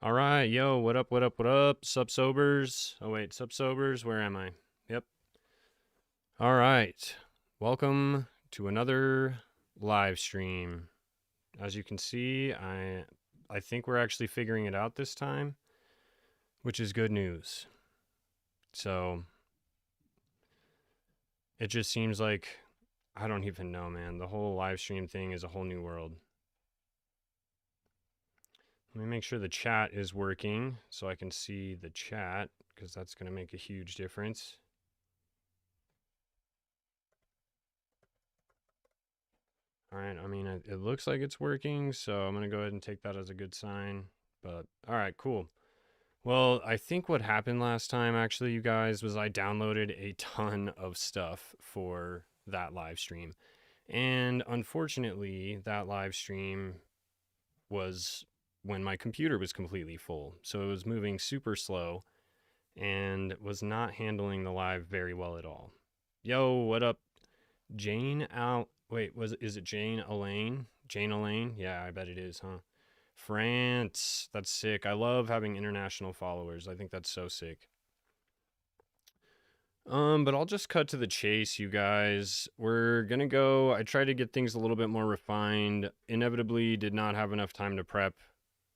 All right, yo, what up, what up, what up? Sup, sobers? Oh, wait, sup, sobers? Where am I? Yep. All right. Welcome to another live stream. As you can see, I think we're actually figuring it out this time, which is good news. So, it just seems like, I don't even know, man. The whole live stream thing is a whole new world. Let me make sure the chat is working so I can see the chat, because that's going to make a huge difference. All right, I mean, it looks like it's working, so I'm going to go ahead and take that as a good sign. But, all right, cool. Well, I think what happened last time, actually, you guys, was I downloaded a ton of stuff for that live stream. And unfortunately, that live stream was when my computer was completely full. So it was moving super slow and was not handling the live very well at all. Yo, what up, Jane Al? Wait, is it Jane Elaine? Jane Elaine? Yeah, I bet it is, huh? France. That's sick. I love having international followers. I think that's so sick. But I'll just cut to the chase, you guys. We're gonna go. I tried to get things a little bit more refined. Inevitably, did not have enough time to prep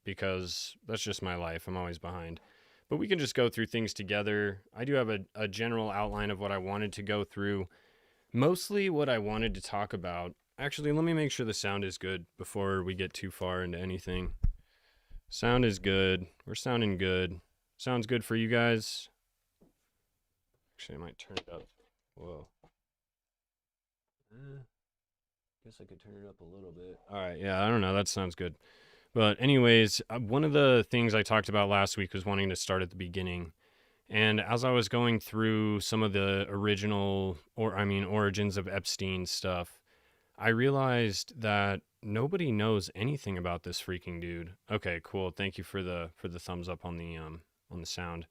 because that's just my life. I'm always behind. But we can just go through things together. I do have a general outline of what I wanted to go through. Mostly what I wanted to talk about. Actually, let me make sure the sound is good before we get too far into anything. Sound is good. We're sounding good. Sounds good for you guys. Actually, I might turn it up. Whoa. Guess I could turn it up a little bit. All right. Yeah, I don't know. That sounds good. But anyways, one of the things I talked about last week was wanting to start at the beginning. And as I was going through some of the original, origins of Epstein stuff, I realized that nobody knows anything about this freaking dude. Okay, cool. Thank you for the thumbs up on the sound.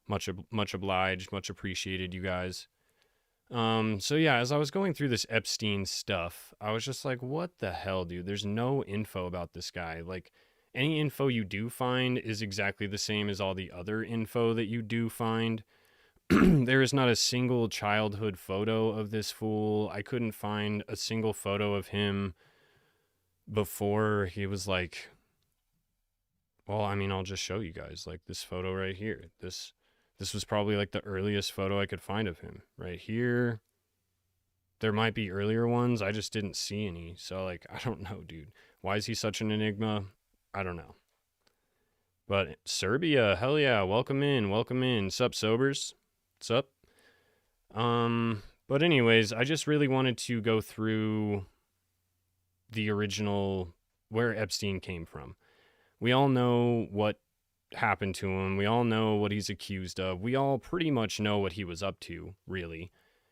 Much obliged, much appreciated, you guys. So yeah, as I was going through this Epstein stuff, I was just like, what the hell, dude? There's no info about this guy. Like, any info you do find is exactly the same as all the other info that you do find. There is not a single childhood photo of this fool. I couldn't find a single photo of him before he was like, well, I mean, I'll just show you guys, like, this photo right here. This was probably like the earliest photo I could find of him right here. There might be earlier ones. I just didn't see any. So, like, I don't know, dude. Why is he such an enigma? I don't know. But Serbia, hell yeah. Welcome in. Welcome in. Sup, sobers? Sup? But anyways, I just really wanted to go through the original, where Epstein came from. We all know what happened to him. We all know what he's accused of. We all pretty much know what he was up to, really.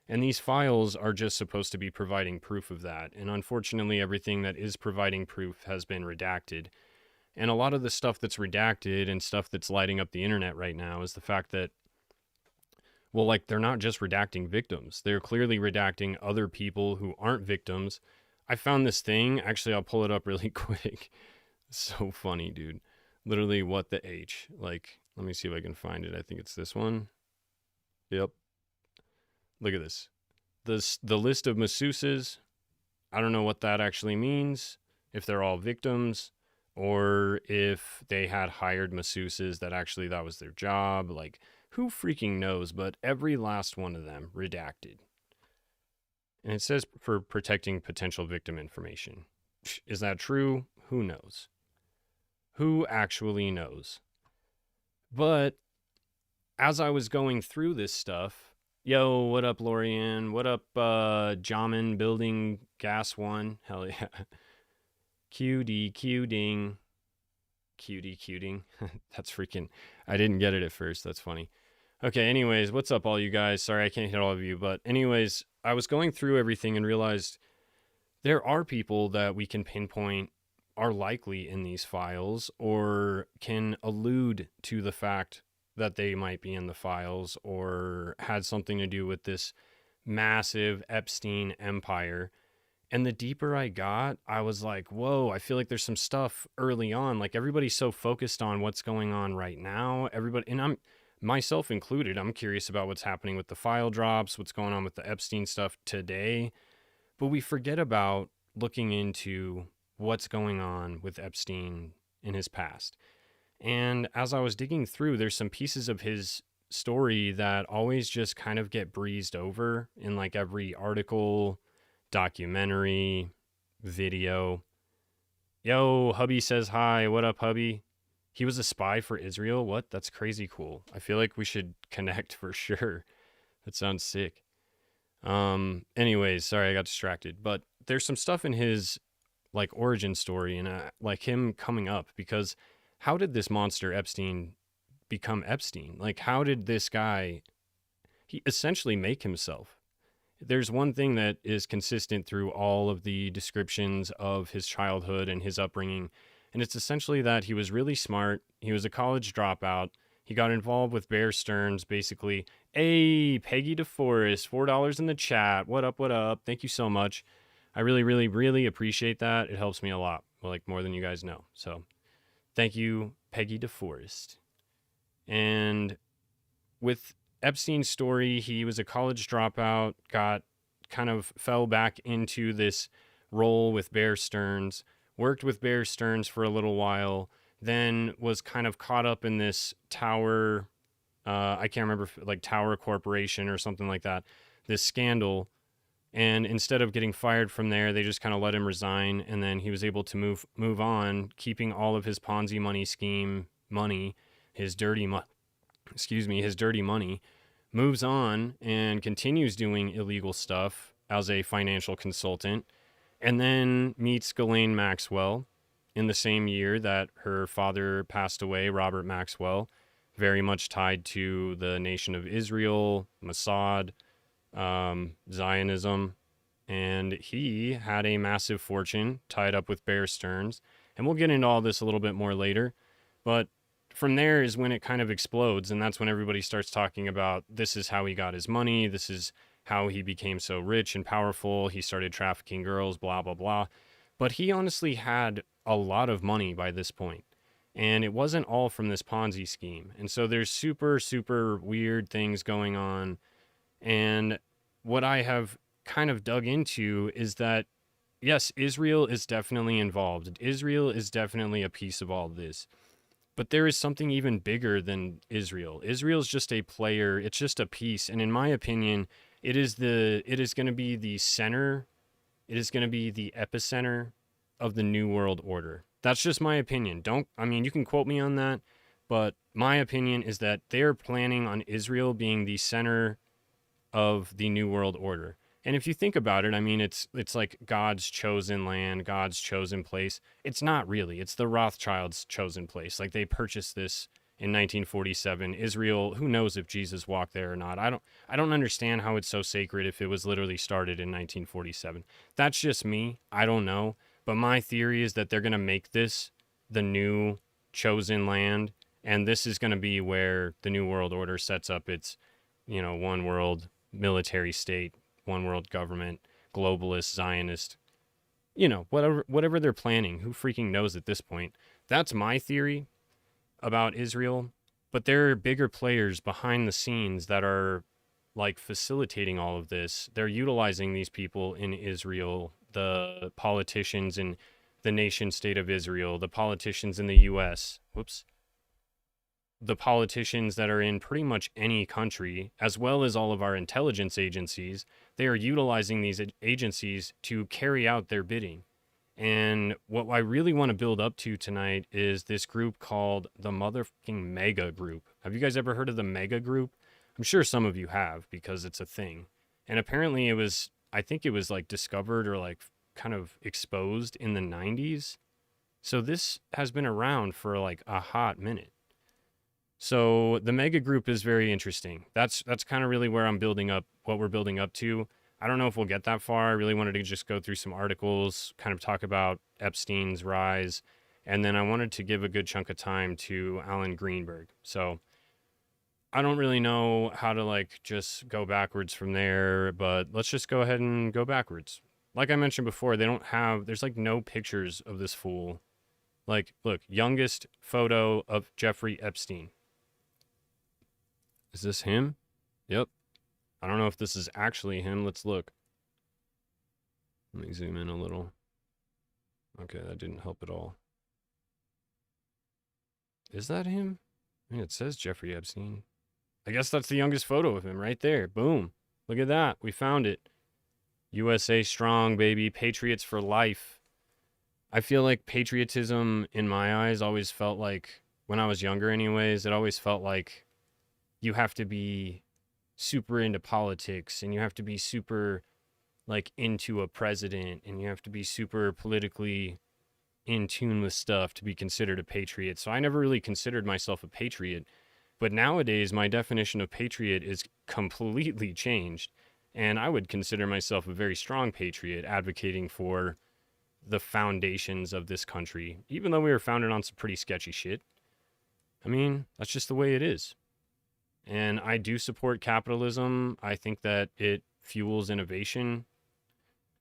And these files are just supposed to be providing proof of that. And unfortunately, everything that is providing proof has been redacted. And a lot of the stuff that's redacted and stuff that's lighting up the internet right now is the fact that, well, like, they're not just redacting victims. They're clearly redacting other people who aren't victims. I found this thing. Actually, I'll pull it up really quick. So funny, dude. Literally, what the H? Like, let me see if I can find it. I think it's this one. Yep. Look at this. The list of masseuses. I don't know what that actually means. If they're all victims, or if they had hired masseuses that actually that was their job. Like, who freaking knows? But every last one of them redacted. And it says for protecting potential victim information. Is that true? Who knows? Who actually knows? But as I was going through this stuff, yo, what up, Lorianne? What up, Jamin Building Gas One? Hell yeah. QD, QDing. That's freaking, I didn't get it at first. That's funny. Okay, anyways, what's up, all you guys? Sorry, I can't hit all of you. But anyways, I was going through everything and realized there are people that we can pinpoint are likely in these files or can allude to the fact that they might be in the files or had something to do with this massive Epstein empire. And the deeper I got, I was like, whoa, I feel like there's some stuff early on. Like everybody's so focused on what's going on right now. Everybody, and I'm myself included, I'm curious about what's happening with the file drops, what's going on with the Epstein stuff today. But we forget about looking into what's going on with Epstein in his past. And as I was digging through, there's some pieces of his story that always just kind of get breezed over in like every article, documentary, video. Yo, hubby says hi. What up, hubby? He was a spy for Israel. What? That's crazy cool. I feel like we should connect for sure. That sounds sick. Anyways, sorry I got distracted, but there's some stuff in his like origin story and like him coming up, because how did this monster Epstein become Epstein? Like how did this guy, he essentially make himself? There's one thing that is consistent through all of the descriptions of his childhood and his upbringing, and it's essentially that he was really smart. He was a college dropout. He got involved with Bear Stearns, basically. Hey, Peggy DeForest, $4 in the chat. What up, what up? Thank you so much. I really, really, really appreciate that. It helps me a lot, like more than you guys know. So thank you, Peggy DeForest. And with Epstein's story, he was a college dropout, got kind of fell back into this role with Bear Stearns, worked with Bear Stearns for a little while, then was kind of caught up in this Tower, I can't remember, like Tower Corporation or something like that, this scandal. And instead of getting fired from there, they just kind of let him resign. And then he was able to move on, keeping all of his Ponzi money scheme money, his dirty money, moves on and continues doing illegal stuff as a financial consultant, and then meets Ghislaine Maxwell in the same year that her father passed away, Robert Maxwell, very much tied to the nation of Israel, Mossad, Zionism. And he had a massive fortune tied up with Bear Stearns. And we'll get into all this a little bit more later. But from there is when it kind of explodes. And that's when everybody starts talking about this is how he got his money. This is how he became so rich and powerful. He started trafficking girls, blah, blah, blah. But he honestly had a lot of money by this point. And it wasn't all from this Ponzi scheme. And so there's super, super weird things going on. And what I have kind of dug into is that, yes, Israel is definitely involved. Israel is definitely a piece of all this. But there is something even bigger than Israel. Israel is just a player. It's just a piece. And in my opinion, it is going to be the center. It is going to be the epicenter of the New World Order. That's just my opinion. You can quote me on that, but my opinion is that they're planning on Israel being the center of the New World Order. And if you think about it, I mean, it's like God's chosen land, God's chosen place. It's not really. It's the Rothschilds' chosen place. Like they purchased this in 1947. Israel, who knows if Jesus walked there or not? I don't understand how it's so sacred if it was literally started in 1947. That's just me. I don't know. But my theory is that they're going to make this the new chosen land, and this is going to be where the New World Order sets up its, one world military state, one world government, globalist, Zionist, whatever they're planning. Who freaking knows at this point? That's my theory about Israel. But there are bigger players behind the scenes that are like facilitating all of this. They're utilizing these people in Israel, the politicians in the nation state of Israel, the politicians in the US. The politicians that are in pretty much any country, as well as all of our intelligence agencies. They are utilizing these agencies to carry out their bidding. And what I really want to build up to tonight is this group called the motherfucking Mega Group. Have you guys ever heard of the Mega Group? I'm sure some of you have, because it's a thing. And apparently I think it was like discovered or like kind of exposed in the 90s. So this has been around for like a hot minute. So the Mega Group is very interesting. That's kind of really where I'm building up, what we're building up to. I don't know if we'll get that far. I really wanted to just go through some articles, kind of talk about Epstein's rise, and then I wanted to give a good chunk of time to Alan Greenberg. So I don't really know how to like just go backwards from there, but let's just go ahead and go backwards. like I mentioned before, they don't have, there's like no pictures of this fool. Like, look, youngest photo of Jeffrey Epstein. Is this him? Yep. I don't know if this is actually him. Let's look. Let me zoom in a little. Okay, that didn't help at all. Is that him? I mean, it says Jeffrey Epstein. I guess that's the youngest photo of him right there. Boom. Look at that. We found it. USA strong, baby. Patriots for life. I feel like patriotism, in my eyes, always felt like, when I was younger anyways, it always felt like you have to be super into politics and you have to be super, like, into a president and you have to be super politically in tune with stuff to be considered a patriot. So I never really considered myself a patriot. But nowadays, my definition of patriot is completely changed. And I would consider myself a very strong patriot, advocating for the foundations of this country, even though we were founded on some pretty sketchy shit. I mean, that's just the way it is. And I do support capitalism. I think that it fuels innovation.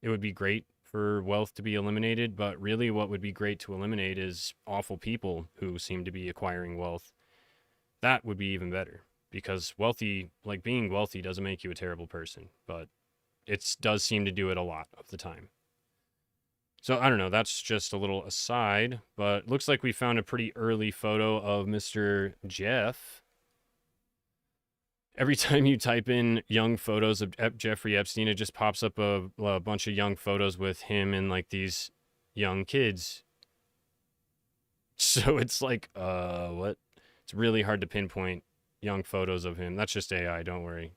It would be great for wealth to be eliminated, but really what would be great to eliminate is awful people who seem to be acquiring wealth. That would be even better, because wealthy, like being wealthy doesn't make you a terrible person, but it does seem to do it a lot of the time. So I don't know, that's just a little aside, but looks like we found a pretty early photo of Mr. Jeff. Every time you type in young photos of Jeffrey Epstein, it just pops up a bunch of young photos with him and like these young kids. So it's like, what? It's really hard to pinpoint young photos of him. That's just AI, don't worry.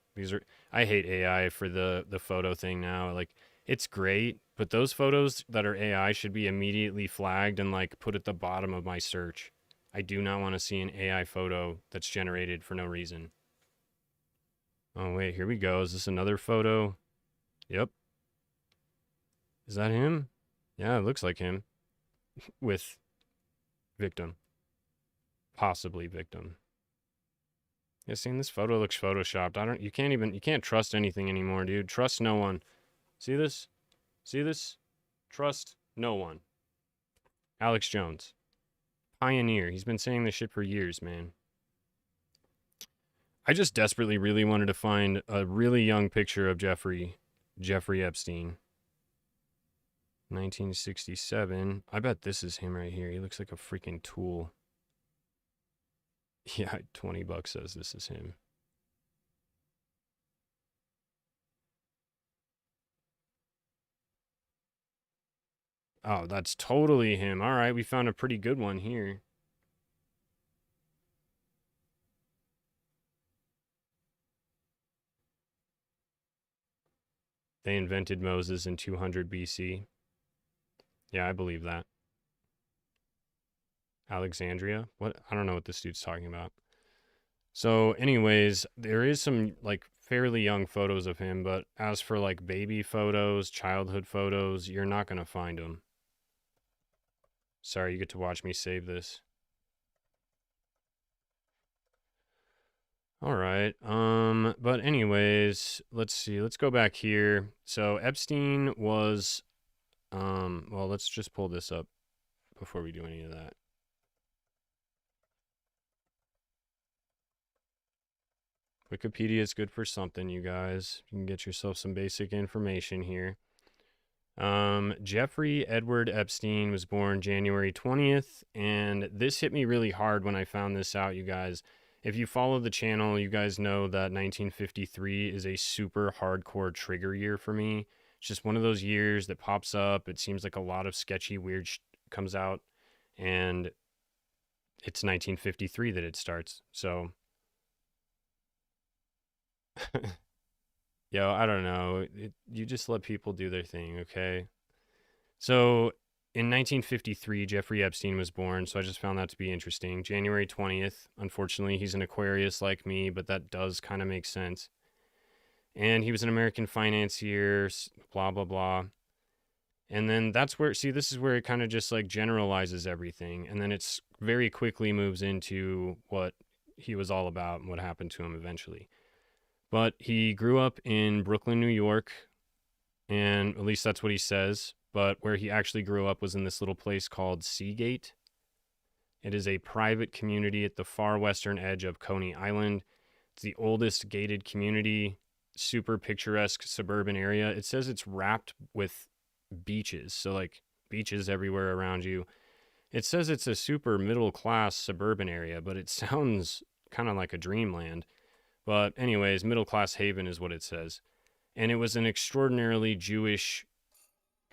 I hate AI for the photo thing now. Like, it's great, but those photos that are AI should be immediately flagged and like put at the bottom of my search. I do not want to see an AI photo that's generated for no reason. Oh, wait, here we go. Is this another photo? Yep. Is that him? Yeah, it looks like him. With victim. Possibly victim. Yeah, seeing this photo looks photoshopped. You can't trust anything anymore, dude. Trust no one. See this? See this? Trust no one. Alex Jones. Pioneer. He's been saying this shit for years, man. I just desperately really wanted to find a really young picture of Jeffrey Epstein. 1967. I bet this is him right here. He looks like a freaking tool. Yeah, $20 says this is him. Oh, that's totally him. All right, we found a pretty good one here. They invented Moses in 200 BC. Yeah, I believe that. Alexandria? What? I don't know what this dude's talking about. So, anyways, there is some like fairly young photos of him, but as for like baby photos, childhood photos, you're not going to find them. Sorry, you get to watch me save this. All right. But anyways, let's see. Let's go back here. So Epstein was well, let's just pull this up before we do any of that. Wikipedia is good for something, you guys. You can get yourself some basic information here. Jeffrey Edward Epstein was born January 20th, and this hit me really hard when I found this out, you guys. If you follow the channel, you guys know that 1953 is a super hardcore trigger year for me. It's just one of those years that pops up. It seems like a lot of sketchy, weird comes out, and it's 1953 that it starts. So, yo, I don't know. You just let people do their thing, okay? So, in 1953, Jeffrey Epstein was born, so I just found that to be interesting. January 20th. Unfortunately, he's an Aquarius like me, but that does kind of make sense. And he was an American financier, blah, blah, blah. And then that's where, see, this is where it kind of just like generalizes everything. And then it's very quickly moves into what he was all about and what happened to him eventually. But he grew up in Brooklyn, New York. and at least that's what he says. But where he actually grew up was in this little place called Seagate. It is a private community at the far western edge of Coney Island. It's the oldest gated community, super picturesque suburban area. It says it's wrapped with beaches, so like beaches everywhere around you. It says it's a super middle class suburban area, but it sounds kind of like a dreamland. But, anyways, middle class haven is what it says. And it was an extraordinarily Jewish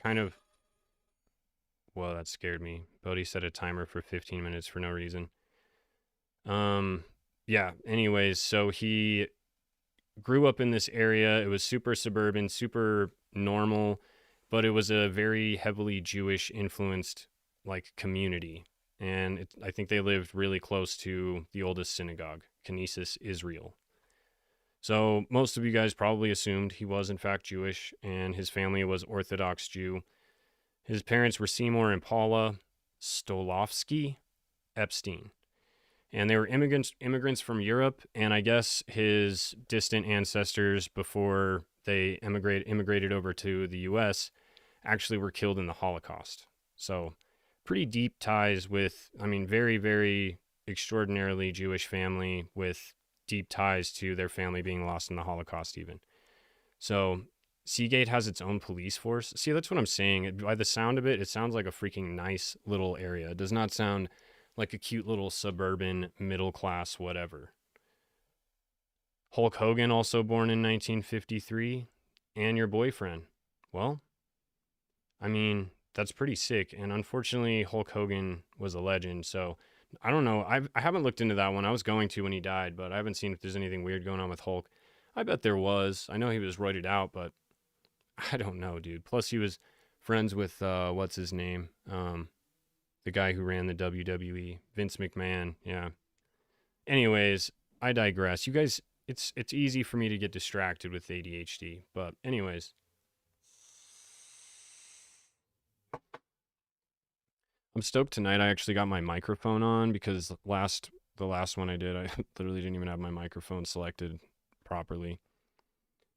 kind of. Well, that scared me. Bodhi set a timer for 15 minutes for no reason. Yeah, anyways, so he grew up in this area. It was super suburban, super normal, but it was a very heavily Jewish influenced like community. And I think they lived really close to the oldest synagogue, Knesset Israel. So most of you guys probably assumed he was in fact Jewish, and his family was Orthodox Jew. His parents were Seymour and Paula Stolovsky Epstein. And they were immigrants from Europe, and I guess his distant ancestors before they immigrated over to the US actually were killed in the Holocaust. So pretty deep ties with, I mean, very, very extraordinarily Jewish family with deep ties to their family being lost in the Holocaust even. So Seagate has its own police force. See, that's what I'm saying. By the sound of it, it sounds like a freaking nice little area. It does not sound like a cute little suburban middle class whatever. Hulk Hogan, also born in 1953, and your boyfriend. Well, I mean, that's pretty sick. And unfortunately, Hulk Hogan was a legend. So I don't know. I haven't looked into that one. I was going to when he died, but I haven't seen if there's anything weird going on with Hulk. I bet there was. I know he was roided out, but I don't know, dude. Plus, he was friends with, what's his name? The guy who ran the WWE, Vince McMahon. Yeah. Anyways, I digress. You guys, it's easy for me to get distracted with ADHD. But anyways, I'm stoked tonight. I actually got my microphone on because the last one I did, I literally didn't even have my microphone selected properly.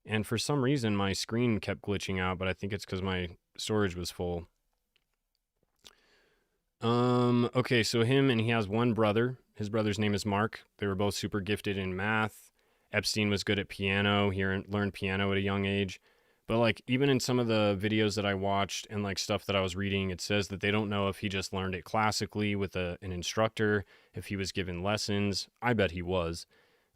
And for some reason, my screen kept glitching out, but I think it's because my storage was full. Okay, so he has one brother. His brother's name is Mark. They were both super gifted in math. Epstein was good at piano. He learned piano at a young age. But like even in some of the videos that I watched and like stuff that I was reading, it says that they don't know if he just learned it classically with an instructor, if he was given lessons. I bet he was.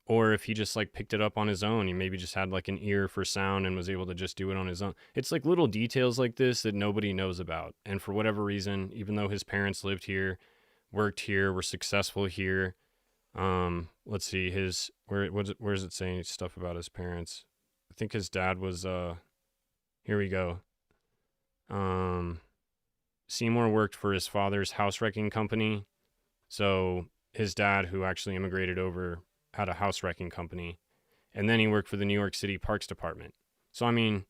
Or if he just like picked it up on his own. He maybe just had like an ear for sound and was able to just do it on his own. It's like little details like this that nobody knows about. And for whatever reason, even though his parents lived here, worked here, were successful here. Let's see, where is it saying stuff about his parents? I think his dad was here we go. Seymour worked for his father's house wrecking company. So his dad, who actually immigrated over, had a house wrecking company, and then he worked for the New York City Parks Department. So I mean,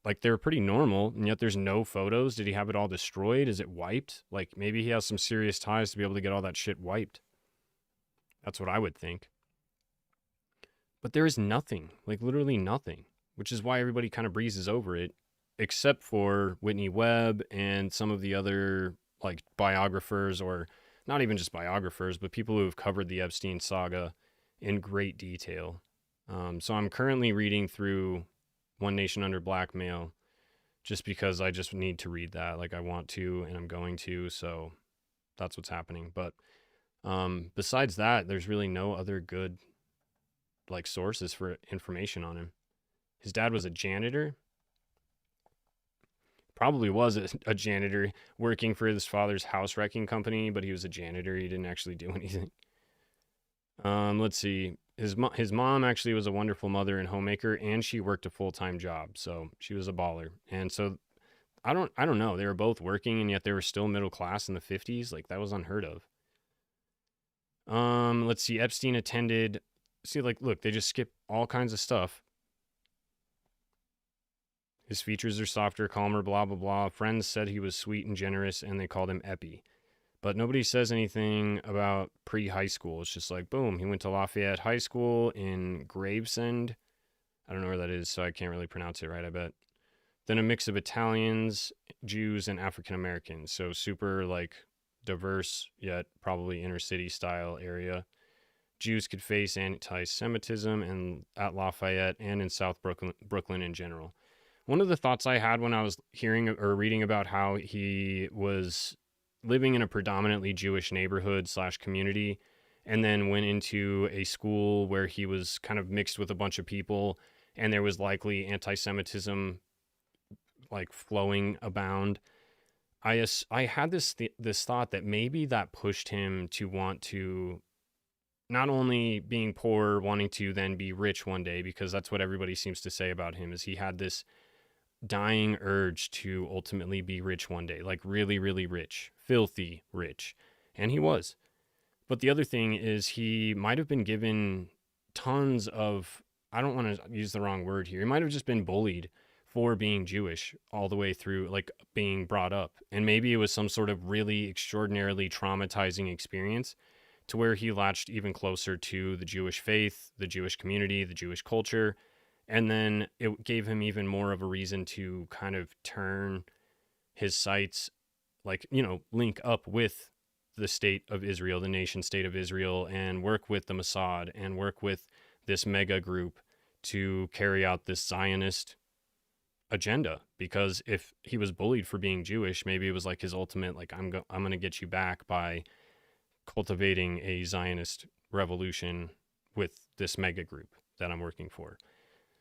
like they were pretty normal, and yet there's no photos. Did he have it all destroyed? Is it wiped? Like maybe he has some serious ties to be able to get all that shit wiped. That's what I would think. But there is nothing, like literally nothing, which is why everybody kind of breezes over it, except for Whitney Webb and some of the other like biographers, or not even just biographers, but people who have covered the Epstein saga in great detail. So I'm currently reading through One Nation Under Blackmail just because I just need to read that. Like I want to, and I'm going to. So that's what's happening. But besides that, there's really no other good like sources for information on him. His dad was a janitor. Probably was a janitor working for his father's house wrecking company, but he was a janitor. He didn't actually do anything. Let's see. His mom actually was a wonderful mother and homemaker, and she worked a full-time job, so she was a baller. And so I don't know. They were both working, and yet they were still middle class in the 50s. Like that was unheard of. Let's see. Epstein attended. See, like, look, they just skip all kinds of stuff. His features are softer, calmer, blah, blah, blah. Friends said he was sweet and generous, and they called him Epi. But nobody says anything about pre-high school. It's just like, boom, he went to Lafayette High School in Gravesend. I don't know where that is, so I can't really pronounce it right, I bet. Then a mix of Italians, Jews, and African Americans. So super like diverse, yet probably inner city style area. Jews could face anti-Semitism and at Lafayette and in South Brooklyn in general. One of the thoughts I had when I was hearing or reading about how he was living in a predominantly Jewish neighborhood slash community, and then went into a school where he was kind of mixed with a bunch of people, and there was likely anti-Semitism like flowing abound. I had this thought that maybe that pushed him to want to, not only being poor, wanting to then be rich one day, because that's what everybody seems to say about him, is he had this dying urge to ultimately be rich one day, like really, really rich, filthy rich. And he was. But the other thing is he might have been given tons of, I don't want to use the wrong word here. He might have just been bullied for being Jewish all the way through, like being brought up. And maybe it was some sort of really extraordinarily traumatizing experience to where he latched even closer to the Jewish faith, the Jewish community, the Jewish culture. And then it gave him even more of a reason to kind of turn his sights, like, link up with the state of Israel, the nation state of Israel, and work with the Mossad and work with this mega group to carry out this Zionist agenda. Because if he was bullied for being Jewish, maybe it was like his ultimate, like, I'm going to get you back by cultivating a Zionist revolution with this mega group that I'm working for.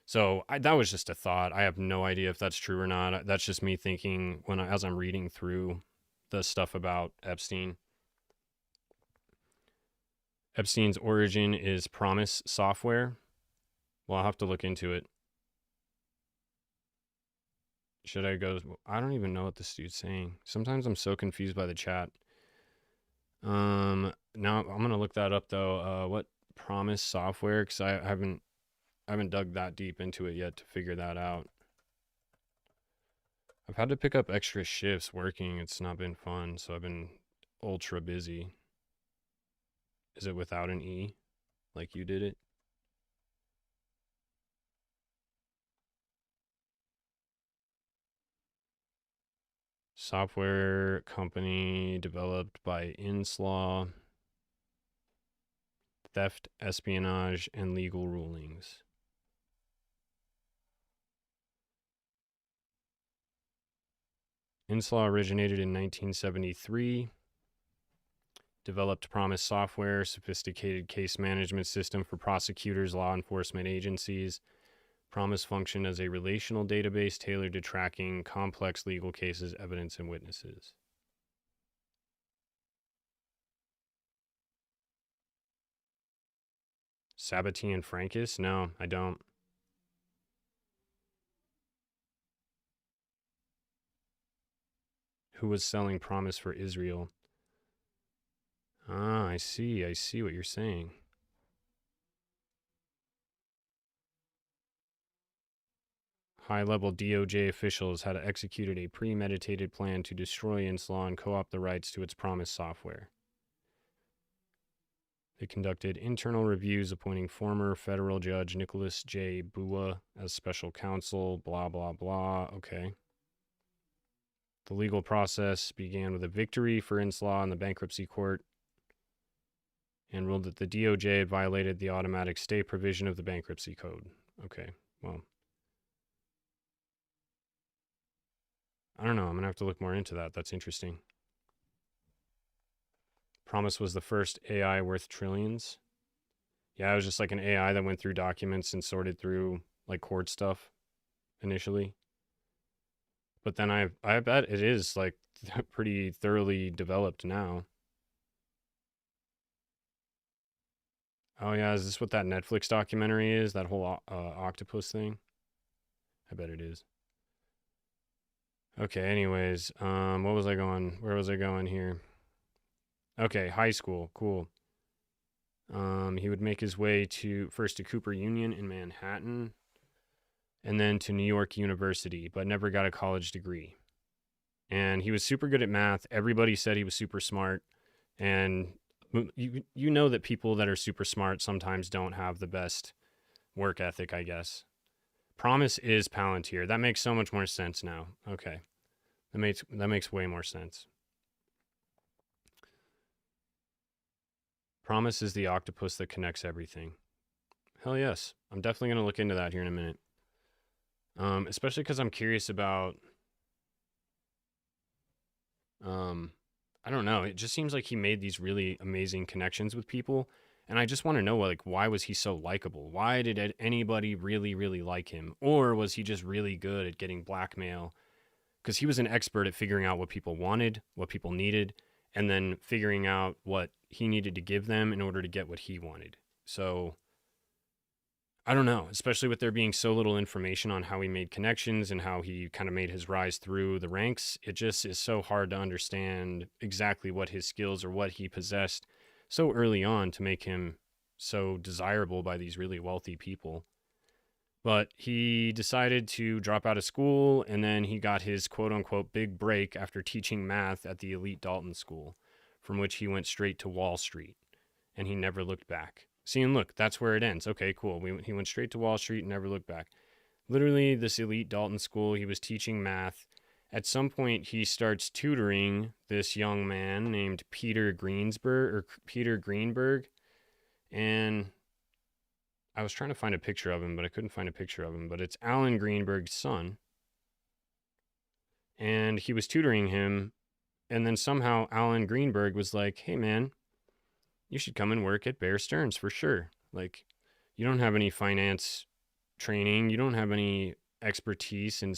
So that was just a thought. I have no idea if that's true or not. That's just me thinking as I'm reading through the stuff about Epstein. Epstein's origin is Promise Software. Well, I'll have to look into it. Should I go? I don't even know what this dude's saying. Sometimes I'm so confused by the chat. Now I'm gonna look that up though. What Promise Software? Because I haven't dug that deep into it yet to figure that out. I've had to pick up extra shifts working. It's not been fun, so I've been ultra busy. Is it without an E? Like you did it? Software company developed by Inslaw. Theft, espionage, and legal rulings. Inslaw originated in 1973. Developed Promise Software, sophisticated case management system for prosecutors, law enforcement agencies. Promise functioned as a relational database tailored to tracking complex legal cases, evidence, and witnesses. Sabbatine Francus? No, I don't. Who was selling Promise for Israel? Ah, I see what you're saying. High-level DOJ officials had executed a premeditated plan to destroy Inslaw and co-opt the rights to its Promise software. They conducted internal reviews, appointing former federal judge Nicholas J. Bua as special counsel, blah, blah, blah. Okay. The legal process began with a victory for Inslaw in the bankruptcy court and ruled that the DOJ had violated the automatic stay provision of the bankruptcy code. Okay, well, I don't know. I'm going to have to look more into that. That's interesting. Promise was the first AI worth trillions. Yeah, it was just like an AI that went through documents and sorted through like court stuff initially. But then I bet it is like pretty thoroughly developed now. Oh yeah, is this what that Netflix documentary is? That whole octopus thing? I bet it is. Okay, anyways, what was I going? Where was I going here? Okay, high school, cool. He would make his way first to Cooper Union in Manhattan, and then to New York University, but never got a college degree. And he was super good at math. Everybody said he was super smart, and you know that people that are super smart sometimes don't have the best work ethic, I guess. Promise is Palantir. That makes so much more sense now. Okay. That makes way more sense. Promise is the octopus that connects everything. Hell yes. I'm definitely going to look into that here in a minute. Especially because I'm curious about, I don't know. It just seems like he made these really amazing connections with people. And I just want to know, like, why was he so likable? Why did anybody really, really like him? Or was he just really good at getting blackmail? Because he was an expert at figuring out what people wanted, what people needed, and then figuring out what he needed to give them in order to get what he wanted. So I don't know, especially with there being so little information on how he made connections and how he kind of made his rise through the ranks. It just is so hard to understand exactly what his skills or what he possessed so early on to make him so desirable by these really wealthy people. But he decided to drop out of school, and then he got his quote unquote big break after teaching math at the elite Dalton School, from which he went straight to Wall Street, and he never looked back. See, and look, that's where it ends. Okay, cool. He went straight to Wall Street and never looked back. Literally, this elite Dalton School, he was teaching math. At some point, he starts tutoring this young man named Peter Greenberg, and I was trying to find a picture of him, but I couldn't find a picture of him. But it's Alan Greenberg's son. And he was tutoring him. And then somehow Alan Greenberg was like, hey, man, you should come and work at Bear Stearns for sure. Like, you don't have any finance training. You don't have any expertise in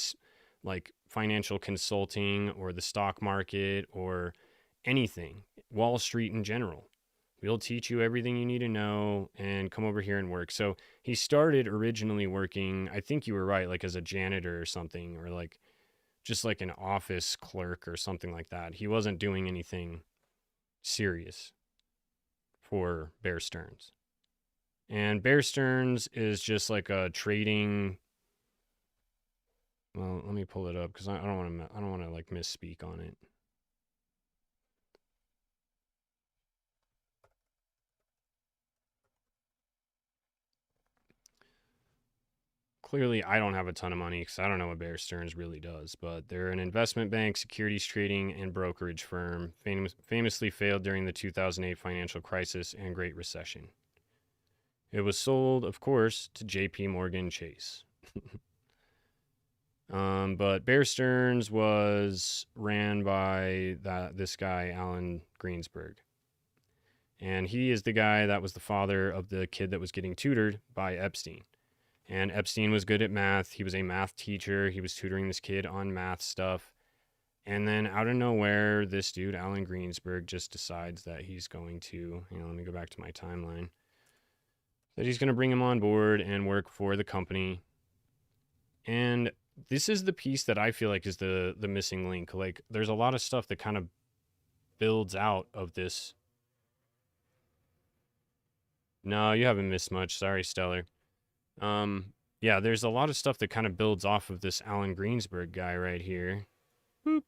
like financial consulting or the stock market or anything, Wall Street in general. We'll teach you everything you need to know and come over here and work. So he started originally working, I think you were right, like as a janitor or something, or like just like an office clerk or something like that. He wasn't doing anything serious for Bear Stearns. And Bear Stearns is just like a trading. Well, let me pull it up because I don't want to like misspeak on it. Clearly, I don't have a ton of money because I don't know what Bear Stearns really does, but they're an investment bank, securities trading, and brokerage firm, famously failed during the 2008 financial crisis and Great Recession. It was sold, of course, to J.P. Morgan Chase. But Bear Stearns was ran by this guy, Alan Greensberg. And he is the guy that was the father of the kid that was getting tutored by Epstein. And Epstein was good at math. He was a math teacher. He was tutoring this kid on math stuff. And then out of nowhere, this dude, Alan Greensberg, just decides that he's going to, let me go back to my timeline, that he's going to bring him on board and work for the company. And this is the piece that I feel like is the missing link. Like, there's a lot of stuff that kind of builds out of this. No, you haven't missed much. Sorry, Stellar. Yeah, there's a lot of stuff that kind of builds off of this Alan Greensberg guy right here. Boop.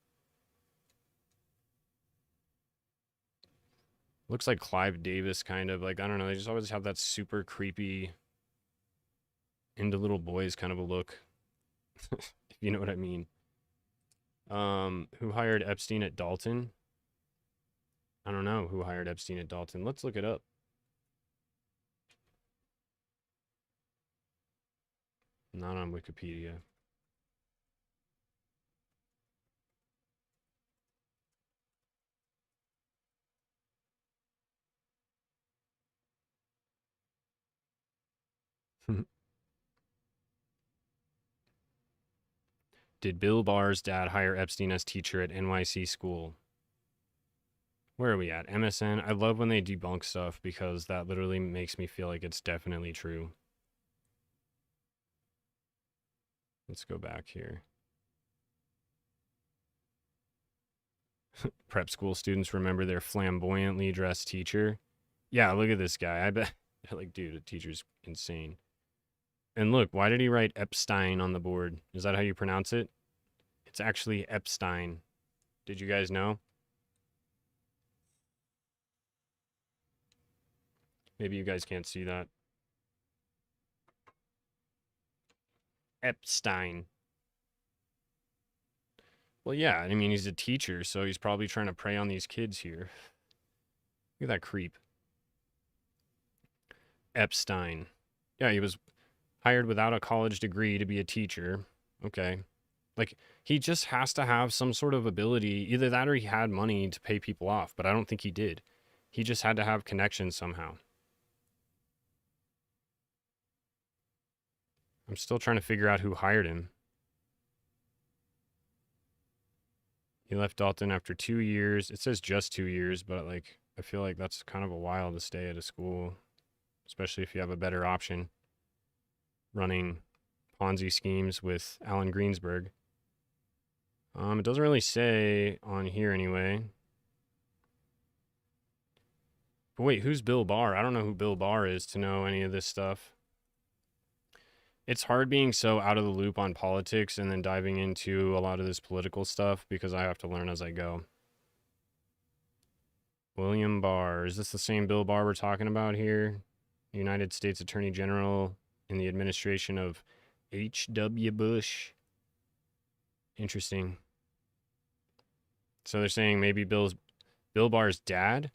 Looks like Clive Davis, kind of. Like, I don't know, they just always have that super creepy, into little boys kind of a look. If you know what I mean. Who hired Epstein at Dalton? I don't know who hired Epstein at Dalton. Let's look it up. Not on Wikipedia. Did Bill Barr's dad hire Epstein as teacher at NYC school? Where are we at? MSN. I love when they debunk stuff because that literally makes me feel like it's definitely true. Let's go back here. Prep school students remember their flamboyantly dressed teacher. Yeah, look at this guy. I bet, like, dude, the teacher's insane. And look, why did he write Epstein on the board? Is that how you pronounce it? It's actually Epstein. Did you guys know? Maybe you guys can't see that. Epstein. Well, yeah, I mean, he's a teacher, so he's probably trying to prey on these kids here. Look at that creep. Epstein. Yeah, he was hired without a college degree to be a teacher. Okay. Like, he just has to have some sort of ability. Either that or he had money to pay people off, but I don't think he did. He just had to have connections somehow. I'm still trying to figure out who hired him. He left Dalton after 2 years. It says just 2 years, but like, I feel like that's kind of a while to stay at a school, especially if you have a better option running Ponzi schemes with Alan Greensberg. It doesn't really say on here anyway. But wait, who's Bill Barr? I don't know who Bill Barr is to know any of this stuff. It's hard being so out of the loop on politics and then diving into a lot of this political stuff because I have to learn as I go. William Barr. Is this the same Bill Barr we're talking about here? United States Attorney General in the administration of H.W. Bush. Interesting. So they're saying maybe Bill Barr's dad?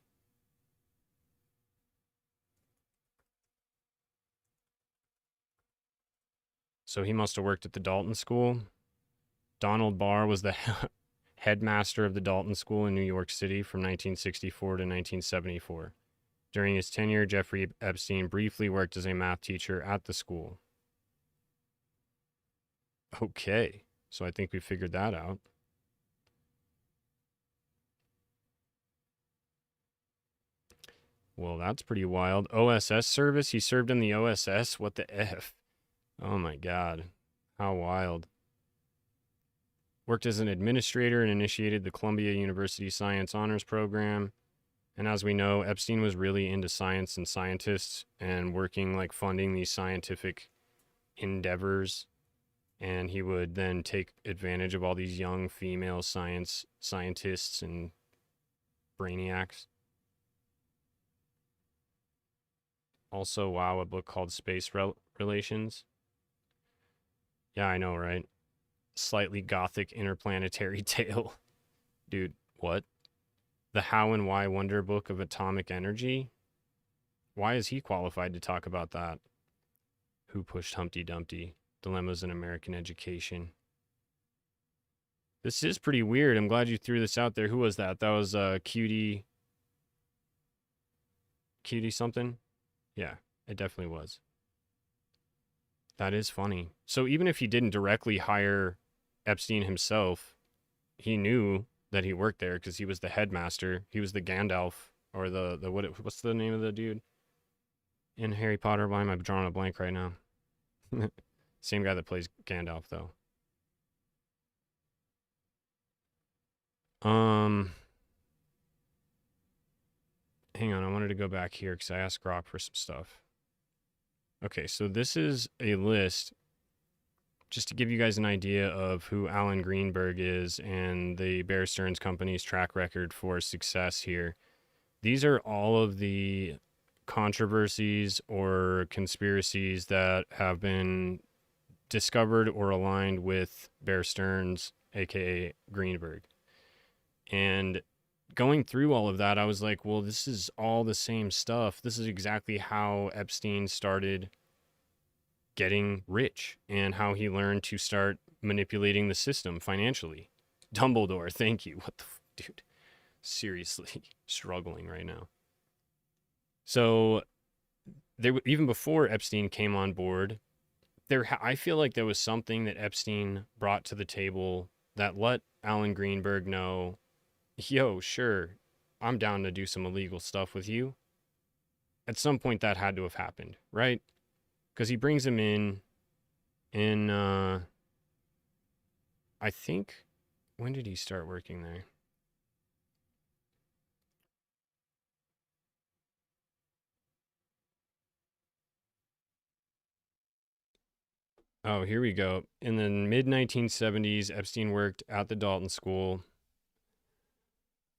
So he must have worked at the Dalton School. Donald Barr was the headmaster of the Dalton School in New York City from 1964 to 1974. During his tenure, Jeffrey Epstein briefly worked as a math teacher at the school. Okay, so I think we figured that out. Well, that's pretty wild. OSS service? He served in the OSS? What the F? Oh my God. How wild. Worked as an administrator and initiated the Columbia University Science Honors Program. And as we know, Epstein was really into science and scientists and working, like funding these scientific endeavors. And he would then take advantage of all these young female scientists and brainiacs. Also, wow, a book called Space Relations. Yeah, I know, right? Slightly gothic interplanetary tale. Dude, what? The How and Why Wonder Book of Atomic Energy? Why is he qualified to talk about that? Who Pushed Humpty Dumpty? Dilemmas in American Education. This is pretty weird. I'm glad you threw this out there. Who was that? That was Cutie something? Yeah, it definitely was. That is funny. So even if he didn't directly hire Epstein himself, he knew that he worked there because he was the headmaster. He was the Gandalf or what's the name of the dude in Harry Potter? Why am I drawing a blank right now? Same guy that plays Gandalf though. Hang on, I wanted to go back here because I asked Grok for some stuff. Okay, so this is a list just to give you guys an idea of who Alan Greenberg is and the Bear Stearns Company's track record for success here. These are all of the controversies or conspiracies that have been discovered or aligned with Bear Stearns, aka Greenberg. And going through all of that, I was like, well, this is all the same stuff. This is exactly how Epstein started getting rich and how he learned to start manipulating the system financially. Dumbledore, thank you. What the dude? Seriously, struggling right now. So there, even before Epstein came on board, I feel like there was something that Epstein brought to the table that let Alan Greenberg know, yo, sure, I'm down to do some illegal stuff with you. At some point that had to have happened, right? Because he brings him in, I think, when did he start working there? Oh, here we go. In the mid 1970s, Epstein worked at the Dalton School.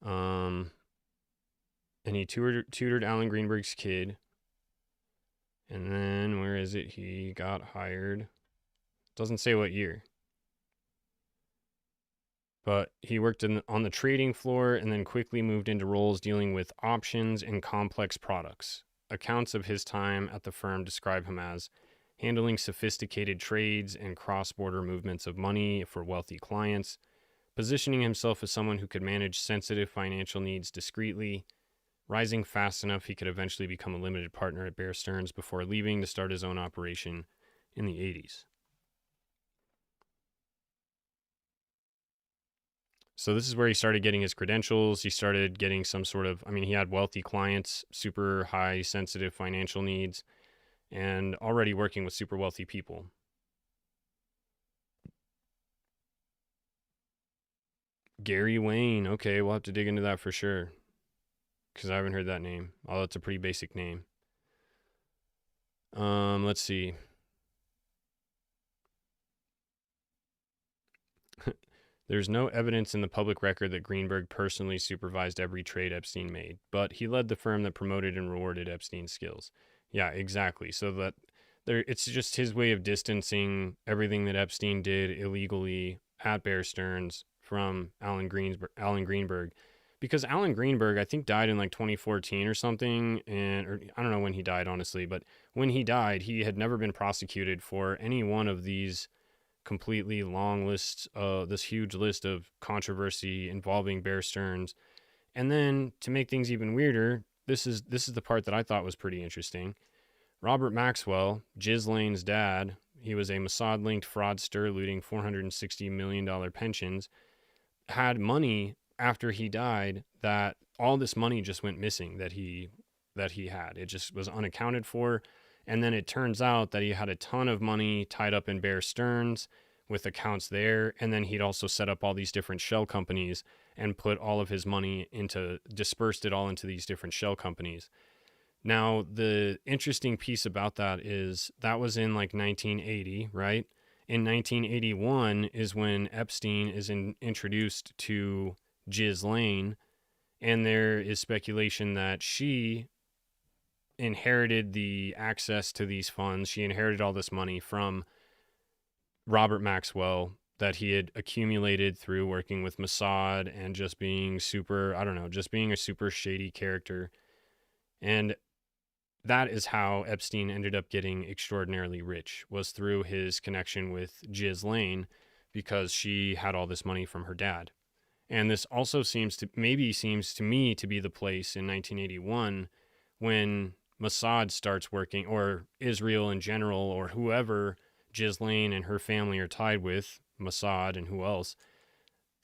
And he tutored Alan Greenberg's kid. And then, where is it? He got hired. Doesn't say what year. But he worked on the trading floor and then quickly moved into roles dealing with options and complex products. Accounts of his time at the firm describe him as handling sophisticated trades and cross border movements of money for wealthy clients, positioning himself as someone who could manage sensitive financial needs discreetly, rising fast enough he could eventually become a limited partner at Bear Stearns before leaving to start his own operation in the 80s. So this is where he started getting his credentials. He started getting some sort of, I mean, he had wealthy clients, super high sensitive financial needs, and already working with super wealthy people. Gary Wayne. Okay, we'll have to dig into that for sure, because I haven't heard that name. Although it's a pretty basic name. Let's see. There's no evidence in the public record that Greenberg personally supervised every trade Epstein made, but he led the firm that promoted and rewarded Epstein's skills. Yeah, exactly. So that it's just his way of distancing everything that Epstein did illegally at Bear Stearns from Alan Greenberg, because Alan Greenberg, I think, died in like 2014 or something, or I don't know when he died, honestly, but when he died, he had never been prosecuted for any one of these completely long lists, this huge list of controversy involving Bear Stearns. And then to make things even weirder, this is the part that I thought was pretty interesting. Robert Maxwell, Ghislaine's dad, he was a Mossad-linked fraudster looting $460 million pensions, had money after he died that all this money just went missing that he had. It just was unaccounted for. And then it turns out that he had a ton of money tied up in Bear Stearns with accounts there. And then he'd also set up all these different shell companies and put all of his money dispersed it all into these different shell companies. Now, the interesting piece about that is that was in like 1980, right? In 1981 is when Epstein is introduced to Ghislaine. And there is speculation that she inherited the access to these funds. She inherited all this money from Robert Maxwell that he had accumulated through working with Mossad and just being just being a super shady character. And that is how Epstein ended up getting extraordinarily rich, was through his connection with Ghislaine, because she had all this money from her dad. And this also seems to me to be the place in 1981 when Mossad starts working, or Israel in general, or whoever Ghislaine and her family are tied with, Mossad and who else.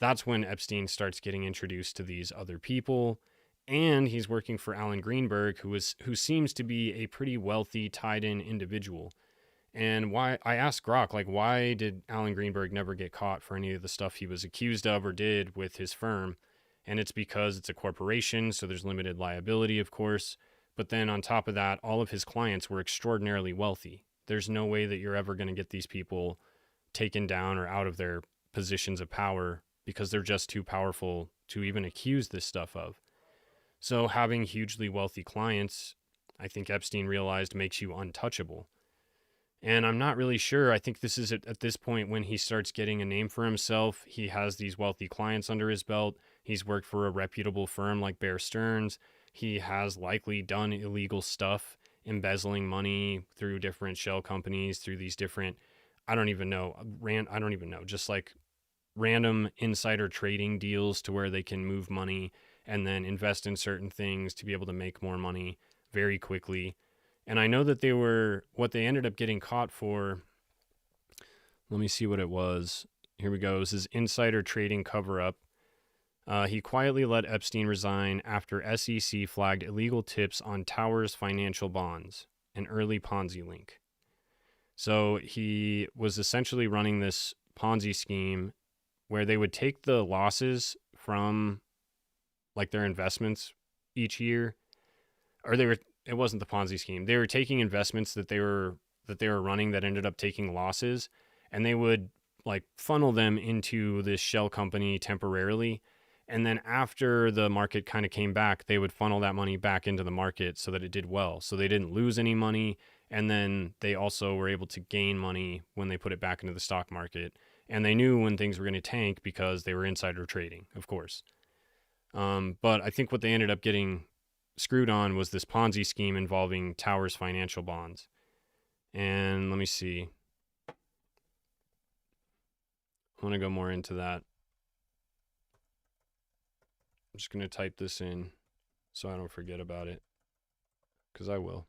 That's when Epstein starts getting introduced to these other people, and he's working for Alan Greenberg, who seems to be a pretty wealthy, tied-in individual. And why I asked Grok, like, why did Alan Greenberg never get caught for any of the stuff he was accused of or did with his firm? And it's because it's a corporation, so there's limited liability, of course. But then on top of that, all of his clients were extraordinarily wealthy. There's no way that you're ever going to get these people taken down or out of their positions of power because they're just too powerful to even accuse this stuff of. So having hugely wealthy clients, I think Epstein realized, makes you untouchable. And I'm not really sure. I think this is at this point when he starts getting a name for himself. He has these wealthy clients under his belt. He's worked for a reputable firm like Bear Stearns. He has likely done illegal stuff, embezzling money through different shell companies, through these different, I don't even know, just like random insider trading deals to where they can move money and then invest in certain things to be able to make more money very quickly. And I know that what they ended up getting caught for, let me see what it was. Here we go. This is insider trading cover-up. He quietly let Epstein resign after SEC flagged illegal tips on Towers Financial Bonds, an early Ponzi link. So he was essentially running this Ponzi scheme where they would take the losses from like their investments each year, or it wasn't the Ponzi scheme. They were taking investments that they were running that ended up taking losses, and they would like funnel them into this shell company temporarily. And then after the market kind of came back, they would funnel that money back into the market so that it did well. So they didn't lose any money, And then they also were able to gain money when they put it back into the stock market. And they knew when things were going to tank because they were insider trading, of course. But I think what they ended up getting screwed on was this Ponzi scheme involving Towers financial bonds. And let me see. I want to go more into that. I'm just going to type this in so I don't forget about it, because I will.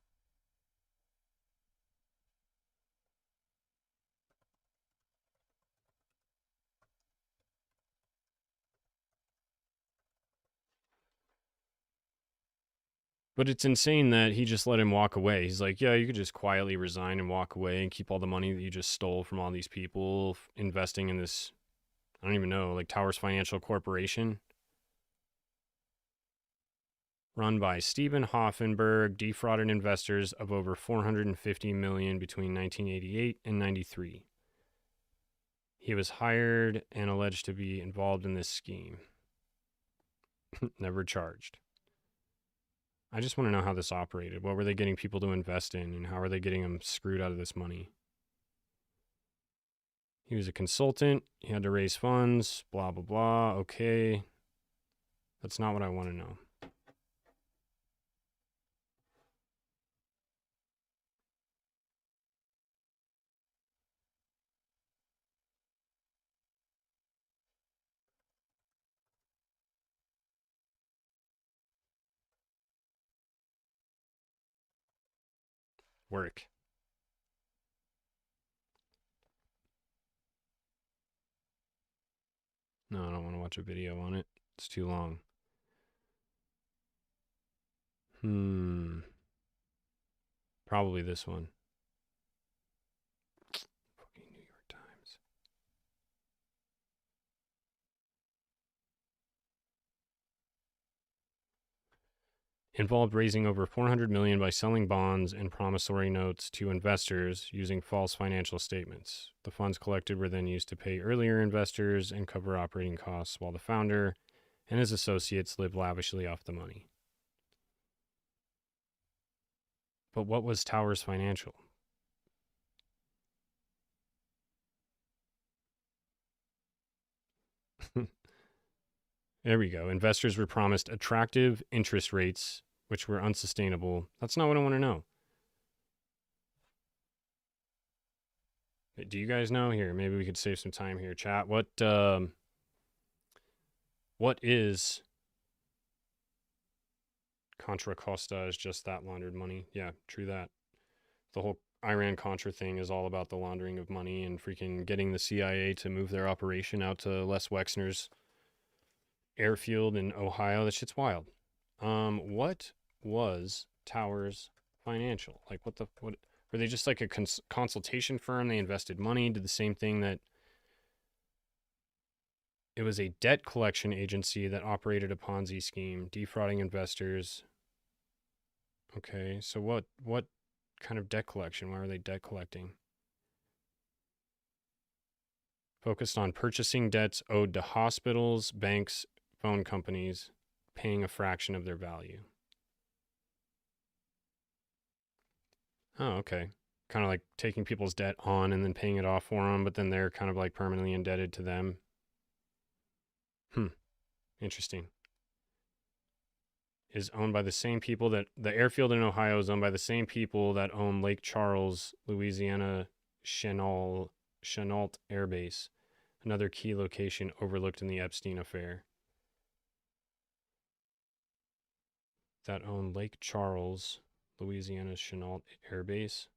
But it's insane that he just let him walk away. He's like, yeah, you could just quietly resign and walk away and keep all the money that you just stole from all these people investing in this, I don't even know, like Towers Financial Corporation, run by Stephen Hoffenberg, defrauded investors of over $450 million between 1988 and 93. He was hired and alleged to be involved in this scheme. Never charged. I just want to know how this operated. What were they getting people to invest in, and how are they getting them screwed out of this money? He was a consultant. He had to raise funds, blah, blah, blah. Okay. That's not what I want to know. Work. No, I don't want to watch a video on it. It's too long. Probably this one. Fucking New York Times. Involved raising over $400 million by selling bonds and promissory notes to investors using false financial statements. The funds collected were then used to pay earlier investors and cover operating costs, while the founder and his associates lived lavishly off the money. But what was Towers Financial? There we go. Investors were promised attractive interest rates, which were unsustainable. That's not what I want to know. Do you guys know? Here, maybe we could save some time here, chat. What is Contra Costa? Is just that laundered money? Yeah, true that. The whole Iran Contra thing is all about the laundering of money and freaking getting the CIA to move their operation out to Les Wexner's airfield in Ohio. That shit's wild. What was Towers Financial? Like, what were they just like a consultation firm? They invested money, did the same thing that it was a debt collection agency that operated a Ponzi scheme, defrauding investors. Okay, so what kind of debt collection? Why are they debt collecting? Focused on purchasing debts owed to hospitals, banks, phone companies, paying a fraction of their value. Oh, okay. Kind of like taking people's debt on and then paying it off for them, but then they're kind of like permanently indebted to them. Interesting. Is owned by the same people that the airfield in Ohio is owned by the same people that own Lake Charles, Louisiana Chenault Air Base, another key location overlooked in the Epstein affair. That own Lake Charles, Louisiana Chenault Air Base.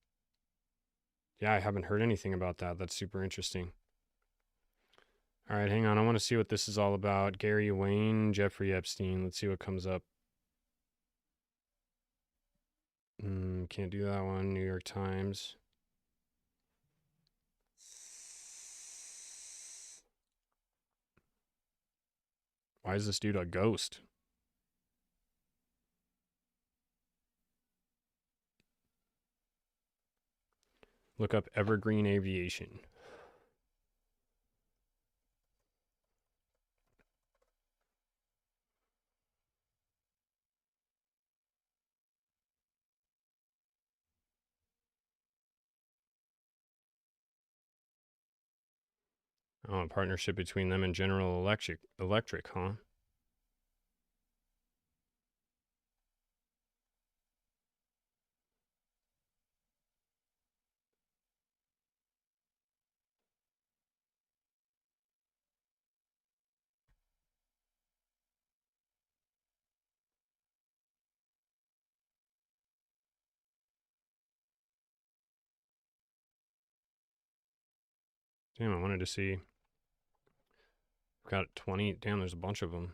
Yeah, I haven't heard anything about that. That's super interesting. All right, hang on. I want to see what this is all about. Gary Wayne, Jeffrey Epstein. Let's see what comes up. Can't do that one. New York Times. Why is this dude a ghost? Look up Evergreen Aviation. Oh, a partnership between them and General Electric, huh? Damn, I wanted to see. Got 20. Damn, there's a bunch of them.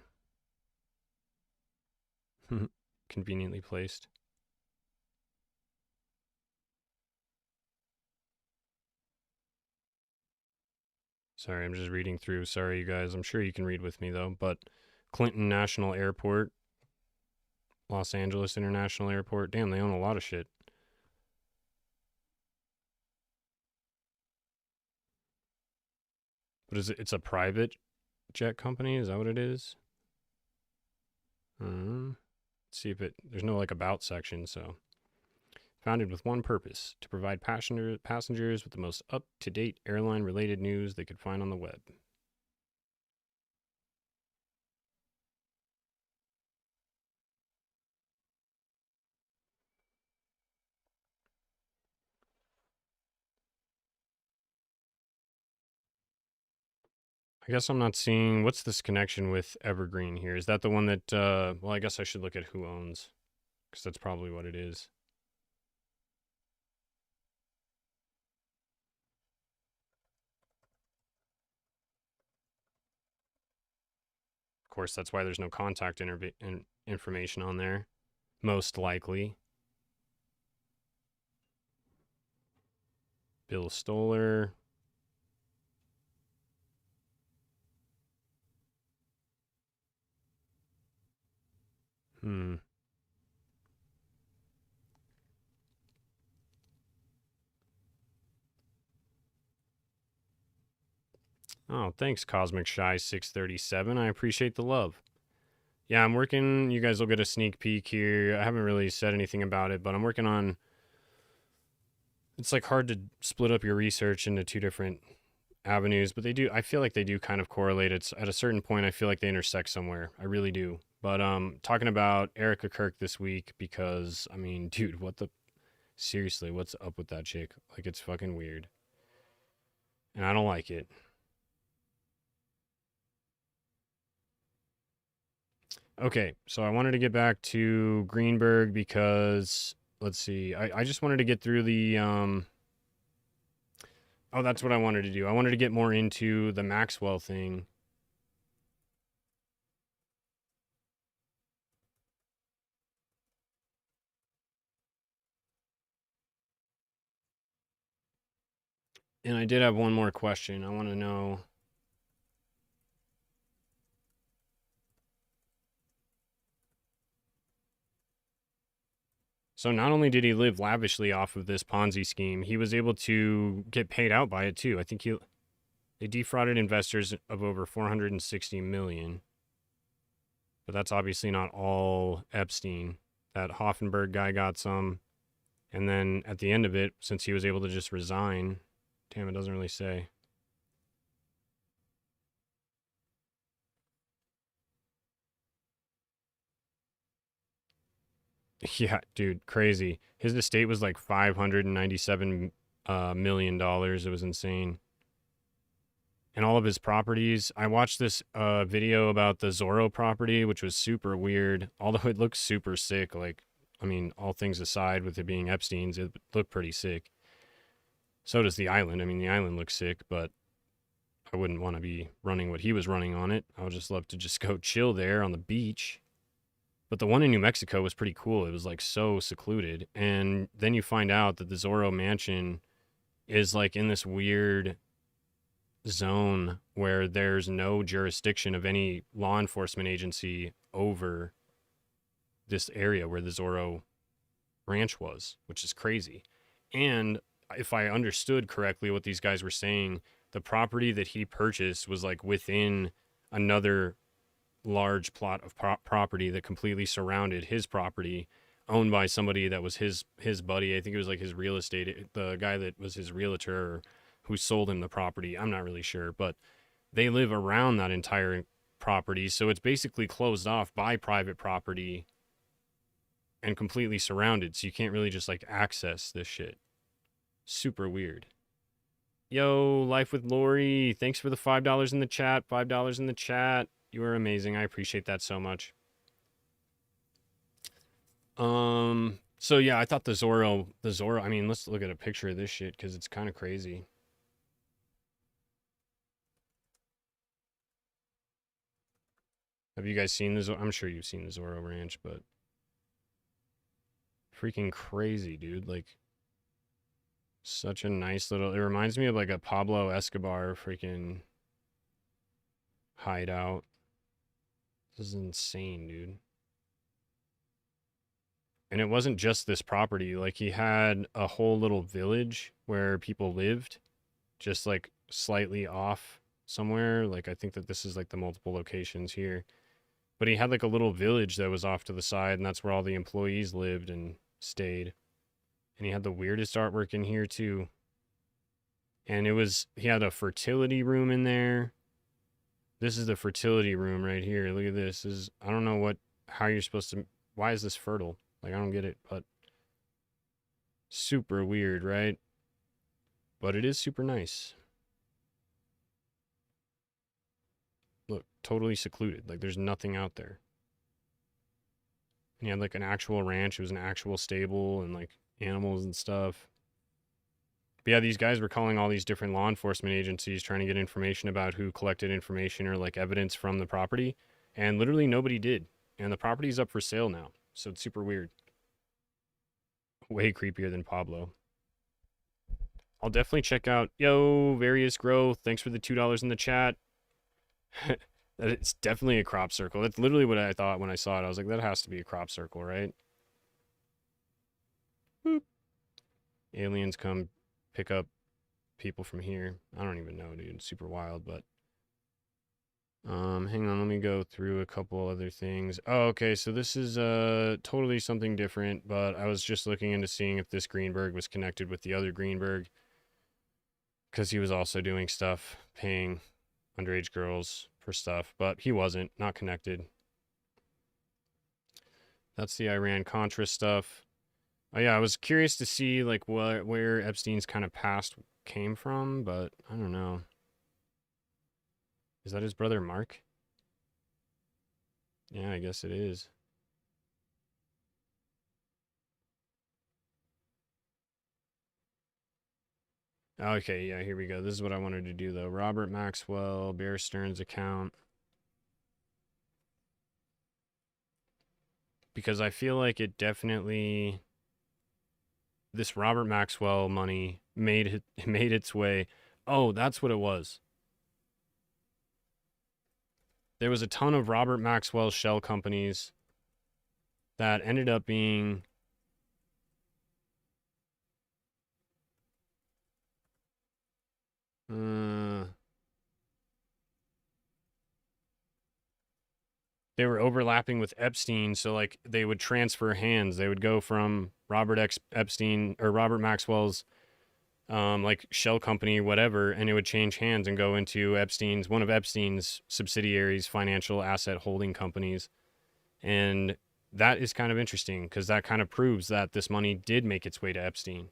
Conveniently placed. Sorry, I'm just reading through. Sorry, you guys. I'm sure you can read with me, though. But Clinton National Airport, Los Angeles International Airport. Damn, they own a lot of shit. What is it? It's a private jet company? Is that what it is? Let's see if it. There's no like about section, so. Founded with one purpose, to provide passengers with the most up-to-date airline-related news they could find on the web. I guess I'm not seeing, what's this connection with Evergreen here? Is that the one that, well, I guess I should look at who owns, because that's probably what it is. Of course, that's why there's no contact information on there. Most likely. Bill Stoller. Oh, thanks, Cosmic Shy 637. I appreciate the love. Yeah, I'm working. You guys will get a sneak peek here. I haven't really said anything about it, but I'm working on. It's like hard to split up your research into two different avenues, but they do. I feel like they do kind of correlate. It's at a certain point. I feel like they intersect somewhere. I really do. But talking about Erica Kirk this week because I mean, dude, what the seriously? What's up with that chick? Like, it's fucking weird, and I don't like it. Okay, so I wanted to get back to Greenberg because let's see. I just wanted to get through the oh, that's what I wanted to do. I wanted to get more into the Maxwell thing. And I did have one more question. I want to know. So not only did he live lavishly off of this Ponzi scheme, he was able to get paid out by it too. I think they defrauded investors of over 460 million. But that's obviously not all Epstein. That Hoffenberg guy got some. And then at the end of it, since he was able to just resign, damn, it doesn't really say. Yeah, dude, crazy. His estate was like $597 million dollars. It was insane. And all of his properties. I watched this video about the Zorro property, which was super weird. Although it looks super sick. Like, I mean, all things aside, with it being Epstein's, it looked pretty sick. So does the island. I mean, the island looks sick, but I wouldn't want to be running what he was running on it. I would just love to just go chill there on the beach. But the one in New Mexico was pretty cool. It was like so secluded. And then you find out that the Zorro mansion is like in this weird zone where there's no jurisdiction of any law enforcement agency over this area where the Zorro ranch was, which is crazy. And if I understood correctly what these guys were saying, the property that he purchased was like within another large plot of property that completely surrounded his property, owned by somebody that was his buddy. I think it was like his real estate, the guy that was his realtor who sold him the property. I'm not really sure, but they live around that entire property, so it's basically closed off by private property and completely surrounded, so you can't really just like access this shit. Super weird. Yo, Life with Lori, thanks for the $5 in the chat. $5 in the chat. You are amazing. I appreciate that so much. So yeah, I thought the Zorro, I mean, let's look at a picture of this shit because it's kind of crazy. Have you guys seen the I'm sure you've seen the Zorro Ranch, but freaking crazy, dude. Like, such a nice little, it reminds me of like a Pablo Escobar freaking hideout. This is insane, dude. And it wasn't just this property. Like, he had a whole little village where people lived, just like slightly off somewhere. Like, I think that this is like the multiple locations here. But he had like a little village that was off to the side, and that's where all the employees lived and stayed. And he had the weirdest artwork in here too. And he had a fertility room in there. This is the fertility room right here. Look at this. I don't know how you're supposed to, why is this fertile? Like, I don't get it, but super weird, right? But it is super nice. Look, totally secluded. Like, there's nothing out there. And he had like an actual ranch. It was an actual stable and like animals and stuff. But yeah, these guys were calling all these different law enforcement agencies trying to get information about who collected information or like evidence from the property. And literally nobody did. And the property's up for sale now. So it's super weird. Way creepier than Pablo. I'll definitely check out, yo, Various Growth. Thanks for the $2 in the chat. It's definitely a crop circle. That's literally what I thought when I saw it. I was like, that has to be a crop circle, right? Boop. Aliens come pick up people from here. I don't even know, dude. It's super wild, but hang on, let me go through a couple other things. Oh, okay, so this is totally something different, but I was just looking into seeing if this Greenberg was connected with the other Greenberg, because he was also doing stuff, paying underage girls for stuff, but he wasn't, not connected. That's the Iran-Contra stuff. Oh yeah, I was curious to see like where Epstein's kind of past came from, but I don't know. Is that his brother Mark? Yeah, I guess it is. Okay, yeah, here we go. This is what I wanted to do though. Robert Maxwell, Bear Stearns account. Because I feel like it definitely, this Robert Maxwell money made its way. Oh, that's what it was. There was a ton of Robert Maxwell shell companies that ended up being they were overlapping with Epstein, so like they would transfer hands. They would go from Epstein or Robert Maxwell's like shell company, whatever, and it would change hands and go into one of Epstein's subsidiaries, financial asset holding companies. And that is kind of interesting because that kind of proves that this money did make its way to Epstein.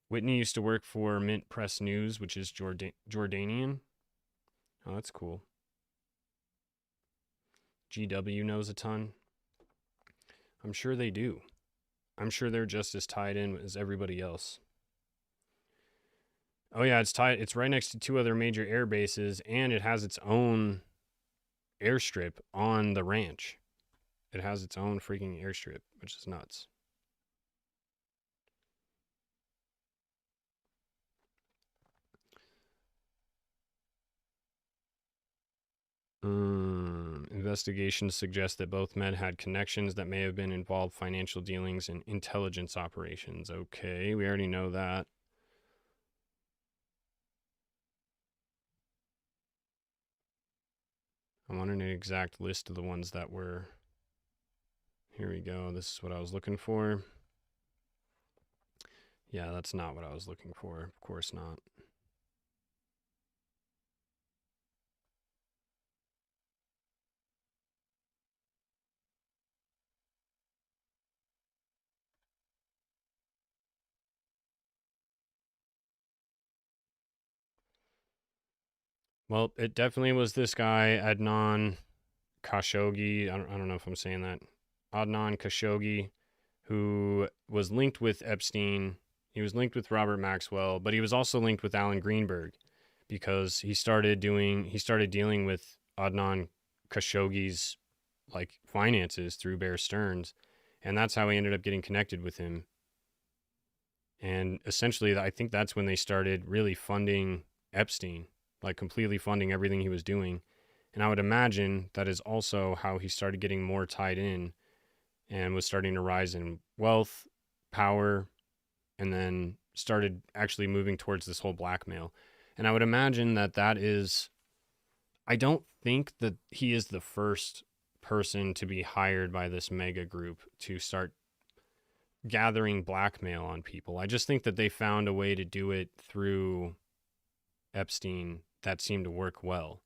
Whitney used to work for Mint Press News, which is Jordanian. Oh, that's cool. GW knows a ton. I'm sure they do. I'm sure they're just as tied in as everybody else. Oh yeah, it's right next to two other major air bases, and it has its own airstrip on the ranch. It has its own freaking airstrip, which is nuts. Investigations suggest that both men had connections that may have been involved financial dealings and intelligence operations. Okay, we already know that. I wanted an exact list of the ones that were. Here we go. This is what I was looking for. Yeah, that's not what I was looking for. Of course not. Well, it definitely was this guy, Adnan Khashoggi. I don't know if I'm saying that. Adnan Khashoggi, who was linked with Epstein. He was linked with Robert Maxwell, but he was also linked with Alan Greenberg because he started dealing with Adnan Khashoggi's like finances through Bear Stearns, and that's how he ended up getting connected with him. And essentially, I think that's when they started really funding Epstein, like completely funding everything he was doing. And I would imagine that is also how he started getting more tied in and was starting to rise in wealth, power, and then started actually moving towards this whole blackmail. And I would imagine that that is, I don't think that he is the first person to be hired by this mega group to start gathering blackmail on people. I just think that they found a way to do it through Epstein that seemed to work well.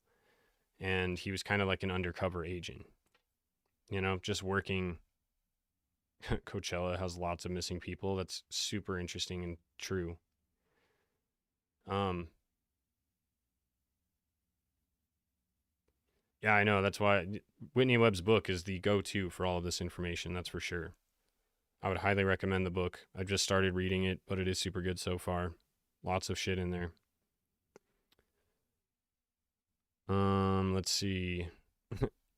And he was kind of like an undercover agent, just working. Coachella has lots of missing people. That's super interesting and true. Um, yeah, I know. That's why Whitney Webb's book is the go-to for all of this information. That's for sure. I would highly recommend the book. I've just started reading it, but it is super good so far. Lots of shit in there. Let's see.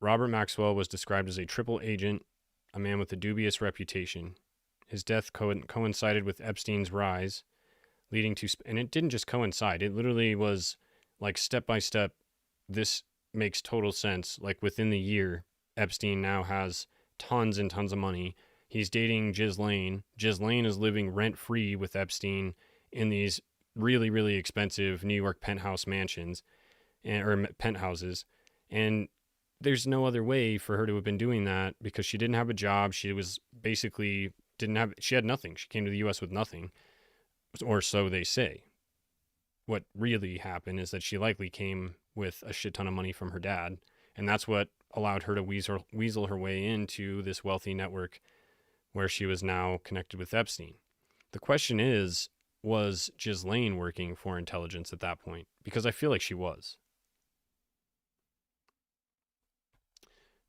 Robert Maxwell was described as a triple agent, a man with a dubious reputation. His death coincided with Epstein's rise, leading to, and it didn't just coincide, it literally was like step by step. This makes total sense. Like within the year, Epstein now has tons and tons of money. He's dating Ghislaine. Ghislaine is living rent free with Epstein in these really, really expensive New York penthouse mansions or penthouses. And there's no other way for her to have been doing that because she didn't have a job. She was basically she had nothing. She came to the US with nothing, or so they say. What really happened is that she likely came with a shit ton of money from her dad, and that's what allowed her to weasel her way into this wealthy network where she was now connected with Epstein. The question is, was Ghislaine working for intelligence at that point? Because I feel like she was.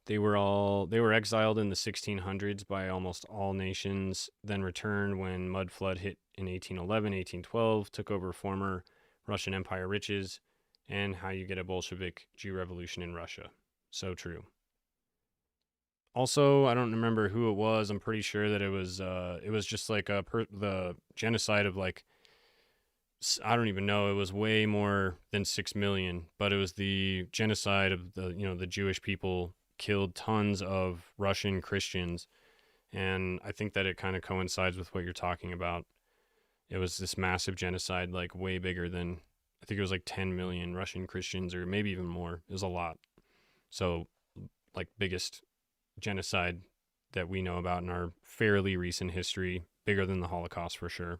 They were exiled in the 1600s by almost all nations, then returned when mud flood hit in 1811, 1812, took over former Russian Empire riches, and how you get a Bolshevik Jew revolution in Russia. So true. Also, I don't remember who it was. I'm pretty sure that it was just like the genocide of like I don't even know. It was way more than 6 million, but it was the genocide of the Jewish people killed tons of Russian Christians, and I think that it kind of coincides with what you're talking about. It was this massive genocide, like way bigger than I think it was like 10 million Russian Christians, or maybe even more. It was a lot. So, like biggest genocide that we know about in our fairly recent history, bigger than the Holocaust for sure.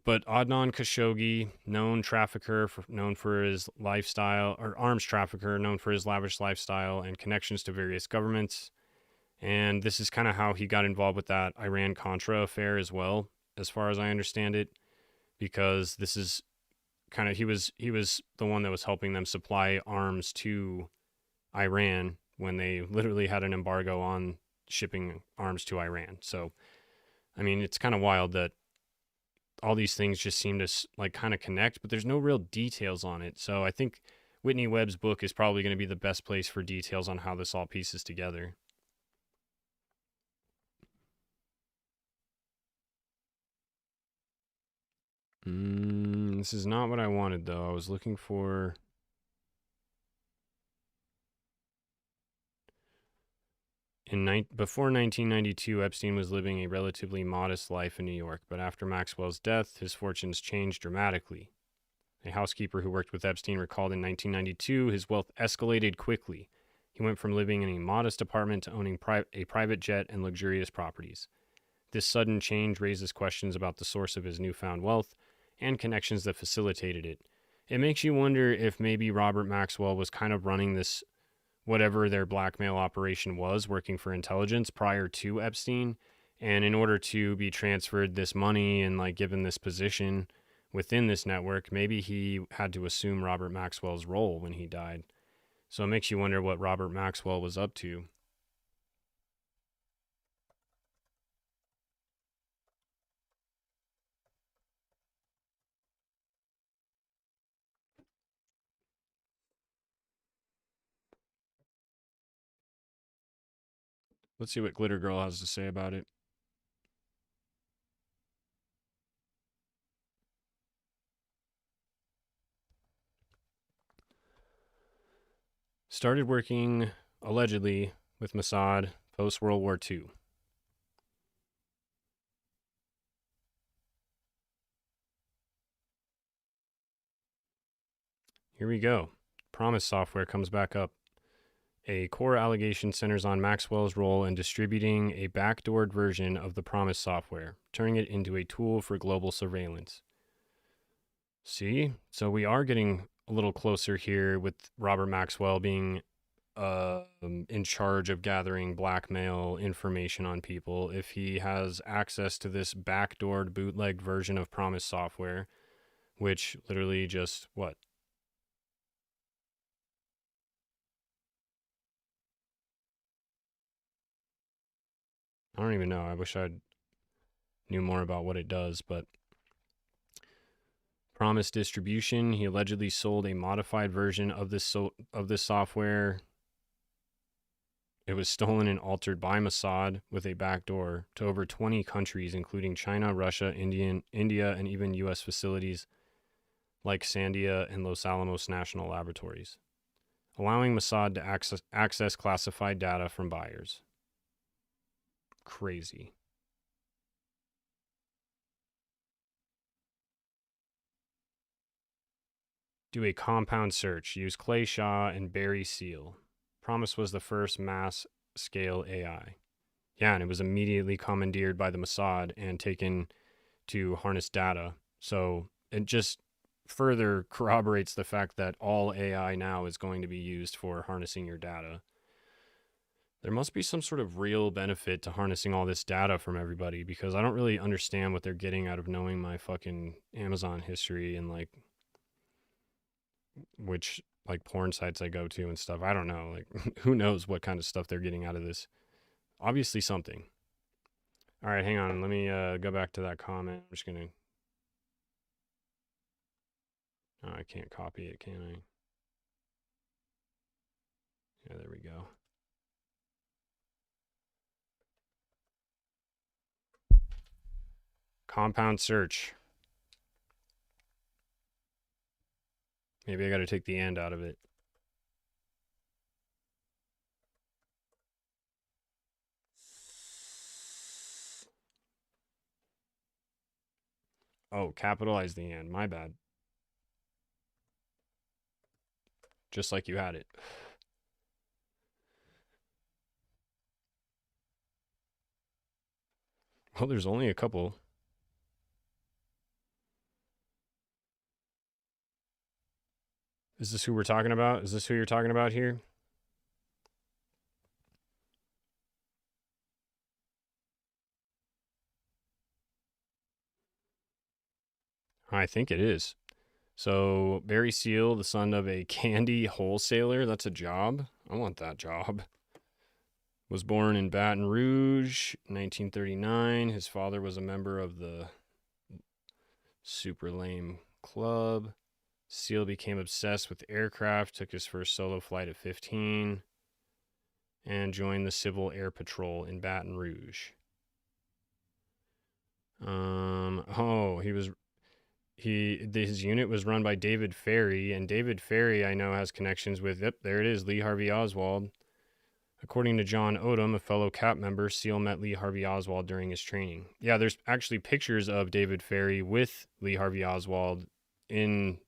But Adnan Khashoggi, known trafficker, known for his lifestyle, or arms trafficker, known for his lavish lifestyle and connections to various governments. And this is kind of how he got involved with that Iran Contra affair as well, as far as I understand it, because this is kind of he was the one that was helping them supply arms to Iran when they literally had an embargo on shipping arms to Iran. So, I mean, it's kind of wild that all these things just seem to like kind of connect, but there's no real details on it. So I think Whitney Webb's book is probably going to be the best place for details on how this all pieces together. This is not what I wanted though. I was looking for. Before 1992, Epstein was living a relatively modest life in New York, but after Maxwell's death, his fortunes changed dramatically. A housekeeper who worked with Epstein recalled in 1992 his wealth escalated quickly. He went from living in a modest apartment to owning a private jet and luxurious properties. This sudden change raises questions about the source of his newfound wealth and connections that facilitated it. It makes you wonder if maybe Robert Maxwell was kind of running this, whatever their blackmail operation was, working for intelligence prior to Epstein. And in order to be transferred this money and like given this position within this network, maybe he had to assume Robert Maxwell's role when he died. So it makes you wonder what Robert Maxwell was up to. Let's see what Glitter Girl has to say about it. Started working, allegedly, with Mossad post-World War II. Here we go. Promise software comes back up. A core allegation centers on Maxwell's role in distributing a backdoored version of the Promise software, turning it into a tool for global surveillance. See? So we are getting a little closer here with Robert Maxwell being in charge of gathering blackmail information on people. If he has access to this backdoored bootleg version of Promise software, which literally just what? I don't even know. I wish I knew more about what it does, but Promise distribution. He allegedly sold a modified version of this software. It was stolen and altered by Mossad with a backdoor to over 20 countries, including China, Russia, India, and even U.S. facilities like Sandia and Los Alamos National Laboratories, allowing Mossad to access classified data from buyers. Crazy. Do a compound search. Use Clay Shaw and Barry Seal. Promise was the first mass-scale AI. Yeah, and it was immediately commandeered by the Mossad and taken to harness data. So it just further corroborates the fact that all AI now is going to be used for harnessing your data. There must be some sort of real benefit to harnessing all this data from everybody, because I don't really understand what they're getting out of knowing my fucking Amazon history and like which like porn sites I go to and stuff. I don't know. Like who knows what kind of stuff they're getting out of this. Obviously something. All right, hang on. Let me go back to that comment. I'm just going to... Oh, I can't copy it, can I? Yeah, there we go. Compound search. Maybe I got to take the and out of it. Oh, capitalize the and. My bad. Just like you had it. Well, there's only a couple. Is this who we're talking about? Is this who you're talking about here? I think it is. So, Barry Seal, the son of a candy wholesaler, that's a job. I want that job. Was born in Baton Rouge, 1939. His father was a member of the super lame club. Seal became obsessed with aircraft, took his first solo flight at 15, and joined the Civil Air Patrol in Baton Rouge. His unit was run by David Ferry, and David Ferry I know has connections with, yep, there it is, Lee Harvey Oswald. According to John Odom, a fellow CAP member, Seal met Lee Harvey Oswald during his training. Yeah, there's actually pictures of David Ferry with Lee Harvey Oswald in,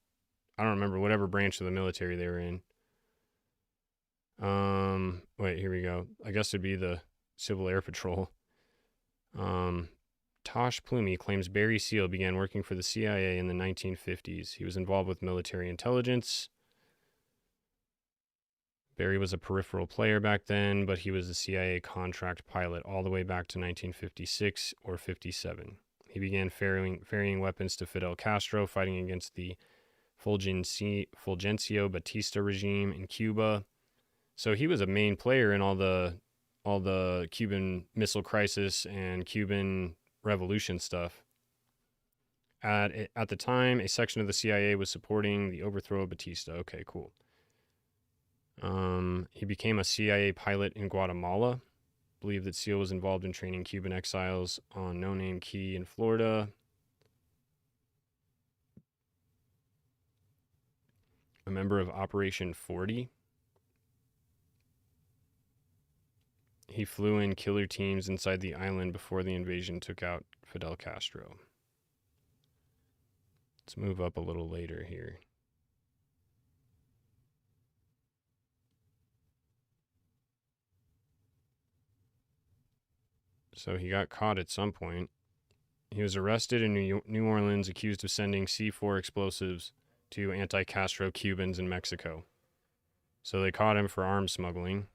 I don't remember, whatever branch of the military they were in. Wait, here we go. I guess it'd be the Civil Air Patrol. Tosh Plumey claims Barry Seal began working for the CIA in the 1950s. He was involved with military intelligence. Barry was a peripheral player back then, but he was a CIA contract pilot all the way back to 1956 or 57. He began ferrying weapons to Fidel Castro, fighting against the Fulgencio Batista regime in Cuba. So he was a main player in all the Cuban Missile Crisis and Cuban Revolution stuff. At the time, a section of the CIA was supporting the overthrow of Batista. Okay, cool. He became a CIA pilot in Guatemala. Believed that Seal was involved in training Cuban exiles on No Name Key in Florida. A member of Operation 40. He flew in killer teams inside the island before the invasion took out Fidel Castro. Let's move up a little later here. So he got caught at some point. He was arrested in New Orleans, accused of sending C4 explosives to anti-Castro Cubans in Mexico. So they caught him for arms smuggling.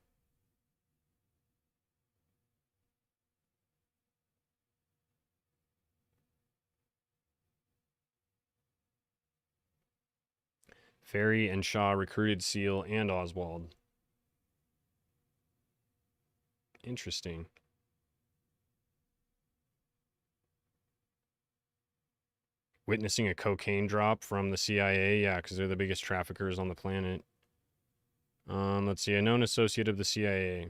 Ferry and Shaw recruited Seal and Oswald. Interesting. Witnessing a cocaine drop from the CIA, yeah, because they're the biggest traffickers on the planet. Let's see, a known associate of the CIA,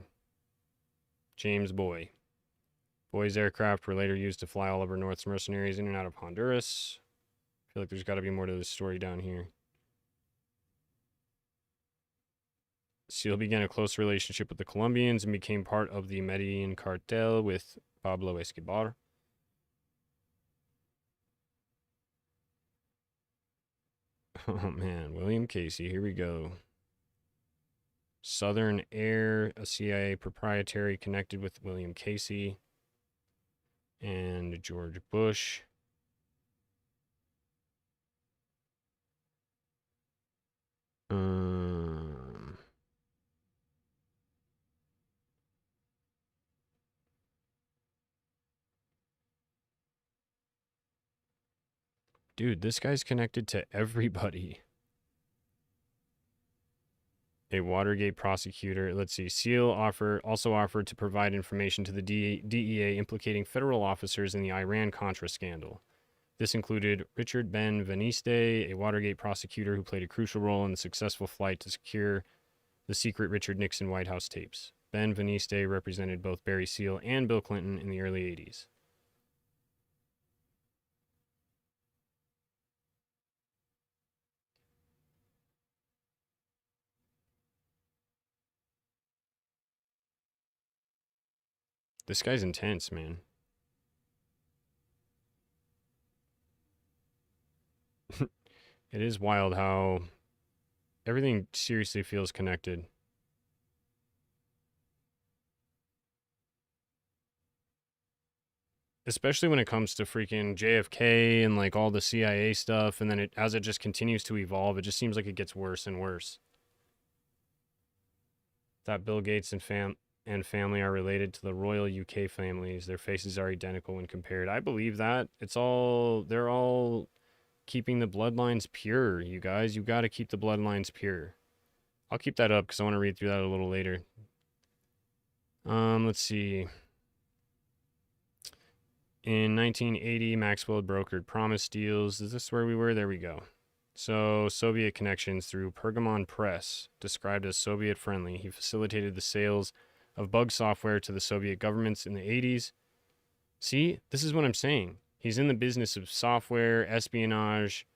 James Boy. Boy's aircraft were later used to fly Oliver North's mercenaries in and out of Honduras. I feel like there's got to be more to this story down here. Seal began a close relationship with the Colombians and became part of the Medellin cartel with Pablo Escobar. Oh man, William Casey, here we go. Southern Air, a CIA proprietary connected with William Casey and George Bush. Dude, this guy's connected to everybody. A Watergate prosecutor. Let's see. Seal also offered to provide information to the DEA implicating federal officers in the Iran-Contra scandal. This included Richard Ben Veniste, a Watergate prosecutor who played a crucial role in the successful flight to secure the secret Richard Nixon White House tapes. Ben Veniste represented both Barry Seal and Bill Clinton in the early 80s. This guy's intense, man. It is wild how everything seriously feels connected. Especially when it comes to freaking JFK and like all the CIA stuff, and then as it just continues to evolve, it just seems like it gets worse and worse. That Bill Gates and family are related to the royal UK families. Their faces are identical when compared. I believe that. They're all keeping the bloodlines pure, you guys. You got to keep the bloodlines pure. I'll keep that up because I want to read through that a little later. Let's see. In 1980, Maxwell brokered promise deals. Is this where we were? There we go. So, Soviet connections through Pergamon Press, described as Soviet friendly. He facilitated the sales of bug software to the Soviet governments in the 80s. See, this is what I'm saying. He's in the business of software, espionage,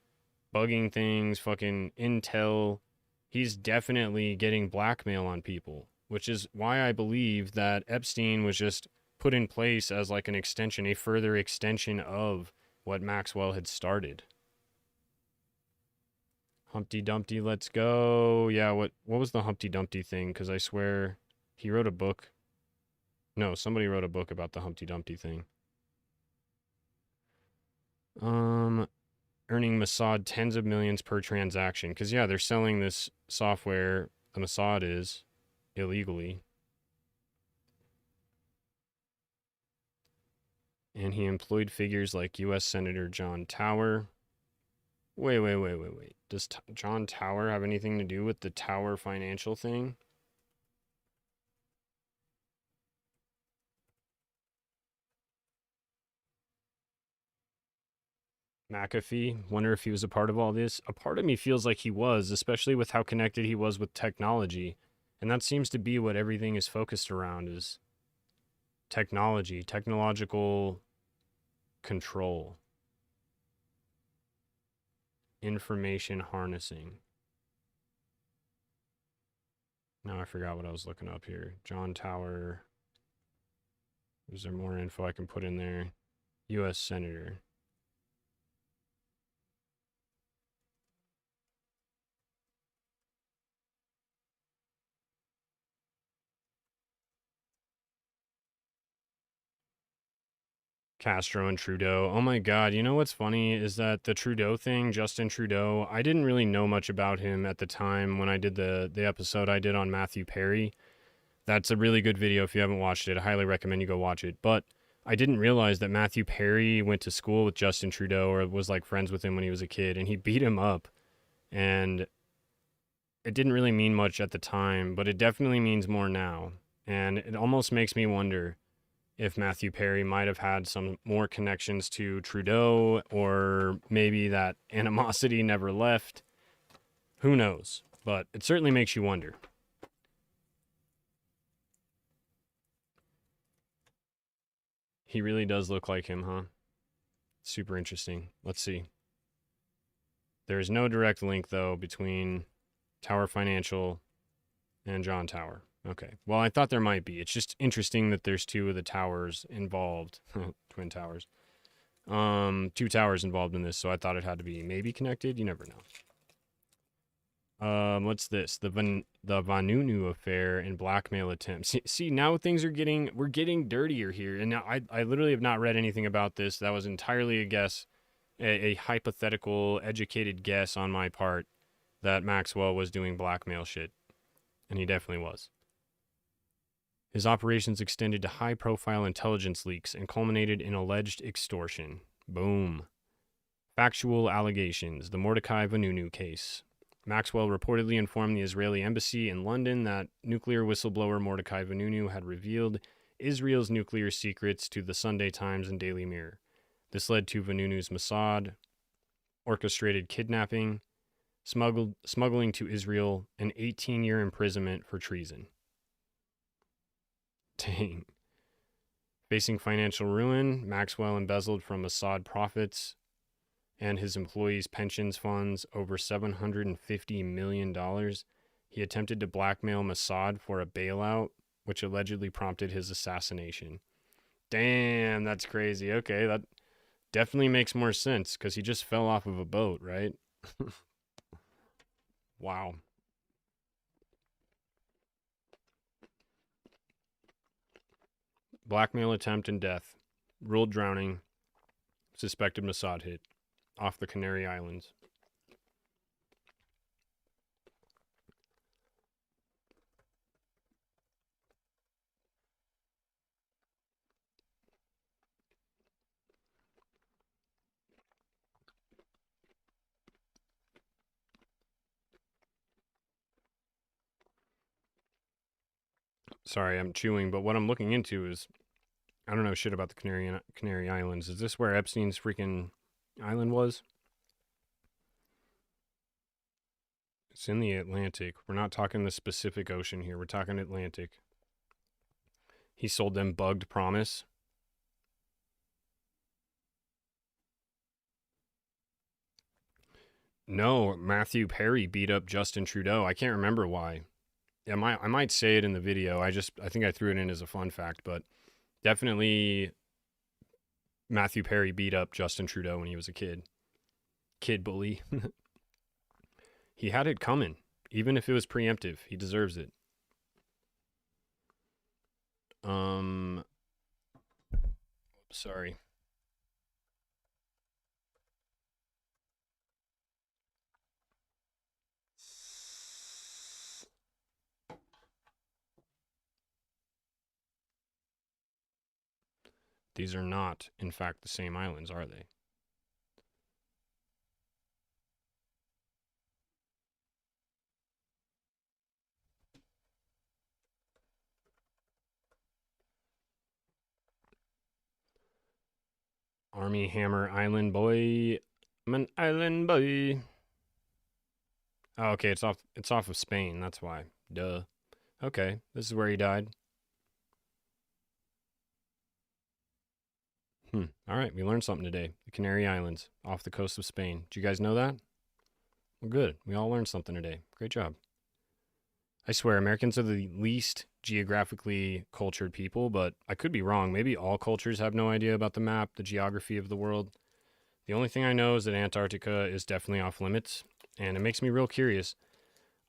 bugging things, fucking intel. He's definitely getting blackmail on people, which is why I believe that Epstein was just put in place as like an extension, a further extension of what Maxwell had started. Humpty Dumpty, let's go. Yeah, what was the Humpty Dumpty thing? Because I swear he wrote a book. No, somebody wrote a book about the Humpty Dumpty thing. Earning Mossad tens of millions per transaction. Because, yeah, they're selling this software, the Mossad is, illegally. And he employed figures like U.S. Senator John Tower. Wait. Does John Tower have anything to do with the Tower financial thing? McAfee, wonder if he was a part of all this. A part of me feels like he was, especially with how connected he was with technology. And that seems to be what everything is focused around, is technology, technological control, information harnessing. Now I forgot what I was looking up here. John Tower. Is there more info I can put in there? U.S. Senator. Castro and Trudeau. Oh my God. You know what's funny is that the Trudeau thing, Justin Trudeau, I didn't really know much about him at the time when I did the episode I did on Matthew Perry. That's a really good video. If you haven't watched it, I highly recommend you go watch it. But I didn't realize that Matthew Perry went to school with Justin Trudeau, or was like friends with him when he was a kid, and he beat him up. And it didn't really mean much at the time, but it definitely means more now. And it almost makes me wonder if Matthew Perry might have had some more connections to Trudeau, or maybe that animosity never left. Who knows? But it certainly makes you wonder. He really does look like him, huh? Super interesting. Let's see. There is no direct link, though, between Tower Financial and John Tower. Okay. Well, I thought there might be. It's just interesting that there's two of the towers involved. Twin towers. Two towers involved in this, so I thought it had to be maybe connected. You never know. What's this? The Vanunu affair and blackmail attempts. See, now things are we're getting dirtier here. And now I literally have not read anything about this. That was entirely a guess, a hypothetical, educated guess on my part that Maxwell was doing blackmail shit. And he definitely was. His operations extended to high-profile intelligence leaks and culminated in alleged extortion. Boom. Factual allegations. The Mordecai Vanunu case. Maxwell reportedly informed the Israeli embassy in London that nuclear whistleblower Mordecai Vanunu had revealed Israel's nuclear secrets to the Sunday Times and Daily Mirror. This led to Vanunu's Mossad, orchestrated kidnapping, smuggling to Israel, and 18-year imprisonment for treason. Dang. Facing financial ruin, Maxwell embezzled from Mossad profits and his employees' pensions funds over $750 million. He attempted to blackmail Mossad for a bailout, which allegedly prompted his assassination. Damn, that's crazy. Okay, that definitely makes more sense because he just fell off of a boat, right? Wow. Blackmail attempt and death. Ruled drowning. Suspected Mossad hit. Off the Canary Islands. Sorry, I'm chewing, but what I'm looking into is, I don't know shit about the Canary Islands. Is this where Epstein's freaking island was? It's in the Atlantic. We're not talking the Pacific Ocean here. We're talking Atlantic. He sold them bugged promise. No, Matthew Perry beat up Justin Trudeau. I can't remember why. I might say it in the video. I think I threw it in as a fun fact, but definitely Matthew Perry beat up Justin Trudeau when he was a kid. Kid bully. He had it coming. Even if it was preemptive, he deserves it. Sorry. These are not, in fact, the same islands, are they? Army Hammer Island boy. I'm an island boy. Oh, okay, it's off of Spain, that's why. Duh. Okay, this is where he died. All right, we learned something today. The Canary Islands, off the coast of Spain. Did you guys know that? Well, good. We all learned something today. Great job. I swear, Americans are the least geographically cultured people, but I could be wrong. Maybe all cultures have no idea about the map, the geography of the world. The only thing I know is that Antarctica is definitely off limits, and it makes me real curious.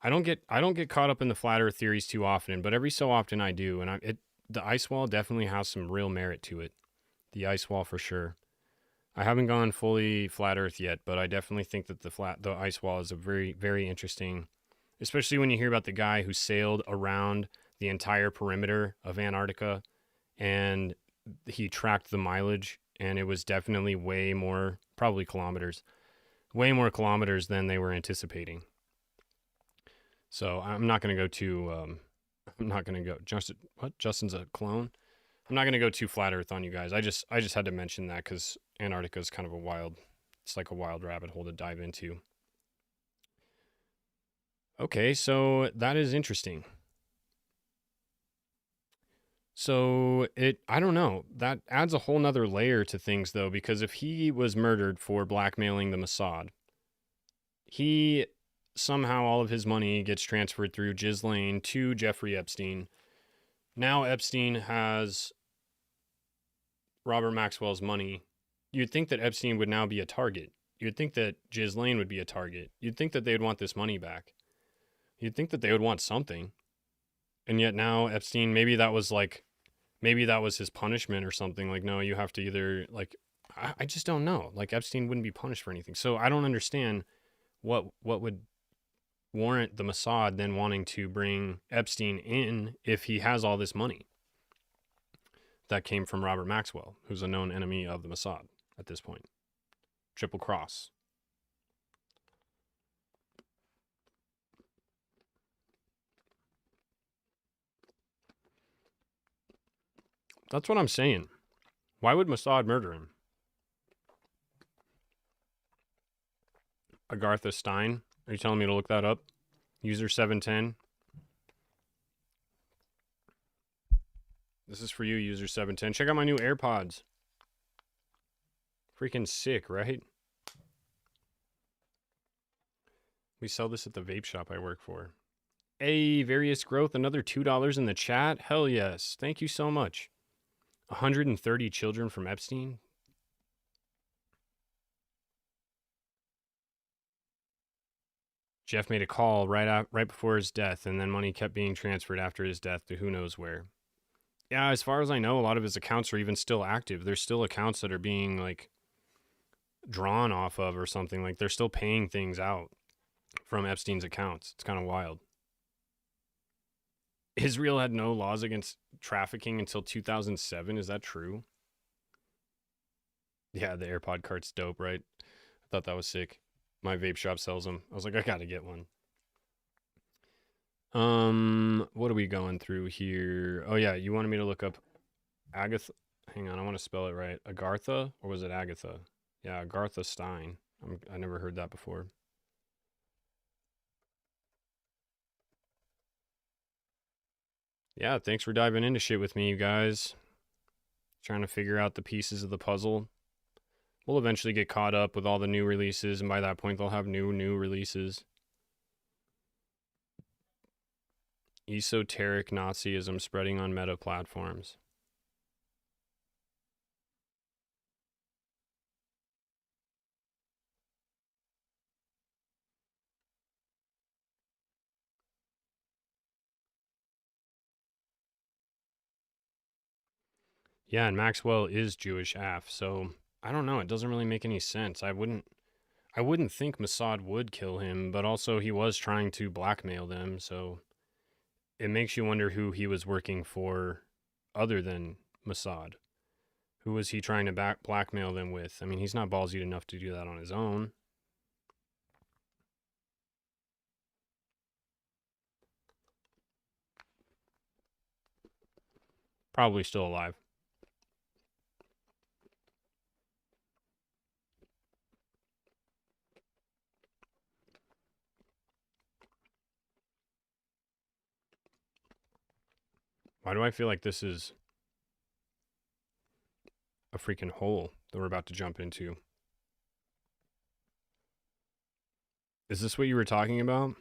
I don't get caught up in the flat Earth theories too often, but every so often I do, and the ice wall definitely has some real merit to it. The ice wall for sure. I haven't gone fully flat Earth yet, but I definitely think that the ice wall is a very very interesting, especially when you hear about the guy who sailed around the entire perimeter of Antarctica, and he tracked the mileage, and it was definitely way more, probably kilometers, way more kilometers than they were anticipating. So I'm not going to go too. I'm not going to go. Justin's a clone. I'm not going to go too flat Earth on you guys. I just had to mention that because Antarctica is kind of a wild. It's like a wild rabbit hole to dive into. Okay, so that is interesting. So I don't know. That adds a whole nother layer to things though, because if he was murdered for blackmailing the Mossad, he somehow all of his money gets transferred through Ghislaine to Jeffrey Epstein. Now Epstein has Robert Maxwell's money. You'd think that Epstein would now be a target. You'd think that Ghislaine would be a target. You'd think that they'd want this money back. You'd think that they would want something. And yet now Epstein, maybe that was his punishment or something. Like, no, you have to either, like, I just don't know. Like, Epstein wouldn't be punished for anything. So I don't understand what would warrant the Mossad then wanting to bring Epstein in if he has all this money that came from Robert Maxwell, who's a known enemy of the Mossad at this point. Triple cross. That's what I'm saying. Why would Mossad murder him? Agartha Stein? Are you telling me to look that up? User 710. This is for you, user 710. Check out my new AirPods. Freaking sick, right? We sell this at the vape shop I work for. Hey, Various Growth, another $2 in the chat? Hell yes. Thank you so much. 130 children from Epstein? Jeff made a call right before his death, and then money kept being transferred after his death to who knows where. Yeah, as far as I know, a lot of his accounts are even still active. There's still accounts that are being, like, drawn off of or something. Like, they're still paying things out from Epstein's accounts. It's kind of wild. Israel had no laws against trafficking until 2007. Is that true? Yeah, the AirPod cart's dope, right? I thought that was sick. My vape shop sells them. I was like, I gotta get one. What are we going through here? Oh yeah, you wanted me to look up Agatha. Hang on, I want to spell it right. Agartha, or was it Agatha? Yeah, Agartha Stein. I never heard that before. Yeah, thanks for diving into shit with me, you guys. Trying to figure out the pieces of the puzzle. We'll eventually get caught up with all the new releases, and by that point, they'll have new releases. Esoteric Nazism spreading on meta platforms. Yeah, and Maxwell is Jewish AF, so I don't know. It doesn't really make any sense. I wouldn't think Mossad would kill him, but also he was trying to blackmail them, so it makes you wonder who he was working for other than Mossad. Who was he trying to blackmail them with? I mean, he's not ballsy enough to do that on his own. Probably still alive. Why do I feel like this is a freaking hole that we're about to jump into? Is this what you were talking about?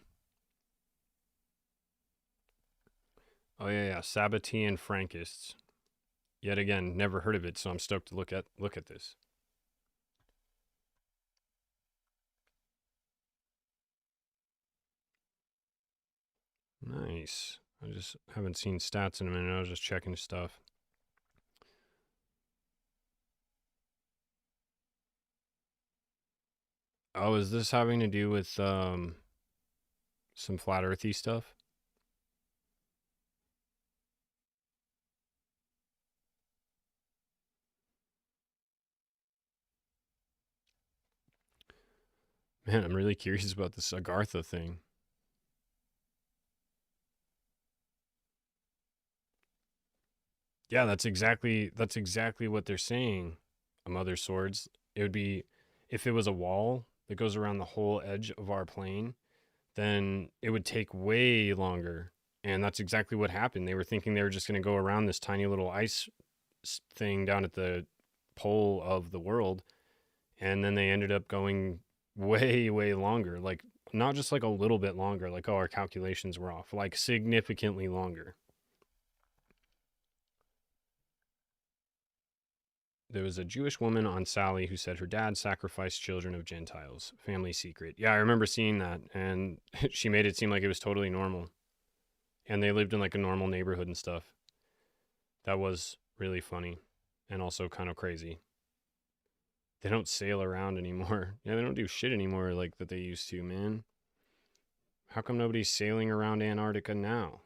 Oh yeah, Sabbatean Frankists. Yet again, never heard of it, so I'm stoked to look at this. Nice. I just haven't seen stats in a minute. I was just checking stuff. Oh, is this having to do with some flat earthy stuff? Man, I'm really curious about this Agartha thing. Yeah, that's exactly what they're saying. A Mother Swords. It would be if it was a wall that goes around the whole edge of our plane, then it would take way longer. And that's exactly what happened. They were thinking they were just going to go around this tiny little ice thing down at the pole of the world, and then they ended up going way longer, like not just like a little bit longer, like oh our calculations were off, like significantly longer. There was a Jewish woman on Sally who said her dad sacrificed children of Gentiles. Family secret. Yeah, I remember seeing that, and she made it seem like it was totally normal, and they lived in like a normal neighborhood and stuff. That was really funny, and also kind of crazy. They don't sail around anymore. Yeah, they don't do shit anymore like that they used to, man. How come nobody's sailing around Antarctica now?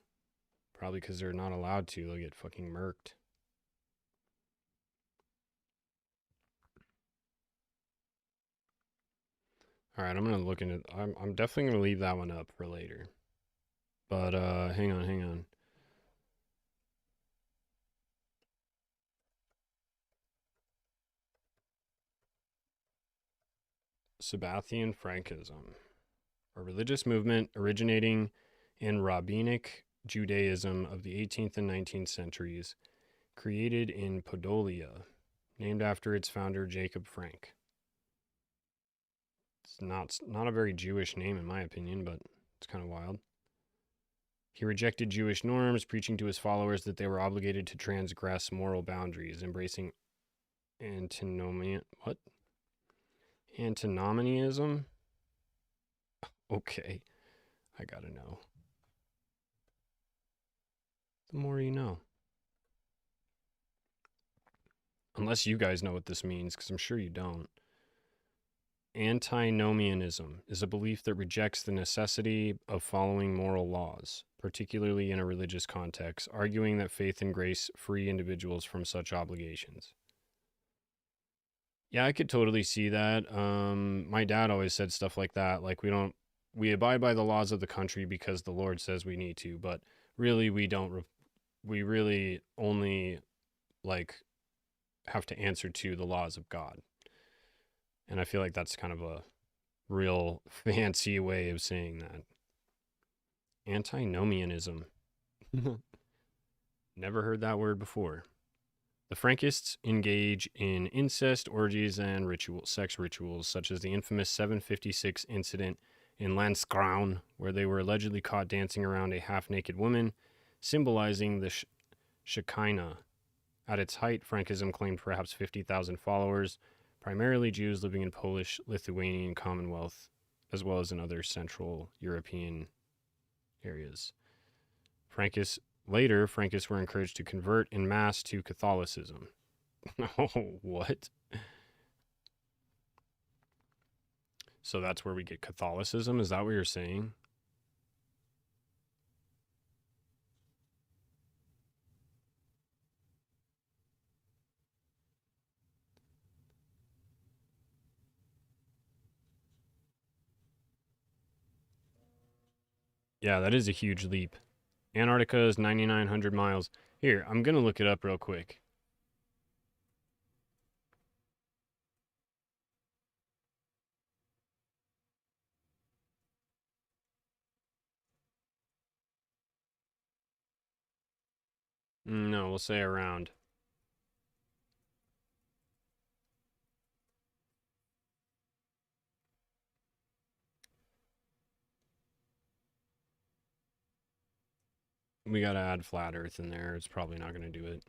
Probably because they're not allowed to. They'll get fucking murked. All right, I'm gonna look into. I'm definitely gonna leave that one up for later. But hang on. Sabbatean Frankism, a religious movement originating in rabbinic Judaism of the 18th and 19th centuries, created in Podolia, named after its founder Jacob Frank. It's not a very Jewish name in my opinion, but it's kind of wild. He rejected Jewish norms, preaching to his followers that they were obligated to transgress moral boundaries, embracing antinomian what? Antinomianism? Okay, I gotta know. The more you know. Unless you guys know what this means, because I'm sure you don't. Antinomianism is a belief that rejects the necessity of following moral laws, particularly in a religious context, arguing that faith and grace free individuals from such obligations. Yeah, I could totally see that. My dad always said stuff like that. Like we abide by the laws of the country because the Lord says we need to, but really we don't. We really only like have to answer to the laws of God. And I feel like that's kind of a real fancy way of saying that. Antinomianism. Never heard that word before. The Frankists engage in incest, orgies, and sex rituals, such as the infamous 756 incident in Landskraun, where they were allegedly caught dancing around a half-naked woman, symbolizing the Shekinah. At its height, Frankism claimed perhaps 50,000 followers, primarily Jews living in Polish, Lithuanian Commonwealth, as well as in other Central European areas. Frankists Later, Frankists were encouraged to convert en masse to Catholicism. Oh, what? So that's where we get Catholicism? Is that what you're saying? Yeah, that is a huge leap. Antarctica is 9,900 miles. Here, I'm going to look it up real quick. No, we'll say around. We got to add flat Earth in there. It's probably not going to do it.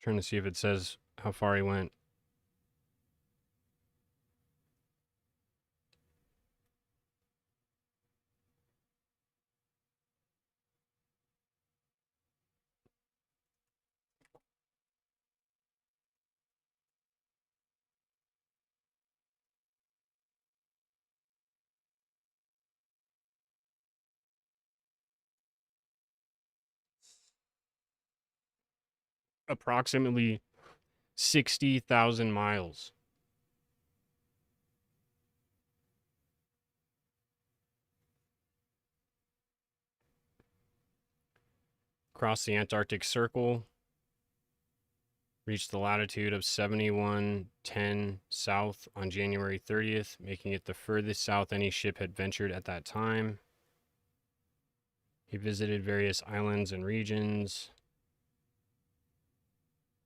Trying to see if it says how far he went. Approximately 60,000 miles. Crossed the Antarctic Circle. Reached the latitude of 7110 south on January 30th, making it the furthest south any ship had ventured at that time. He visited various islands and regions.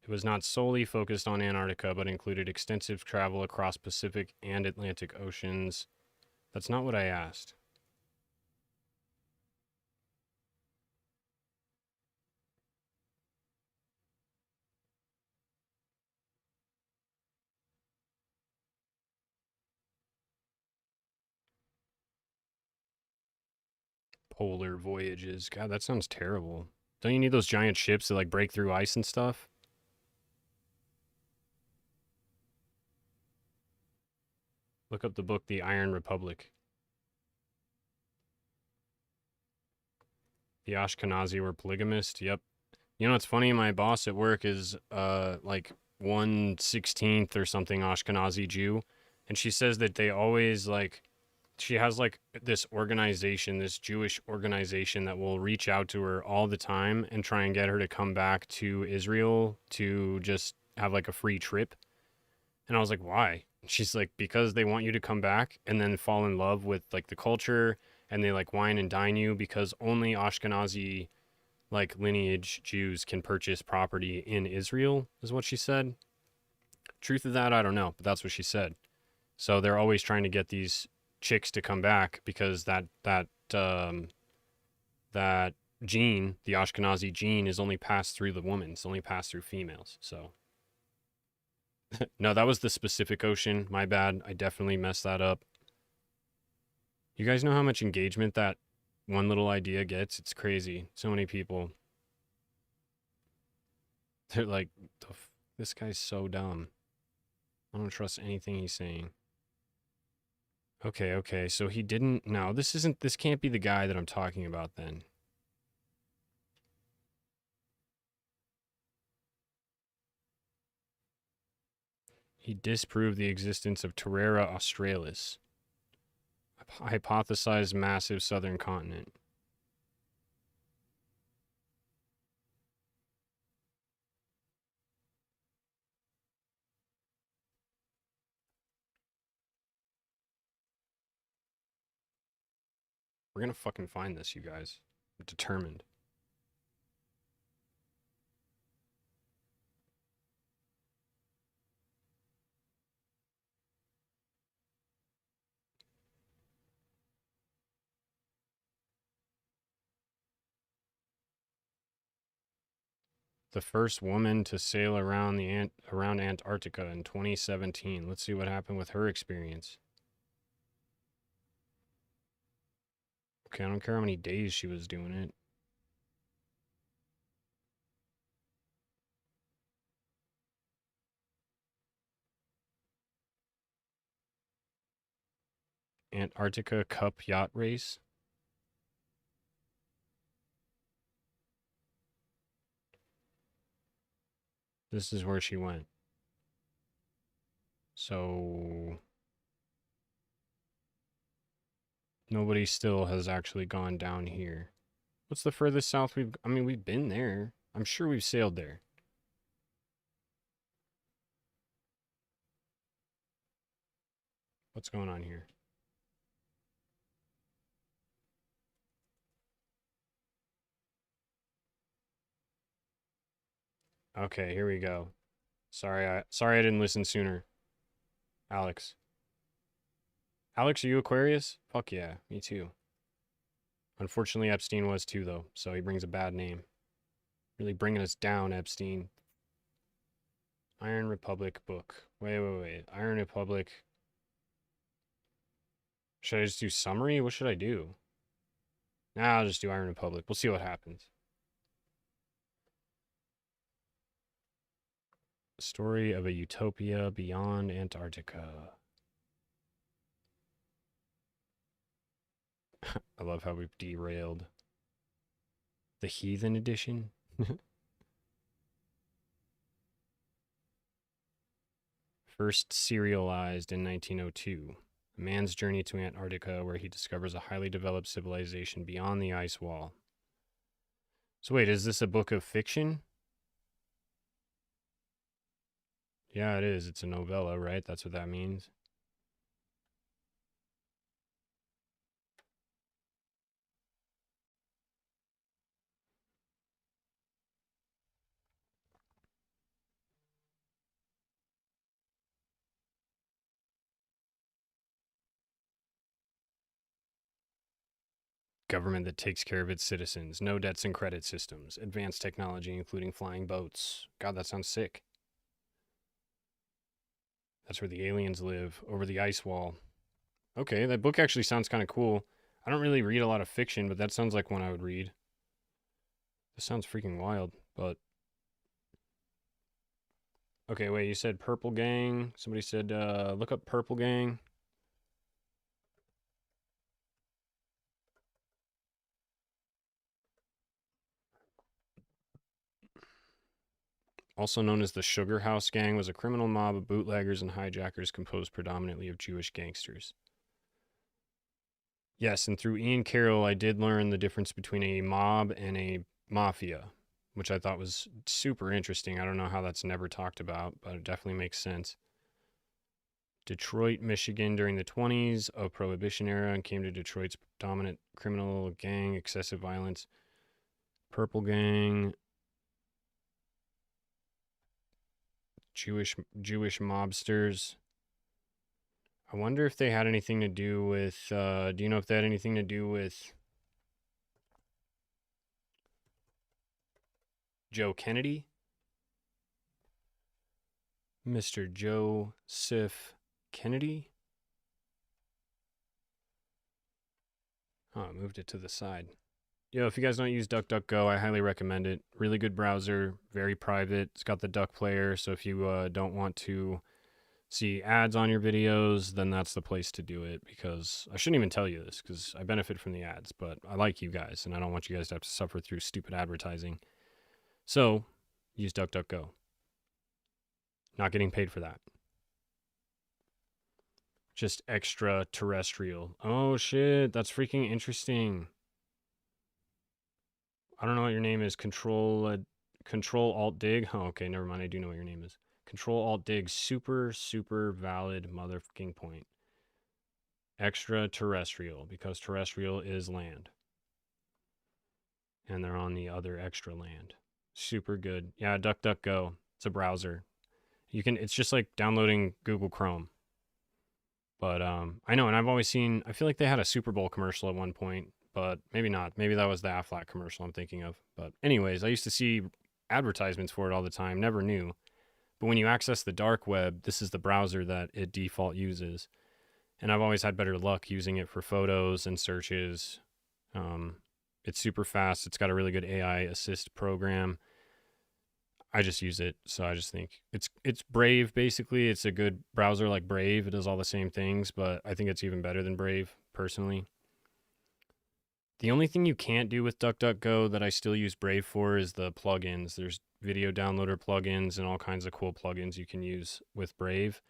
It was not solely focused on Antarctica, but included extensive travel across Pacific and Atlantic Oceans. That's not what I asked. Polar voyages. God, that sounds terrible. Don't you need those giant ships to like break through ice and stuff? Look up the book The Iron Republic. The Ashkenazi were polygamist. Yep. You know what's funny? My boss at work is like 1/16 or something Ashkenazi Jew, and she says that they always like she has like this organization, this Jewish organization that will reach out to her all the time and try and get her to come back to Israel to just have like a free trip. And I was like, why? She's like, because they want you to come back and then fall in love with like the culture, and they like wine and dine you, because only Ashkenazi like lineage Jews can purchase property in Israel, is what she said. Truth of that, I don't know, but that's what she said. So they're always trying to get these chicks to come back because that gene, the Ashkenazi gene, is only passed through the woman. It's only passed through females. So no, that was the Pacific Ocean. My bad. I definitely messed that up. You guys know how much engagement that one little idea gets? It's crazy. So many people. They're like, this guy's so dumb. I don't trust anything he's saying. Okay. So he didn't. No, this can't be the guy that I'm talking about then. He disproved the existence of Terrara australis, a hypothesized massive southern continent. We're gonna fucking find this, you guys. I'm determined. The first woman to sail around around Antarctica in 2017. Let's see what happened with her experience. Okay, I don't care how many days she was doing it. Antarctica Cup Yacht Race. This is where she went. So nobody still has actually gone down here. What's the furthest south we've been there. I'm sure we've sailed there. What's going on here? Okay, here we go. Sorry I didn't listen sooner. Alex. Alex, are you Aquarius? Fuck yeah, me too. Unfortunately, Epstein was too, though, so he brings a bad name. Really bringing us down, Epstein. Iron Republic book. Wait. Iron Republic. Should I just do summary? What should I do? Nah, I'll just do Iron Republic. We'll see what happens. Story of a utopia beyond Antarctica. I love how we've derailed. The Heathen Edition? First serialized in 1902. A man's journey to Antarctica, where he discovers a highly developed civilization beyond the ice wall. So wait, is this a book of fiction? Yeah, it is. It's a novella, right? That's what that means. Government that takes care of its citizens. No debts and credit systems. Advanced technology, including flying boats. God, that sounds sick. That's where the aliens live, over the ice wall. Okay, that book actually sounds kind of cool. I don't really read a lot of fiction, but that sounds like one I would read. This sounds freaking wild, but... Okay, wait, you said Purple Gang. Somebody said, look up Purple Gang. Also known as the Sugar House Gang, was a criminal mob of bootleggers and hijackers composed predominantly of Jewish gangsters. Yes, and through Ian Carroll, I did learn the difference between a mob and a mafia, which I thought was super interesting. I don't know how that's never talked about, but it definitely makes sense. Detroit, Michigan during the 20s of Prohibition era, and came to Detroit's dominant criminal gang, excessive violence. Purple Gang, Jewish mobsters. I wonder if they had anything to do with, do you know if they had anything to do with Joe Kennedy? Mr. Joseph Kennedy? Oh, I moved it to the side. Yo, if you guys don't use DuckDuckGo, I highly recommend it. Really good browser, very private. It's got the duck player, so if you don't want to see ads on your videos, then that's the place to do it, because I shouldn't even tell you this because I benefit from the ads, but I like you guys and I don't want you guys to have to suffer through stupid advertising. So use DuckDuckGo. Not getting paid for that. Just extraterrestrial. Oh shit, that's freaking interesting. I don't know what your name is. Control Alt Dig. Oh, okay, never mind. I do know what your name is. Control Alt Dig. Super valid motherfucking point. Extraterrestrial, because terrestrial is land. And they're on the other extra land. Super good. Yeah, DuckDuckGo. It's a browser. It's just like downloading Google Chrome. But I know, and I've always seen, I feel like they had a Super Bowl commercial at one point, but maybe not. Maybe that was the Aflac commercial I'm thinking of. But anyways, I used to see advertisements for it all the time, never knew. But when you access the dark web, this is the browser that it default uses. And I've always had better luck using it for photos and searches. Um, it's super fast. It's got a really good AI assist program. I just use it, so I just think it's Brave basically. It's a good browser like Brave. It does all the same things, but I think it's even better than Brave personally. The only thing you can't do with DuckDuckGo that I still use Brave for is the plugins. There's video downloader plugins and all kinds of cool plugins you can use with Brave.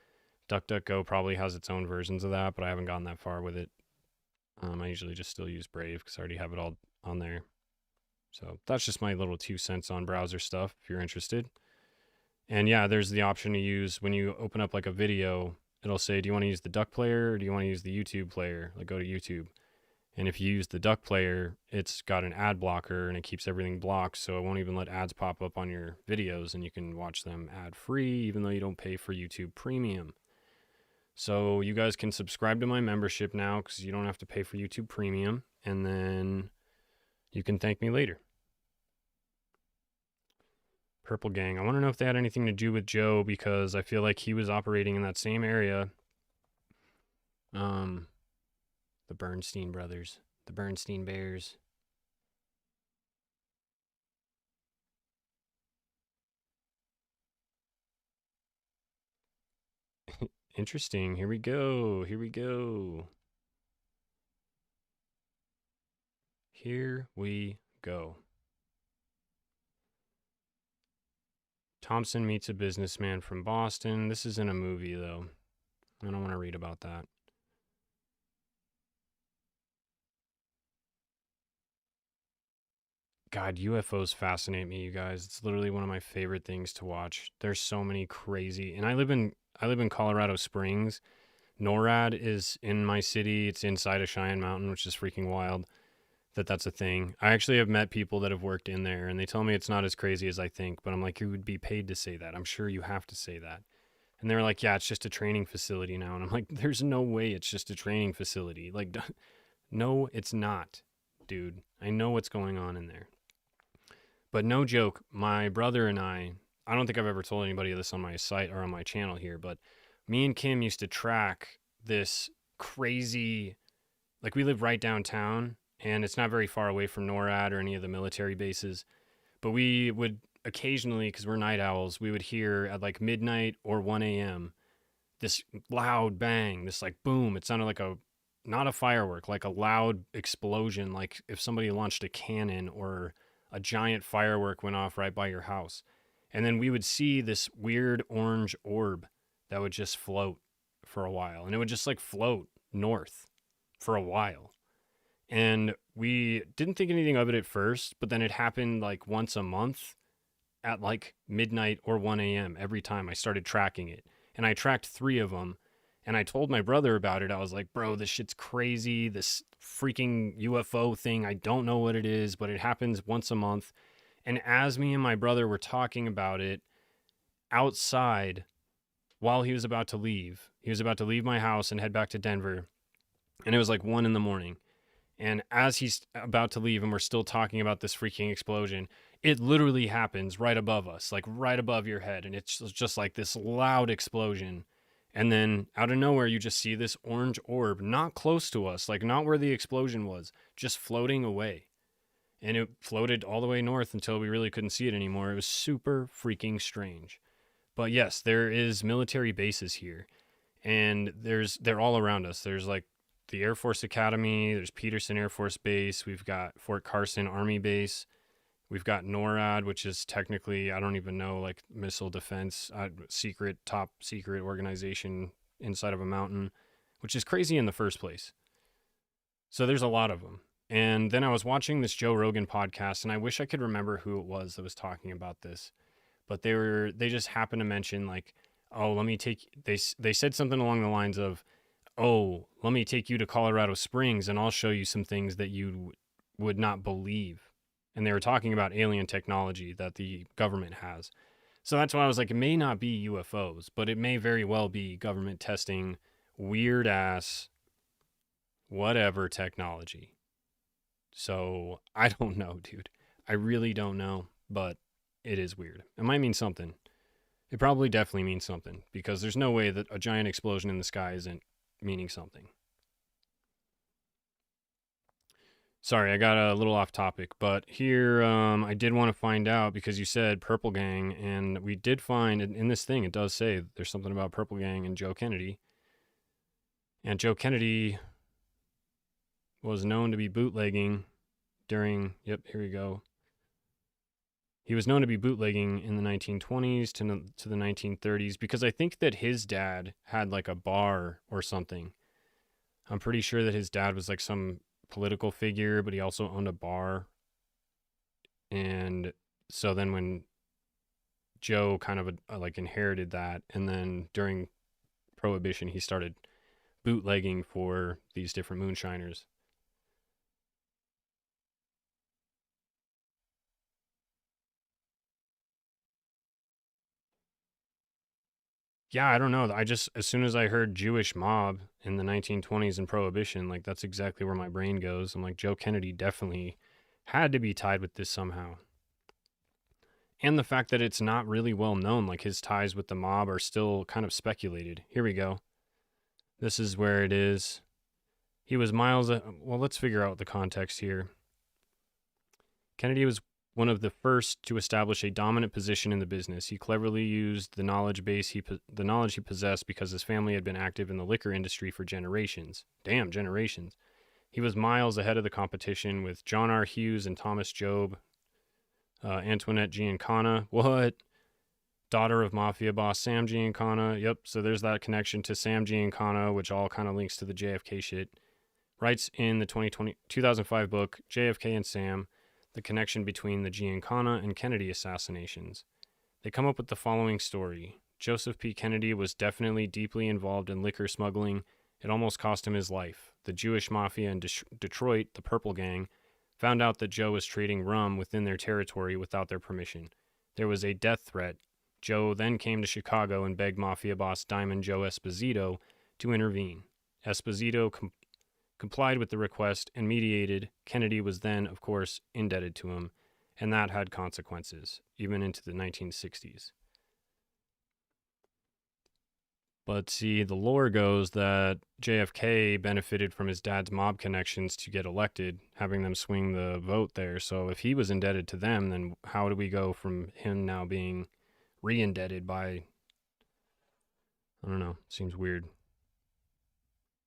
DuckDuckGo probably has its own versions of that, but I haven't gotten that far with it. I usually just still use Brave because I already have it all on there. So that's just my little 2 cents on browser stuff if you're interested. And yeah, there's the option to use when you open up like a video, it'll say, do you want to use the Duck player or do you want to use the YouTube player? Like go to YouTube. And if you use the Duck player, it's got an ad blocker and it keeps everything blocked. So it won't even let ads pop up on your videos and you can watch them ad free, even though you don't pay for YouTube Premium. So you guys can subscribe to my membership now because you don't have to pay for YouTube Premium. And then you can thank me later. Purple Gang. I want to know if they had anything to do with Joe because I feel like he was operating in that same area. The Bernstein brothers, the Bernstein Bears. Interesting. Here we go. Here we go. Here we go. Thompson meets a businessman from Boston. This is in a movie, though. I don't want to read about that. God, UFOs fascinate me, you guys. It's literally one of my favorite things to watch. There's so many crazy, and I live in Colorado Springs. NORAD is in my city. It's inside of Cheyenne Mountain, which is freaking wild that's a thing. I actually have met people that have worked in there, and they tell me it's not as crazy as I think, but I'm like, you would be paid to say that. I'm sure you have to say that. And they're like, yeah, it's just a training facility now. And I'm like, there's no way it's just a training facility. Like, no, it's not, dude. I know what's going on in there. But no joke, my brother and I don't think I've ever told anybody this on my site or on my channel here, but me and Kim used to track this crazy, like we live right downtown and it's not very far away from NORAD or any of the military bases, but we would occasionally, because we're night owls, we would hear at like midnight or 1 a.m. this loud bang, this like boom. It sounded like not a firework, like a loud explosion, like if somebody launched a cannon or a giant firework went off right by your house. And then we would see this weird orange orb that would just float for a while. And it would just like float north for a while. And we didn't think anything of it at first, but then it happened like once a month at like midnight or 1 a.m. every time I started tracking it. And I tracked 3 of them. And I told my brother about it. I was like, bro, this shit's crazy. This freaking UFO thing. I don't know what it is, but it happens once a month. And as me and my brother were talking about it outside while he was about to leave my house and head back to Denver. And it was like 1 a.m. And as he's about to leave and we're still talking about this freaking explosion, it literally happens right above us, like right above your head. And it's just like this loud explosion. And then out of nowhere, you just see this orange orb, not close to us, like not where the explosion was, just floating away. And it floated all the way north until we really couldn't see it anymore. It was super freaking strange. But yes, there is military bases here. And they're all around us. There's like the Air Force Academy, there's Peterson Air Force Base, we've got Fort Carson Army Base, we've got NORAD, which is technically, I don't even know, like missile defense, top secret organization inside of a mountain, which is crazy in the first place. So there's a lot of them. And then I was watching this Joe Rogan podcast, and I wish I could remember who it was that was talking about this, but they just happened to mention like, oh, they said something along the lines of, oh, let me take you to Colorado Springs and I'll show you some things that you would not believe. And they were talking about alien technology that the government has. So that's why I was like, it may not be UFOs, but it may very well be government testing weird ass whatever technology. So I don't know, dude. I really don't know, but it is weird. It might mean something. It probably definitely means something, because there's no way that a giant explosion in the sky isn't meaning something. Sorry, I got a little off topic, but here I did want to find out, because you said Purple Gang, and we did find in this thing, it does say there's something about Purple Gang and Joe Kennedy. And Joe Kennedy was known to be bootlegging during, yep, here we go. He was known to be bootlegging in the 1920s to the 1930s, because I think that his dad had like a bar or something. I'm pretty sure that his dad was like some political figure, but he also owned a bar. And so then when Joe kind of like inherited that, and then during Prohibition, he started bootlegging for these different moonshiners. Yeah, I don't know. I just, as soon as I heard Jewish mob in the 1920s and Prohibition, like that's exactly where my brain goes. I'm like, Joe Kennedy definitely had to be tied with this somehow. And the fact that it's not really well known, like his ties with the mob are still kind of speculated. Here we go. This is where it is. He was miles. Well, let's figure out the context here. Kennedy was one of the first to establish a dominant position in the business. He cleverly used the knowledge he possessed, because his family had been active in the liquor industry for generations. Damn, generations. He was miles ahead of the competition with John R. Hughes and Thomas Job. Antoinette Giancana. What? Daughter of mafia boss Sam Giancana. Yep, so there's that connection to Sam Giancana, which all kind of links to the JFK shit. Writes in the 2005 book, JFK and Sam, the connection between the Giancana and Kennedy assassinations. They come up with the following story. Joseph P. Kennedy was definitely deeply involved in liquor smuggling. It almost cost him his life. The Jewish mafia in Detroit, the Purple Gang, found out that Joe was trading rum within their territory without their permission. There was a death threat. Joe then came to Chicago and begged mafia boss Diamond Joe Esposito to intervene. Esposito complied with the request and mediated. Kennedy was then, of course, indebted to him, and that had consequences, even into the 1960s. But see, the lore goes that JFK benefited from his dad's mob connections to get elected, having them swing the vote there. So if he was indebted to them, then how do we go from him now being re-indebted by, I don't know, seems weird.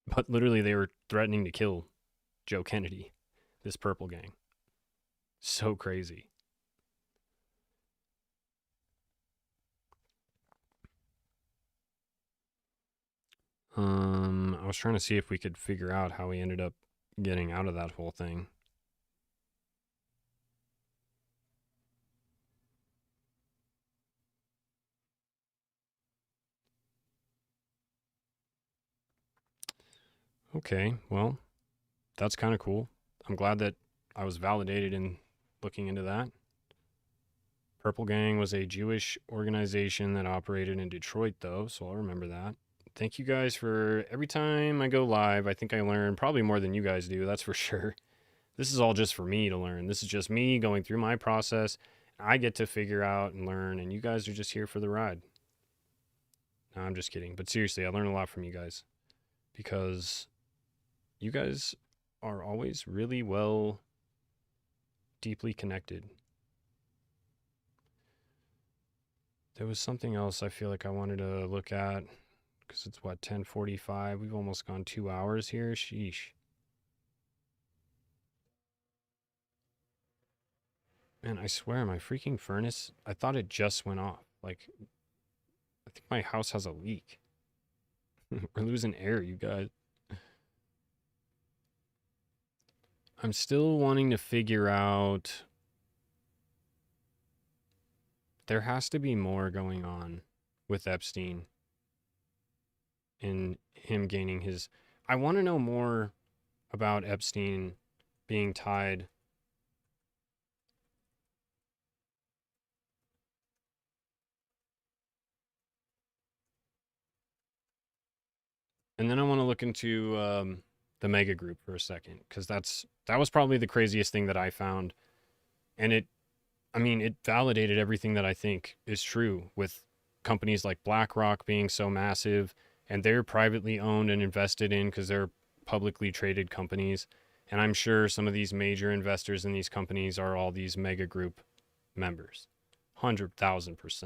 But literally they were threatening to kill Joe Kennedy, this Purple Gang. So crazy. I was trying to see if we could figure out how he ended up getting out of that whole thing. Okay, well, that's kind of cool. I'm glad that I was validated in looking into that. Purple Gang was a Jewish organization that operated in Detroit, though, so I'll remember that. Thank you guys for every time I go live. I think I learn probably more than you guys do, that's for sure. This is all just for me to learn. This is just me going through my process. I get to figure out and learn, and you guys are just here for the ride. No, I'm just kidding. But seriously, I learn a lot from you guys, because you guys are always really well, deeply connected. There was something else I feel like I wanted to look at, because it's what, 10:45. We've almost gone 2 hours here. Sheesh. Man, I swear my freaking furnace, I thought it just went off. Like, I think my house has a leak. We're losing air, you guys. I'm still wanting to figure out. There has to be more going on with Epstein and him gaining his. I want to know more about Epstein being tied. And then I want to look into the mega group for a second, because that was probably the craziest thing that I found, and I mean, it validated everything that I think is true with companies like BlackRock being so massive, and they're privately owned and invested in because they're publicly traded companies. And I'm sure some of these major investors in these companies are all these mega group members. 100,000%.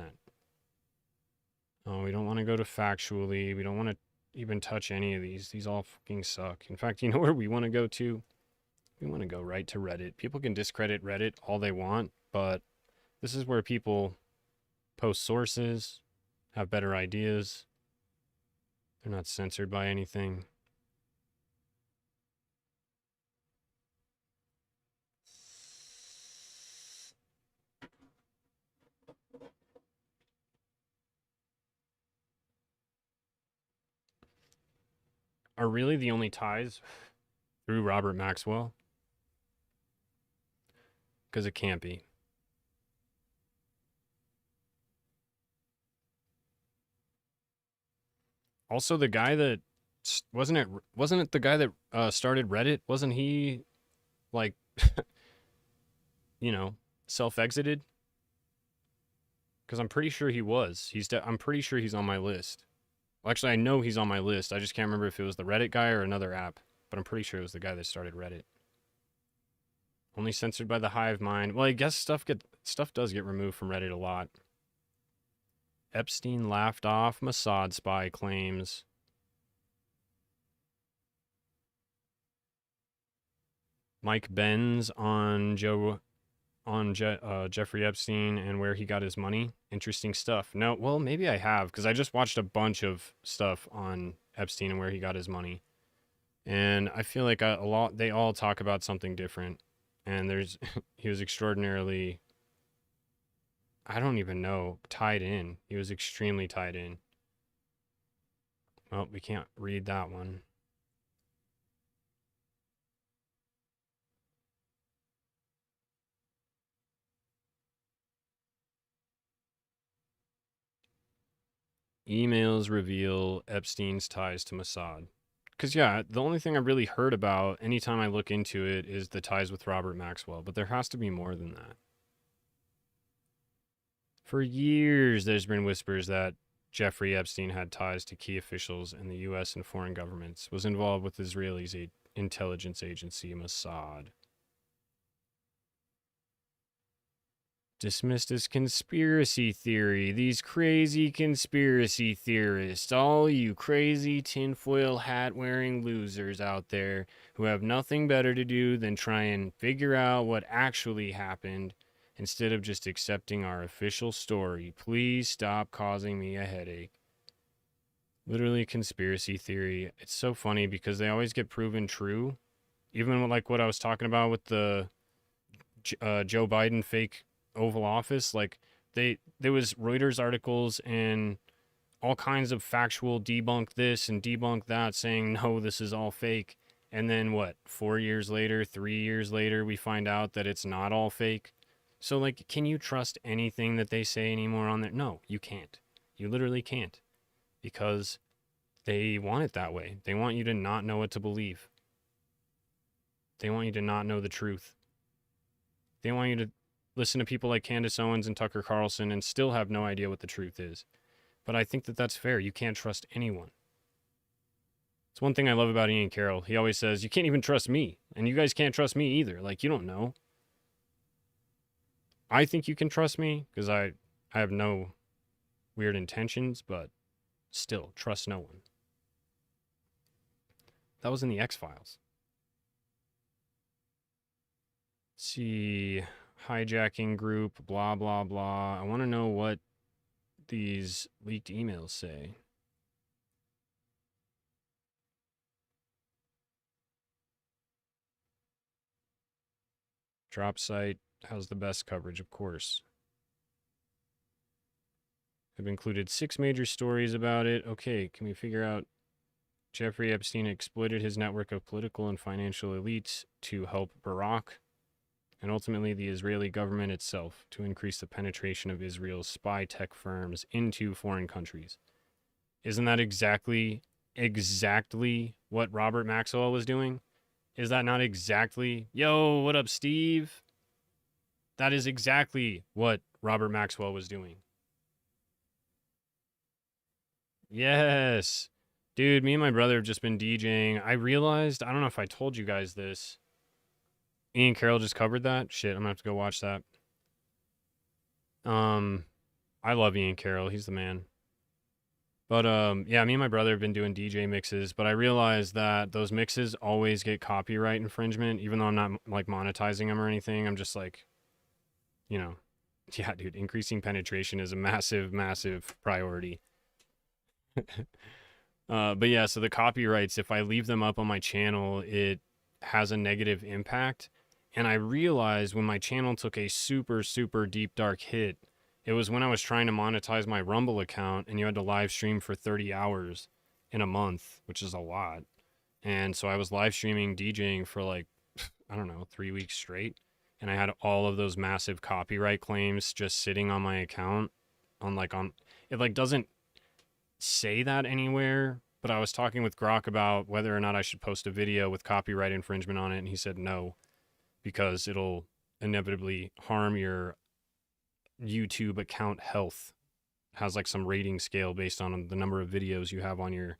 Oh, we don't want to go to factually. We don't want to even touch any of these. These all fucking suck. In fact, you know where we want to go to? We want to go right to Reddit. People can discredit Reddit all they want, but this is where people post sources, have better ideas. They're not censored by anything. Are really the only ties through Robert Maxwell? Because it can't be. Also, the guy that wasn't it the guy that started Reddit? Wasn't he like you know self-exited? Because I'm pretty sure he was. I'm pretty sure he's on my list. Well, actually, I know he's on my list. I just can't remember if it was the Reddit guy or another app. But I'm pretty sure it was the guy that started Reddit. Only censored by the hive mind. Well, I guess stuff does get removed from Reddit a lot. Epstein laughed off Mossad spy claims. Mike Benz on Jeffrey Epstein and where he got his money. Interesting stuff. No, well, maybe I have, because I just watched a bunch of stuff on Epstein and where he got his money. And I feel like they all talk about something different. And he was extraordinarily, I don't even know, tied in. He was extremely tied in. Well, we can't read that one. Emails reveal Epstein's ties to Mossad. Because, yeah, the only thing I really heard about anytime I look into it is the ties with Robert Maxwell. But there has to be more than that. For years, there's been whispers that Jeffrey Epstein had ties to key officials in the U.S. and foreign governments, was involved with Israel's intelligence agency, Mossad. Dismissed as conspiracy theory. These crazy conspiracy theorists, all you crazy tinfoil hat wearing losers out there who have nothing better to do than try and figure out what actually happened instead of just accepting our official story. Please stop causing me a headache. Literally conspiracy theory. It's so funny because they always get proven true. Even like what I was talking about with the Joe Biden fake Oval Office, like there was Reuters articles and all kinds of factual debunk this and debunk that, saying no, this is all fake. And then what, 4 years later, 3 years later, we find out that it's not all fake. So like, can you trust anything that they say anymore on there? No, you can't. You literally can't, because they want it that way. They want you to not know what to believe. They want you to not know the truth. They want you to listen to people like Candace Owens and Tucker Carlson and still have no idea what the truth is. But I think that that's fair. You can't trust anyone. It's one thing I love about Ian Carroll. He always says, you can't even trust me. And you guys can't trust me either. Like, you don't know. I think you can trust me because I have no weird intentions, but still, trust no one. That was in the X-Files. Let's see, hijacking group, blah, blah, blah. I want to know what these leaked emails say. Drop site has the best coverage, of course. I've included 6 major stories about it. Okay, can we figure out? Jeffrey Epstein exploited his network of political and financial elites to help Barack and ultimately the Israeli government itself to increase the penetration of Israel's spy tech firms into foreign countries. Isn't that exactly what Robert Maxwell was doing? Is that not exactly? Yo, what up, Steve? That is exactly what Robert Maxwell was doing. Yes. Dude, me and my brother have just been DJing. I realized, I don't know if I told you guys this. Ian Carroll just covered that. Shit, I'm gonna have to go watch that. Um, I love Ian Carroll. He's the man. But yeah, me and my brother have been doing DJ mixes, but I realized that those mixes always get copyright infringement, even though I'm not like monetizing them or anything. I'm just like, you know, yeah, dude, increasing penetration is a massive, massive priority. But yeah, so the copyrights, if I leave them up on my channel, it has a negative impact. And I realized when my channel took a super, super deep, dark hit, it was when I was trying to monetize my Rumble account and you had to live stream for 30 hours in a month, which is a lot. And so I was live streaming, DJing for like, I don't know, 3 weeks straight. And I had all of those massive copyright claims just sitting on my account on it like doesn't say that anywhere, but I was talking with Grok about whether or not I should post a video with copyright infringement on it, and he said no, because it'll inevitably harm your YouTube account health. It has like some rating scale based on the number of videos you have on your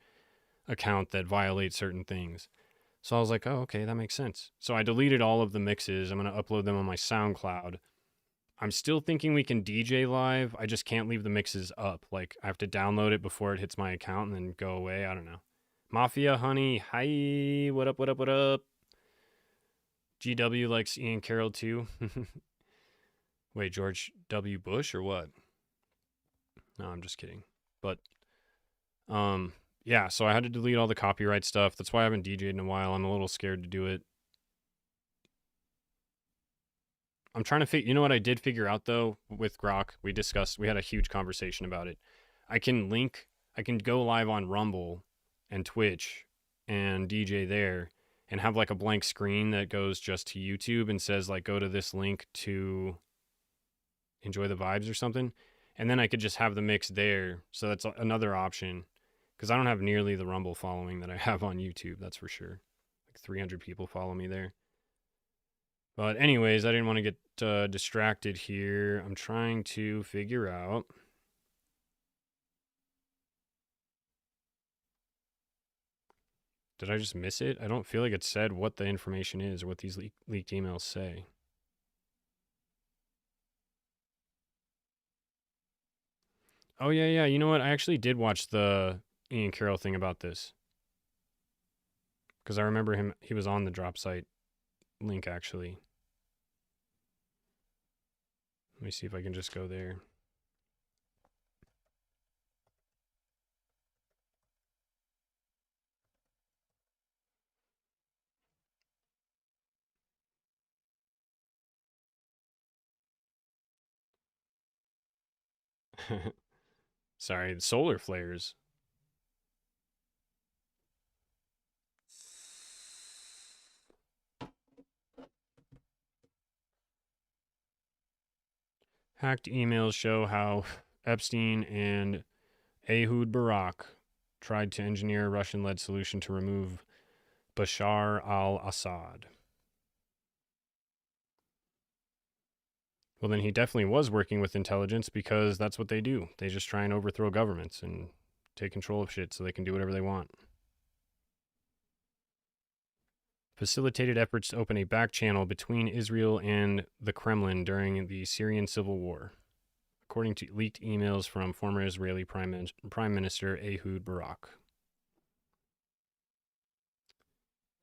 account that violate certain things. So I was like, oh, okay, that makes sense. So I deleted all of the mixes. I'm going to upload them on my SoundCloud. I'm still thinking we can DJ live. I just can't leave the mixes up. Like, I have to download it before it hits my account and then go away. I don't know. Mafia Honey, hi. What up, what up, what up? GW likes Ian Carroll too. Wait, George W. Bush or what? No, I'm just kidding. But, yeah, so I had to delete all the copyright stuff. That's why I haven't DJed in a while. I'm a little scared to do it. I'm trying to figure, you know what I did figure out though with Grok? We had a huge conversation about it. I can go live on Rumble and Twitch and DJ there and have like a blank screen that goes just to YouTube and says like, go to this link to enjoy the vibes or something. And then I could just have the mix there. So that's another option because I don't have nearly the Rumble following that I have on YouTube. That's for sure. Like 300 people follow me there. But anyways, I didn't want to get distracted here. I'm trying to figure out. Did I just miss it? I don't feel like it said what the information is or what these leaked emails say. Oh, yeah, yeah. You know what? I actually did watch the Ian Carroll thing about this. Because I remember he was on the drop site link, actually. Let me see if I can just go there. Sorry, the solar flares. Hacked emails show how Epstein and Ehud Barak tried to engineer a Russian-led solution to remove Bashar al-Assad. Well, then he definitely was working with intelligence because that's what they do. They just try and overthrow governments and take control of shit so they can do whatever they want. Facilitated efforts to open a back channel between Israel and the Kremlin during the Syrian civil war, according to leaked emails from former Israeli Prime Minister Ehud Barak.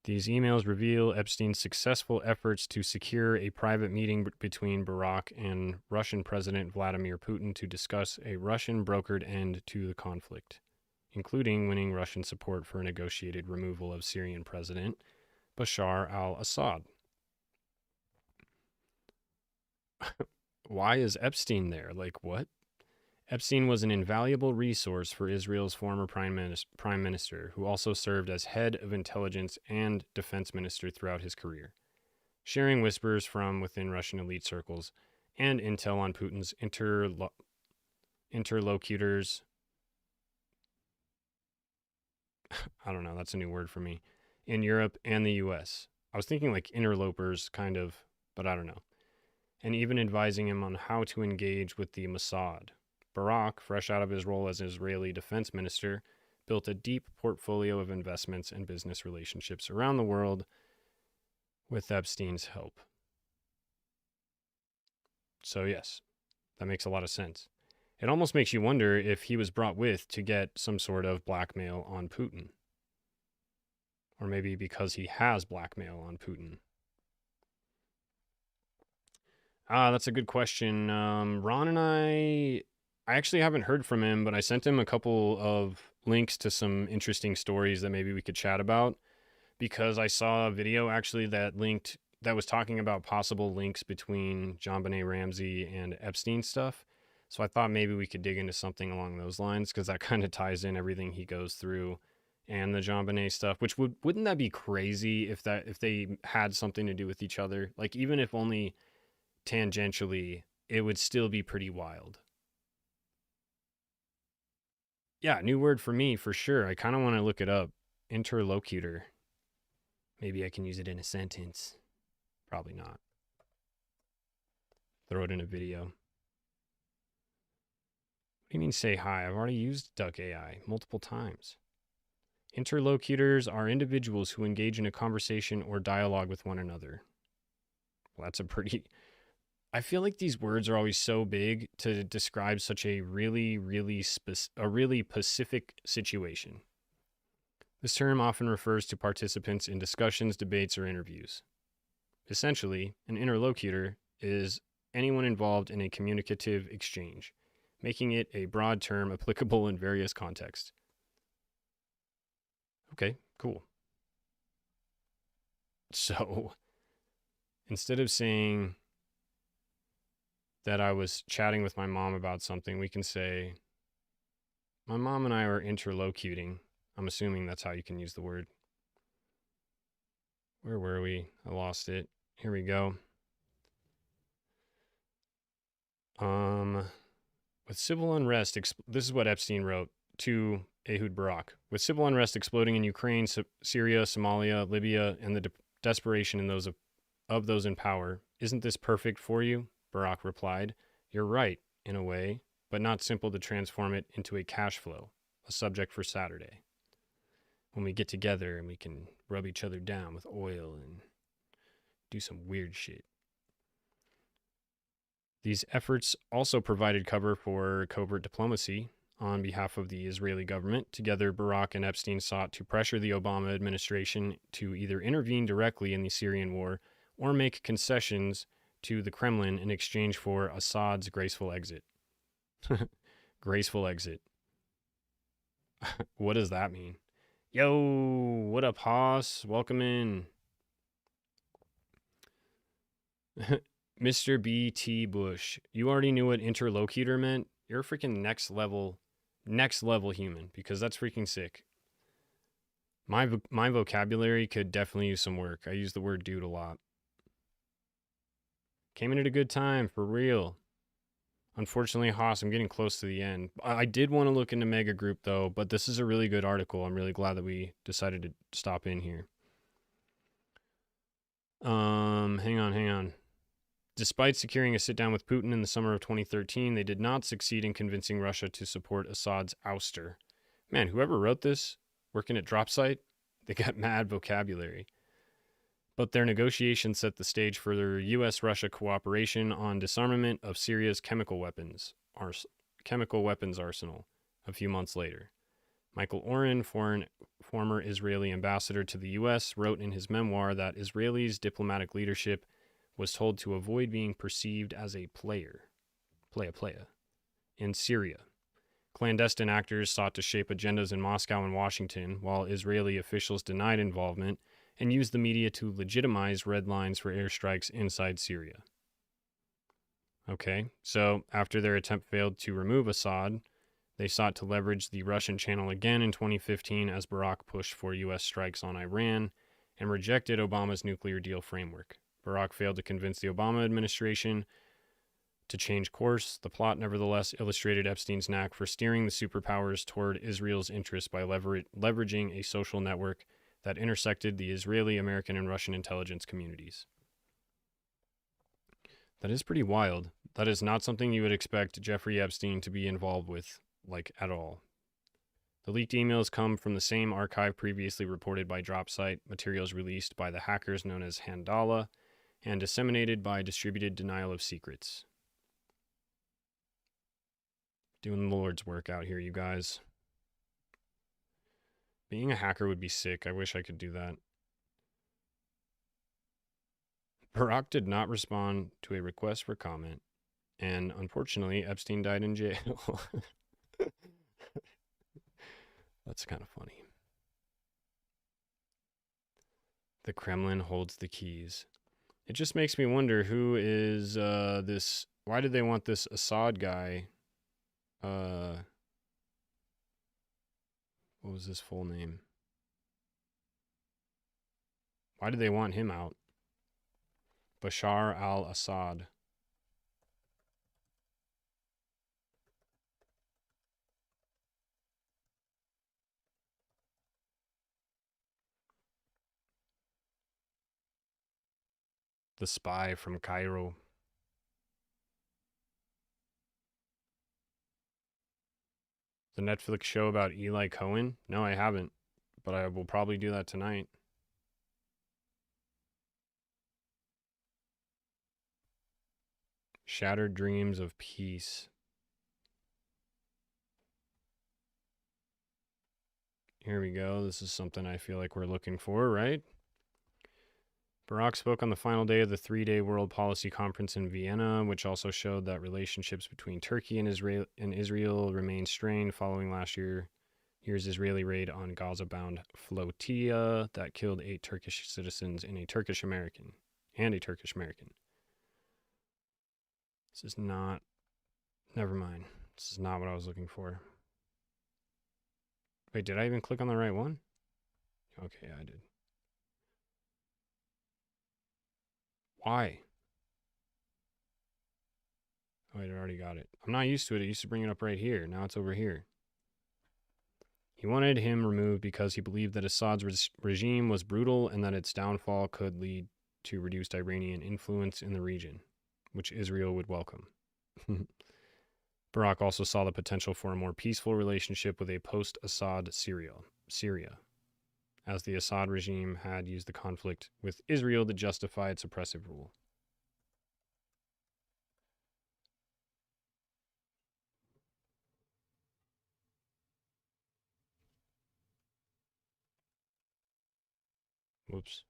These emails reveal Epstein's successful efforts to secure a private meeting between Barak and Russian President Vladimir Putin to discuss a Russian-brokered end to the conflict, including winning Russian support for a negotiated removal of Syrian President Bashar al-Assad. Why is Epstein there? Like, what? Epstein was an invaluable resource for Israel's former prime minister, who also served as head of intelligence and defense minister throughout his career, sharing whispers from within Russian elite circles and intel on Putin's interlocutors. I don't know, that's a new word for me. In Europe and the US. I was thinking like interlopers, kind of, but I don't know. and even advising him on how to engage with the Mossad. Barak, fresh out of his role as Israeli defense minister, built a deep portfolio of investments and business relationships around the world with Epstein's help. So, yes, that makes a lot of sense. It almost makes you wonder if he was brought with to get some sort of blackmail on Putin. Or maybe because he has blackmail on Putin. That's a good question. Ron and I actually haven't heard from him, but I sent him a couple of links to some interesting stories that maybe we could chat about, because I saw a video actually that was talking about possible links between JonBenet Ramsey and Epstein stuff. So I thought maybe we could dig into something along those lines, because that kind of ties in everything he goes through and the JonBenet stuff, which wouldn't that be crazy if they had something to do with each other? Like, even if only tangentially, it would still be pretty wild. Yeah, new word for me for sure. I kind of want to look it up. Interlocutor. Maybe I can use it in a sentence. Probably not. Throw it in a video. What do you mean say hi? I've already used Duck AI multiple times. Interlocutors are individuals who engage in a conversation or dialogue with one another. Well, that's a pretty... I feel like these words are always so big to describe such a really specific situation. This term often refers to participants in discussions, debates, or interviews. Essentially, an interlocutor is anyone involved in a communicative exchange, making it a broad term applicable in various contexts. Okay, cool. So, instead of saying that I was chatting with my mom about something, we can say, my mom and I were interlocuting. I'm assuming that's how you can use the word. Where were we? I lost it. Here we go. With civil unrest, this is what Epstein wrote to Ehud Barak. With civil unrest exploding in Ukraine, Syria, Somalia, Libya, and the desperation in of those in power, isn't this perfect for you? Barak replied, "You're right, in a way, but not simple to transform it into a cash flow, a subject for Saturday. When we get together and we can rub each other down with oil and do some weird shit." These efforts also provided cover for covert diplomacy on behalf of the Israeli government. Together, Barak and Epstein sought to pressure the Obama administration to either intervene directly in the Syrian war or make concessions to the Kremlin in exchange for Assad's graceful exit. Graceful exit. What does that mean? Yo, what up, Haas? Welcome in. Mr. B.T. Bush, you already knew what interlocutor meant? You're a freaking next level human, because that's freaking sick. My vocabulary could definitely use some work. I use the word dude a lot. Came in at a good time, for real. Unfortunately, Haas, I'm getting close to the end. I did want to look into Mega Group, though, but this is a really good article. I'm really glad that we decided to stop in here. Hang on. Despite securing a sit-down with Putin in the summer of 2013, they did not succeed in convincing Russia to support Assad's ouster. Man, whoever wrote this, working at Dropsite, they got mad vocabulary. But their negotiations set the stage for their U.S.-Russia cooperation on disarmament of Syria's chemical weapons arsenal a few months later. Michael Oren, former Israeli ambassador to the U.S., wrote in his memoir that Israelis' diplomatic leadership was told to avoid being perceived as a playa, in Syria. Clandestine actors sought to shape agendas in Moscow and Washington, while Israeli officials denied involvement and used the media to legitimize red lines for airstrikes inside Syria. Okay, so after their attempt failed to remove Assad, they sought to leverage the Russian channel again in 2015 as Barak pushed for U.S. strikes on Iran and rejected Obama's nuclear deal framework. Barak failed to convince the Obama administration to change course. The plot nevertheless illustrated Epstein's knack for steering the superpowers toward Israel's interests by leveraging a social network that intersected the Israeli, American, and Russian intelligence communities. That is pretty wild. That is not something you would expect Jeffrey Epstein to be involved with, like, at all. The leaked emails come from the same archive previously reported by DropSite, materials released by the hackers known as Handala, and disseminated by Distributed Denial of Secrets. Doing the Lord's work out here, you guys. Being a hacker would be sick. I wish I could do that. Barack did not respond to a request for comment, and unfortunately, Epstein died in jail. That's kind of funny. The Kremlin holds the keys. It just makes me wonder who is this. Why did they want this Assad guy? What was his full name? Why did they want him out? Bashar al-Assad. The spy from Cairo. The Netflix show about Eli Cohen? No, I haven't, but I will probably do that tonight. Shattered Dreams of Peace. Here we go. This is something I feel like we're looking for, right? Barack spoke on the final day of the 3-day World Policy Conference in Vienna, which also showed that relationships between Turkey and Israel remain strained following last year's Israeli raid on Gaza-bound flotilla that killed 8 Turkish citizens and a Turkish American. This is not... Never mind. This is not what I was looking for. Wait, did I even click on the right one? Okay, I did. Why? Oh, I already got it. I'm not used to it. It used to bring it up right here. Now it's over here. He wanted him removed because he believed that Assad's regime was brutal and that its downfall could lead to reduced Iranian influence in the region, which Israel would welcome. Barack also saw the potential for a more peaceful relationship with a post-Assad Syria, as the Assad regime had used the conflict with Israel to justify its oppressive rule. Whoops.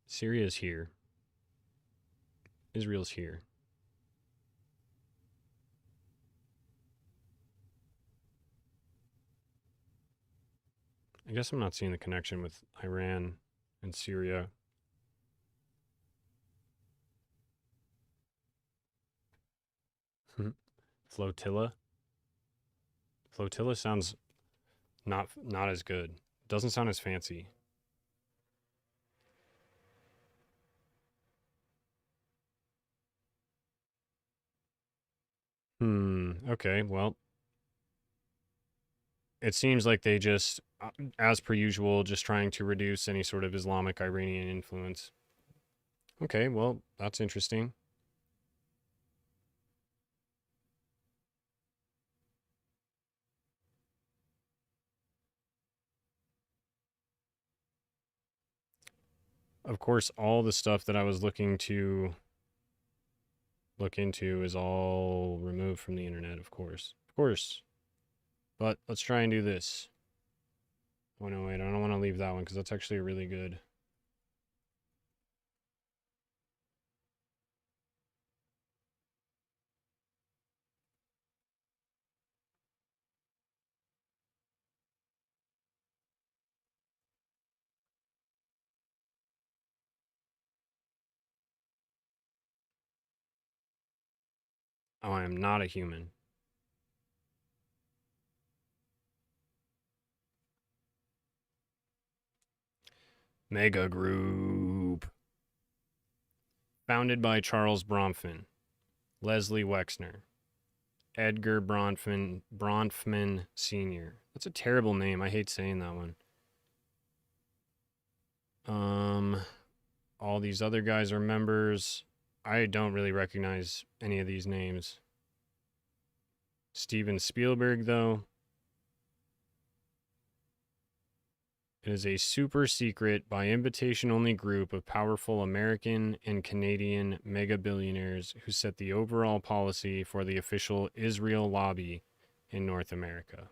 Syria's here. Israel's here. I guess I'm not seeing the connection with Iran and Syria. Flotilla. Flotilla sounds not as good. Doesn't sound as fancy. Okay, well, it seems like they just, as per usual, just trying to reduce any sort of Islamic Iranian influence. Okay, well, that's interesting. Of course, all the stuff that I was looking to look into is all removed from the internet, of course. Of course. But let's try and do this. Oh, no, wait, I don't want to leave that one because that's actually really good. Oh, I am not a human. Mega Group. Founded by Charles Bronfman, Leslie Wexner, Edgar Bronfman Sr. That's a terrible name. I hate saying that one. All these other guys are members. I don't really recognize any of these names. Steven Spielberg, though. It is a super secret, by invitation only group of powerful American and Canadian mega billionaires who set the overall policy for the official Israel lobby in North America.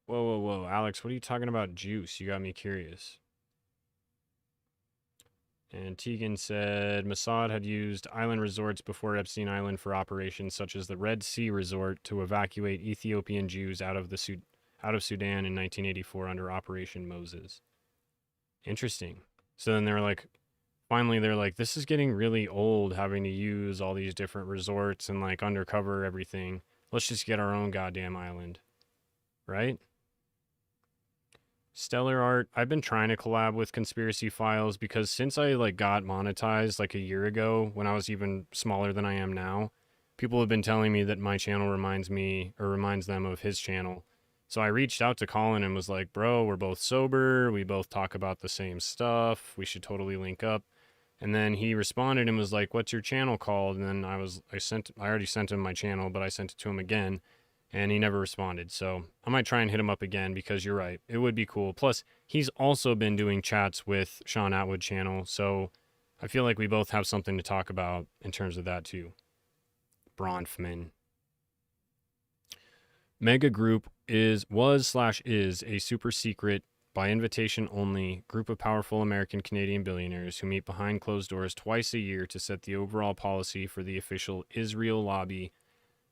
Whoa, whoa, whoa. Alex, what are you talking about juice? You got me curious. And Tegan said Mossad had used island resorts before Epstein Island for operations such as the Red Sea Resort to evacuate Ethiopian Jews out of Sudan in 1984 under Operation Moses. Interesting. So then finally they're like, this is getting really old having to use all these different resorts and like undercover everything. Let's just get our own goddamn island. Right? Stellar Art, I've been trying to collab with Conspiracy Files because since I like got monetized like a year ago when I was even smaller than I am now, people have been telling me that my channel reminds them of his channel. So I reached out to Colin and was like, bro, we're both sober. We both talk about the same stuff. We should totally link up. And then he responded and was like, what's your channel called? And then I already sent him my channel, but I sent it to him again. And he never responded. So I might try and hit him up again because you're right. It would be cool. Plus, he's also been doing chats with Sean Atwood channel. So I feel like we both have something to talk about in terms of that too. Bronfman. Mega Group was a super secret, by invitation only, group of powerful American Canadian billionaires who meet behind closed doors twice a year to set the overall policy for the official Israel lobby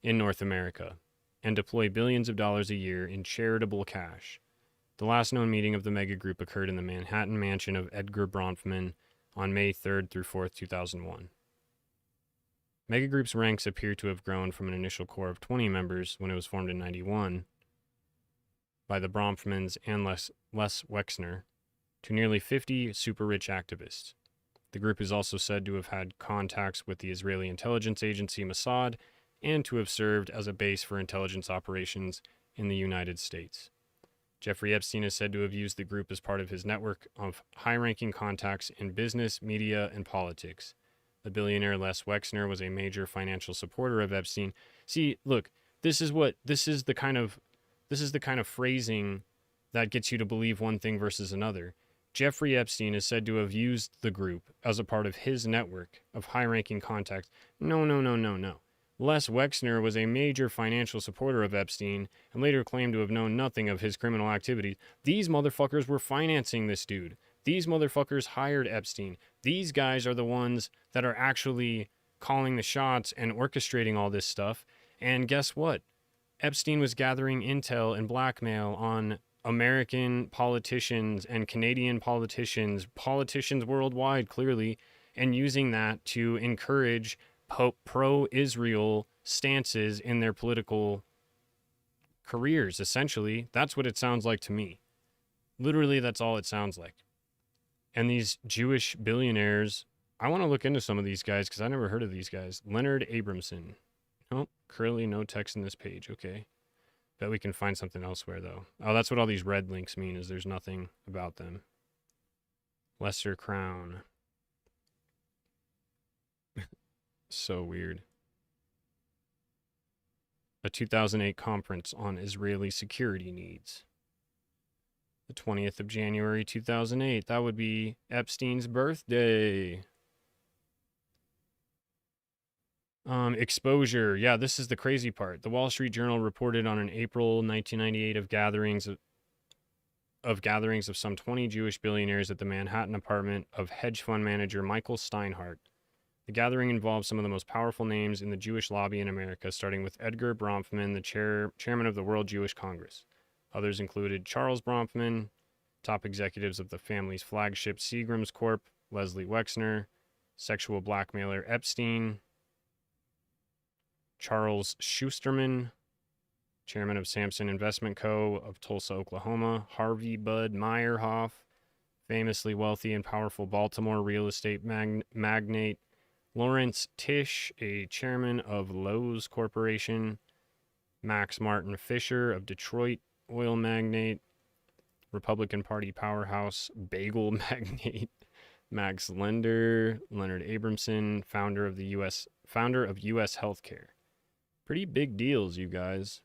in North America, and deploy billions of dollars a year in charitable cash. The last known meeting of the mega group occurred in the Manhattan mansion of Edgar Bronfman on May 3rd through 4th, 2001. Mega Group's ranks appear to have grown from an initial core of 20 members when it was formed in 91 by the Bronfmans and Les Wexner to nearly 50 super-rich activists. The group is also said to have had contacts with the Israeli intelligence agency Mossad and to have served as a base for intelligence operations in the United States. Jeffrey Epstein is said to have used the group as part of his network of high-ranking contacts in business, media, and politics. The billionaire Les Wexner was a major financial supporter of Epstein. See, look, this is the kind of phrasing that gets you to believe one thing versus another. Jeffrey Epstein is said to have used the group as a part of his network of high-ranking contacts. No. Les Wexner was a major financial supporter of Epstein and later claimed to have known nothing of his criminal activities. These motherfuckers were financing this dude. These motherfuckers hired Epstein. These guys are the ones that are actually calling the shots and orchestrating all this stuff. And guess what? Epstein was gathering intel and blackmail on American politicians and Canadian politicians worldwide, clearly, and using that to encourage pro-Israel stances in their political careers, essentially. That's what it sounds like to me. Literally, that's all it sounds like. And these Jewish billionaires, I want to look into some of these guys because I never heard of these guys. Leonard Abramson. Oh, currently no text in this page. Okay. Bet we can find something elsewhere, though. Oh, that's what all these red links mean, is there's nothing about them. Lesser Crown. So weird. A 2008 conference on Israeli security needs. The 20th of January, 2008. That would be Epstein's birthday. Exposure. Yeah, this is the crazy part. The Wall Street Journal reported on an April 1998 of gatherings of some 20 Jewish billionaires at the Manhattan apartment of hedge fund manager Michael Steinhardt. The gathering involved some of the most powerful names in the Jewish lobby in America, starting with Edgar Bronfman, the chairman of the World Jewish Congress. Others included Charles Bronfman, top executives of the family's flagship Seagram's Corp., Leslie Wexner, sexual blackmailer Epstein, Charles Schusterman, chairman of Samson Investment Co. of Tulsa, Oklahoma. Harvey Bud Meyerhoff, famously wealthy and powerful Baltimore real estate magnate. Lawrence Tisch, a chairman of Lowe's Corporation. Max Martin Fisher of Detroit, oil magnate. Republican Party powerhouse bagel magnate. Max Leonard Abramson, founder of U.S. Healthcare. Pretty big deals, you guys.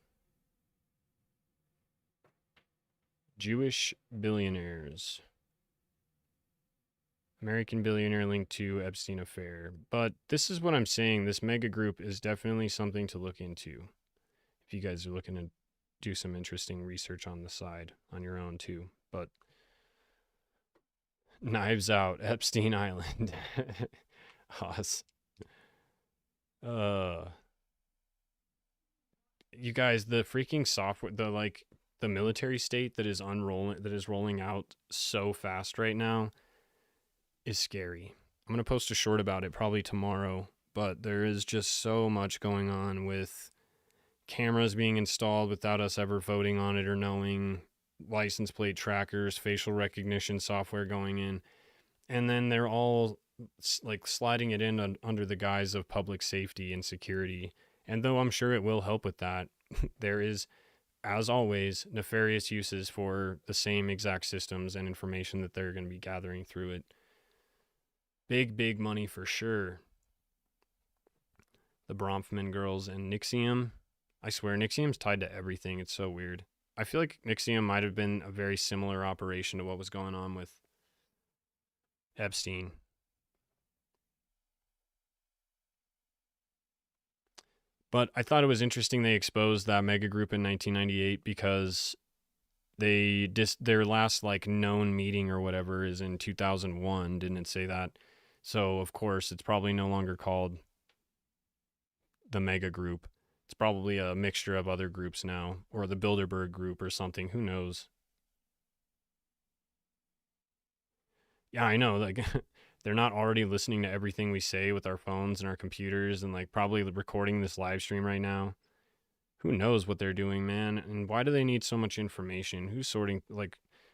Jewish billionaires. American billionaire linked to Epstein affair. But this is what I'm saying. This mega group is definitely something to look into. If you guys are looking to do some interesting research on the side on your own too. But Knives Out, Epstein Island. Us. You guys, the freaking software, the military state that is rolling out so fast right now is scary. I'm going to post a short about it probably tomorrow, but there is just so much going on with cameras being installed without us ever voting on it or knowing, license plate trackers, facial recognition software going in, and then they're all like sliding it in under the guise of public safety and security. And though I'm sure it will help with that, there is, as always, nefarious uses for the same exact systems and information that they're going to be gathering through it. Big money for sure. The Bronfman girls and Nixium. I swear, Nixium's tied to everything. It's so weird. I feel like Nixium might have been a very similar operation to what was going on with Epstein. But I thought it was interesting they exposed that mega group in 1998 because their last known meeting or whatever is in 2001. Didn't it say that? So of course it's probably no longer called the mega group. It's probably a mixture of other groups now, or the Bilderberg group or something. Who knows? Yeah, I know. They're not already listening to everything we say with our phones and our computers and probably recording this live stream right now. Who knows what they're doing, man? And why do they need so much information? Who's sorting,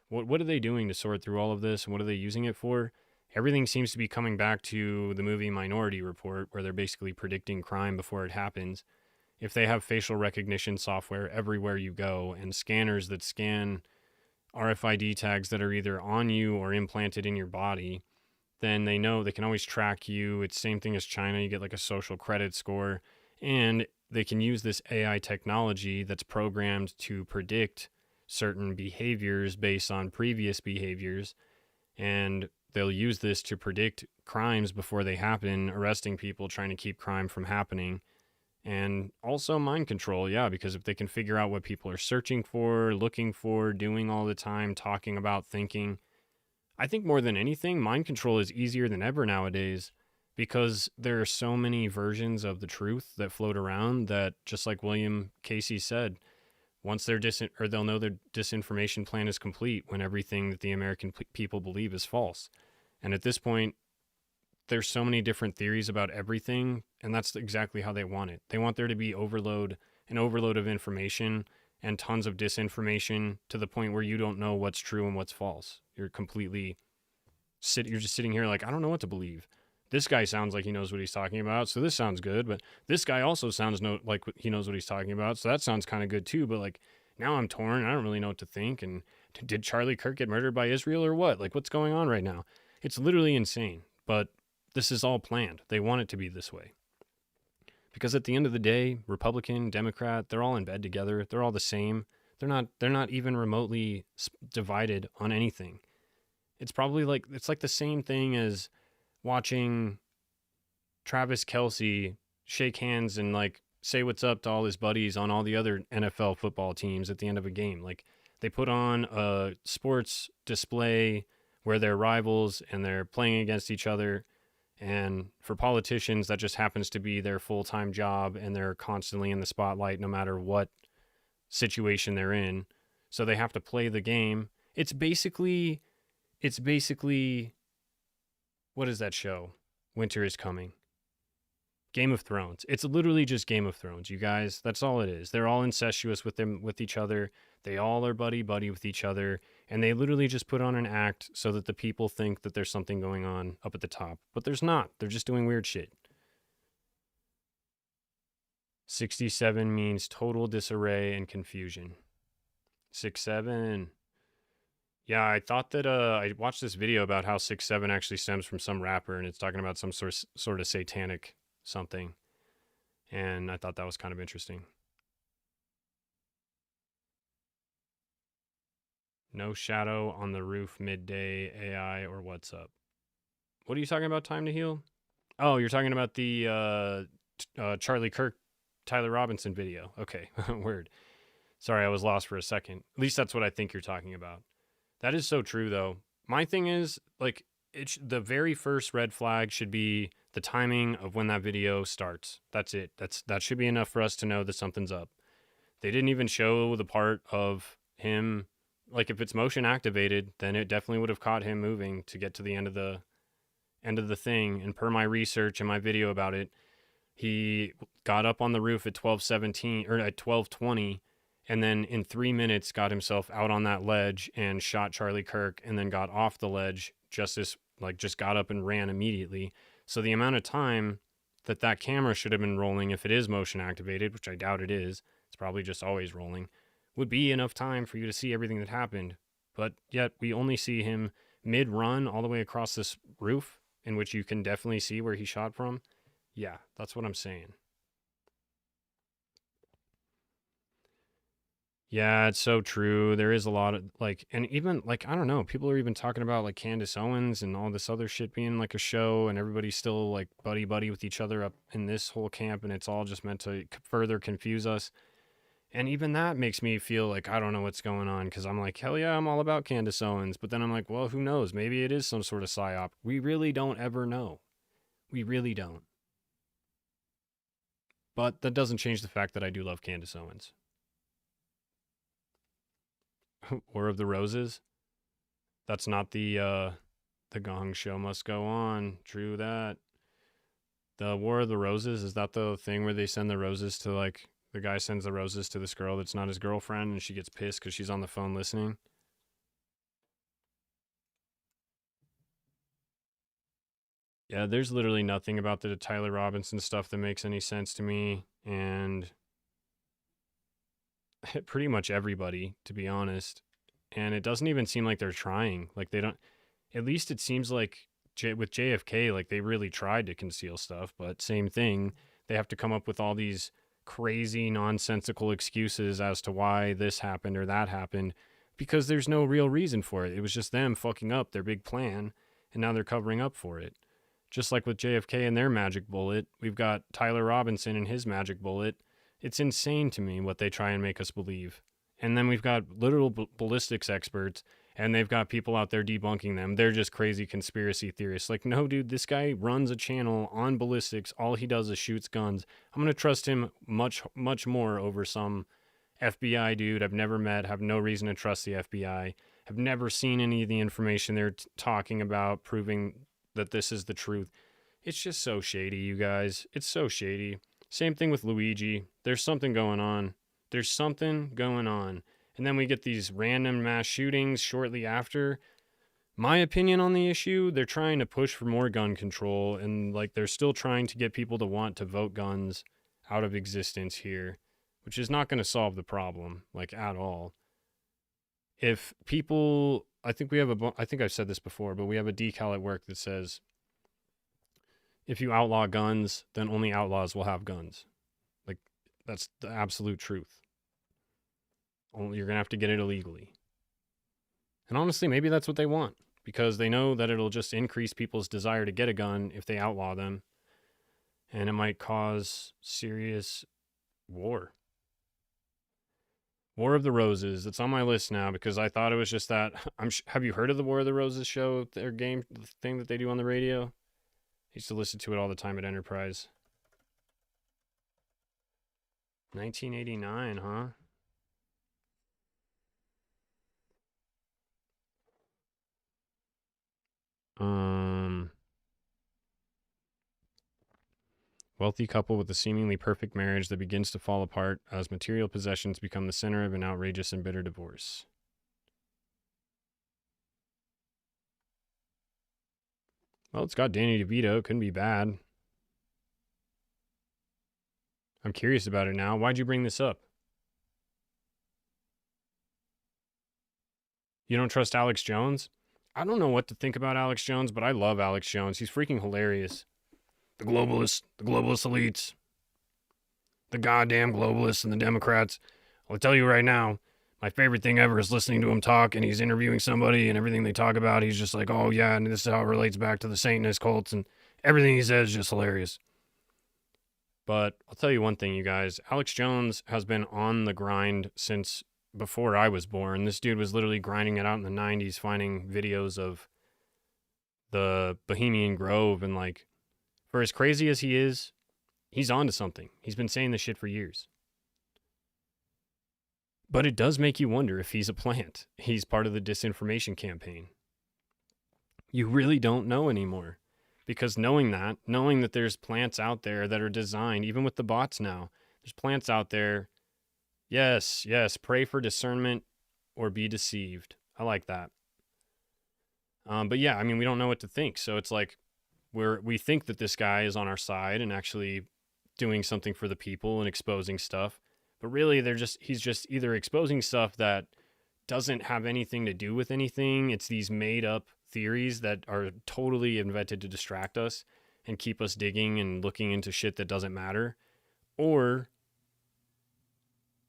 what are they doing to sort through all of this? And what are they using it for? Everything seems to be coming back to the movie Minority Report, where they're basically predicting crime before it happens. If they have facial recognition software everywhere you go and scanners that scan RFID tags that are either on you or implanted in your body, then they know they can always track you. It's the same thing as China. You get a social credit score, and they can use this AI technology that's programmed to predict certain behaviors based on previous behaviors, and they'll use this to predict crimes before they happen, arresting people, trying to keep crime from happening. And also mind control, yeah, because if they can figure out what people are searching for, looking for, doing all the time, talking about, thinking, I think more than anything, mind control is easier than ever nowadays because there are so many versions of the truth that float around that, just like William Casey said, once they'll know their disinformation plan is complete when everything that the American people believe is false. And at this point, there's so many different theories about everything, and that's exactly how they want it. They want there to be an overload of information and tons of disinformation to the point where you don't know what's true and what's false. You're just sitting here I don't know what to believe. This guy sounds like he knows what he's talking about, so this sounds good, but this guy also sounds like he knows what he's talking about, so that sounds kind of good too, but now I'm torn. I don't really know what to think, and did Charlie Kirk get murdered by Israel or what? What's going on right now? It's literally insane, but this is all planned. They want it to be this way. Because at the end of the day, Republican, Democrat, they're all in bed together. They're all the same. They're not even remotely divided on anything. It's probably it's the same thing as watching Travis Kelce shake hands and say what's up to all his buddies on all the other NFL football teams at the end of a game. They put on a sports display where they're rivals and they're playing against each other. And for politicians, that just happens to be their full-time job, and they're constantly in the spotlight no matter what situation they're in. So they have to play the game. It's basically, what is that show? Winter is Coming. Game of Thrones. It's literally just Game of Thrones, you guys. That's all it is. They're all incestuous with each other. They all are buddy with each other, and they literally just put on an act so that the people think that there's something going on up at the top, but there's not. They're just doing weird shit. 67 means total disarray and confusion. 6-7. Yeah, I thought that I watched this video about how 6-7 actually stems from some rapper, and it's talking about some sort of satanic something. And I thought that was kind of interesting. No shadow on the roof midday AI or what's up? What are you talking about? Time to heal? Oh, you're talking about the Charlie Kirk, Tyler Robinson video. Okay, word. Sorry, I was lost for a second. At least that's what I think you're talking about. That is so true, though. My thing is, like, the very first red flag should be the timing of when that video starts. That's it. That should be enough for us to know that something's up. They didn't even show the part of him. Like, if it's motion activated, then it definitely would have caught him moving to get to the end of the thing. And per my research and my video about it, he got up on the roof at 12:17 or at 12:20, and then in 3 minutes got himself out on that ledge and shot Charlie Kirk, and then got off the ledge just got up and ran immediately. So the amount of time that camera should have been rolling, if it is motion activated, which I doubt it is, it's probably just always rolling, would be enough time for you to see everything that happened. But yet we only see him mid-run all the way across this roof, in which you can definitely see where he shot from. Yeah, that's what I'm saying. Yeah, it's so true. There is a lot of like, and even like, I don't know, people are even talking about like Candace Owens and all this other shit being like a show, and everybody's still like buddy with each other up in this whole camp, and it's all just meant to further confuse us. And even that makes me feel like I don't know what's going on, because I'm like, hell yeah, I'm all about Candace Owens. But then I'm like, well, who knows? Maybe it is some sort of psyop. We really don't ever know. We really don't. But that doesn't change the fact that I do love Candace Owens. War of the Roses. That's not the Gong Show must go on. True that. The War of the Roses, is that the thing where they send the roses to like the guy sends the roses to this girl that's not his girlfriend, and she gets pissed because she's on the phone listening? Yeah, there's literally nothing about the Tyler Robinson stuff that makes any sense to me, and pretty much everybody, to be honest. And it doesn't even seem like they're trying. Like they don't. At least it seems like with JFK, like they really tried to conceal stuff, but same thing. They have to come up with all these crazy, nonsensical excuses as to why this happened or that happened, because there's no real reason for it. It was just them fucking up their big plan, and now they're covering up for it. Just like with JFK and their magic bullet, we've got Tyler Robinson and his magic bullet. It's insane to me what they try and make us believe. And then we've got literal ballistics experts, and they've got people out there debunking them. They're just crazy conspiracy theorists. Like, no, dude, this guy runs a channel on ballistics. All he does is shoots guns. I'm going to trust him much, much more over some FBI dude I've never met, have no reason to trust the FBI, have never seen any of the information they're talking about proving that this is the truth. It's just so shady, you guys. It's so shady. Same thing with Luigi. There's something going on. There's something going on. And then we get these random mass shootings shortly after. My opinion on the issue, they're trying to push for more gun control, and like they're still trying to get people to want to vote guns out of existence here, which is not going to solve the problem like at all. If people, I think I've said this before, but we have a decal at work that says if you outlaw guns, then only outlaws will have guns. Like, that's the absolute truth. Only you're going to have to get it illegally. And honestly, maybe that's what they want, because they know that it'll just increase people's desire to get a gun if they outlaw them. And it might cause serious war. War of the Roses. It's on my list now because I thought it was just that. Have you heard of the War of the Roses show, their game thing that they do on the radio? I used to listen to it all the time at Enterprise. 1989, huh? Wealthy couple with a seemingly perfect marriage that begins to fall apart as material possessions become the center of an outrageous and bitter divorce. Well, it's got Danny DeVito. It couldn't be bad. I'm curious about it now. Why'd you bring this up? You don't trust Alex Jones? I don't know what to think about Alex Jones, but I love Alex Jones. He's freaking hilarious. The globalist elites, the goddamn globalists and the Democrats. I'll tell you right now, my favorite thing ever is listening to him talk, and he's interviewing somebody, and everything they talk about, he's just like, oh yeah, and this is how it relates back to the Satanist cults, and everything he says is just hilarious. But I'll tell you one thing, you guys. Alex Jones has been on the grind since before I was born. This dude was literally grinding it out in the 90s, finding videos of the Bohemian Grove, and like, for as crazy as he is, he's onto something. He's been saying this shit for years. But it does make you wonder if he's a plant. He's part of the disinformation campaign. You really don't know anymore. Because knowing that there's plants out there that are designed, even with the bots now, there's plants out there. Yes, pray for discernment or be deceived. I like that. But yeah, I mean, we don't know what to think. So it's like we think that this guy is on our side and actually doing something for the people and exposing stuff. But really, he's just either exposing stuff that doesn't have anything to do with anything. It's these made up theories that are totally invented to distract us and keep us digging and looking into shit that doesn't matter. Or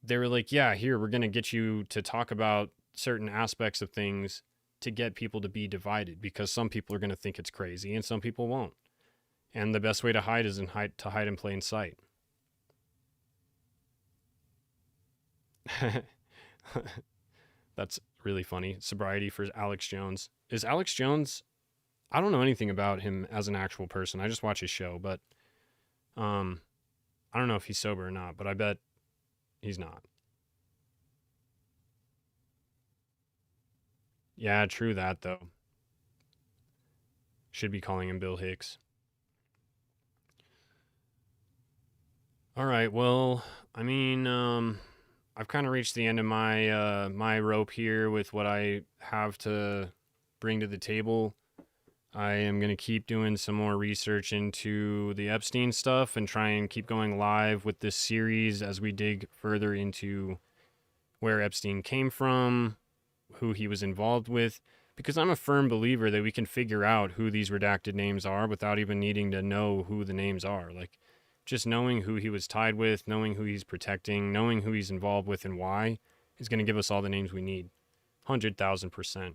they were like, yeah, here, we're going to get you to talk about certain aspects of things to get people to be divided, because some people are going to think it's crazy and some people won't. And the best way to hide is to hide in plain sight. That's really funny. Sobriety for Alex Jones. Is Alex Jones... I don't know anything about him as an actual person. I just watch his show, but I don't know if he's sober or not, but I bet he's not. Yeah, true that, though. Should be calling him Bill Hicks. All right, well, I mean, I've kind of reached the end of my my rope here with what I have to bring to the table. I am going to keep doing some more research into the Epstein stuff and try and keep going live with this series as we dig further into where Epstein came from, who he was involved with, because I'm a firm believer that we can figure out who these redacted names are without even needing to know who the names are. Like, just knowing who he was tied with, knowing who he's protecting, knowing who he's involved with and why is going to give us all the names we need. 100,000%.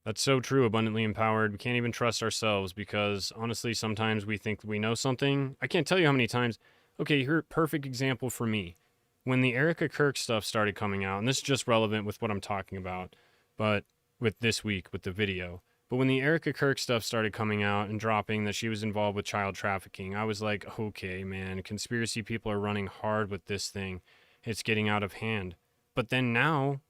That's so true, abundantly empowered. We can't even trust ourselves because, honestly, sometimes we think we know something. I can't tell you how many times. Okay, here, perfect example for me. When the Erica Kirk stuff started coming out, and this is just relevant with what I'm talking about, but with this week, with the video. But when the Erica Kirk stuff started coming out and dropping that she was involved with child trafficking, I was like, okay, man, conspiracy people are running hard with this thing. It's getting out of hand. But then now,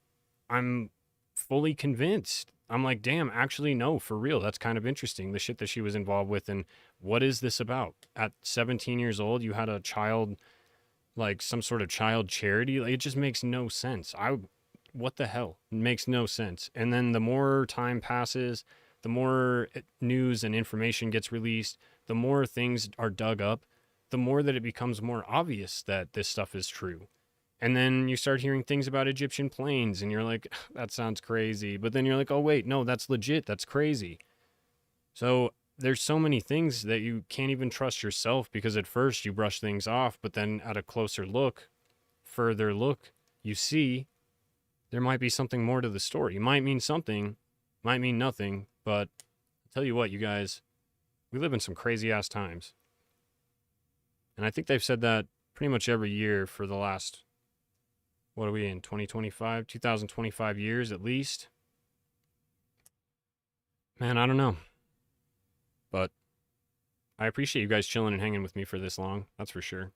I'm fully convinced. I'm like, damn, actually, no, for real. That's kind of interesting. The shit that she was involved with. And what is this about? At 17 years old, you had a child, like some sort of child charity. Like, it just makes no sense. What the hell? It makes no sense. And then the more time passes, the more news and information gets released, the more things are dug up, the more that it becomes more obvious that this stuff is true. And then you start hearing things about Egyptian planes, and you're like, that sounds crazy. But then you're like, oh, wait, no, that's legit. That's crazy. So there's so many things that you can't even trust yourself, because at first you brush things off, but then at a closer look, further look, you see there might be something more to the story. It might mean something, might mean nothing, but I'll tell you what, you guys, we live in some crazy-ass times. And I think they've said that pretty much every year for the last... what are we in, 2025 years at least? Man, I don't know. But I appreciate you guys chilling and hanging with me for this long. That's for sure.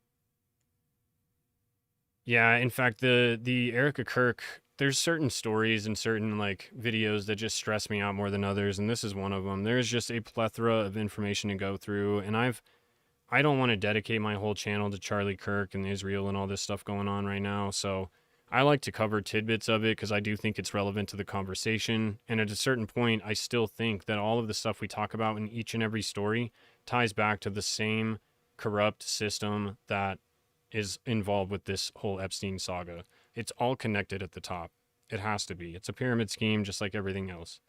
Yeah, in fact, the Erica Kirk, there's certain stories and certain like videos that just stress me out more than others, and this is one of them. There's just a plethora of information to go through, and I don't want to dedicate my whole channel to Charlie Kirk and Israel and all this stuff going on right now. So I like to cover tidbits of it because I do think it's relevant to the conversation. And at a certain point, I still think that all of the stuff we talk about in each and every story ties back to the same corrupt system that is involved with this whole Epstein saga. It's all connected at the top. It has to be. It's a pyramid scheme just like everything else.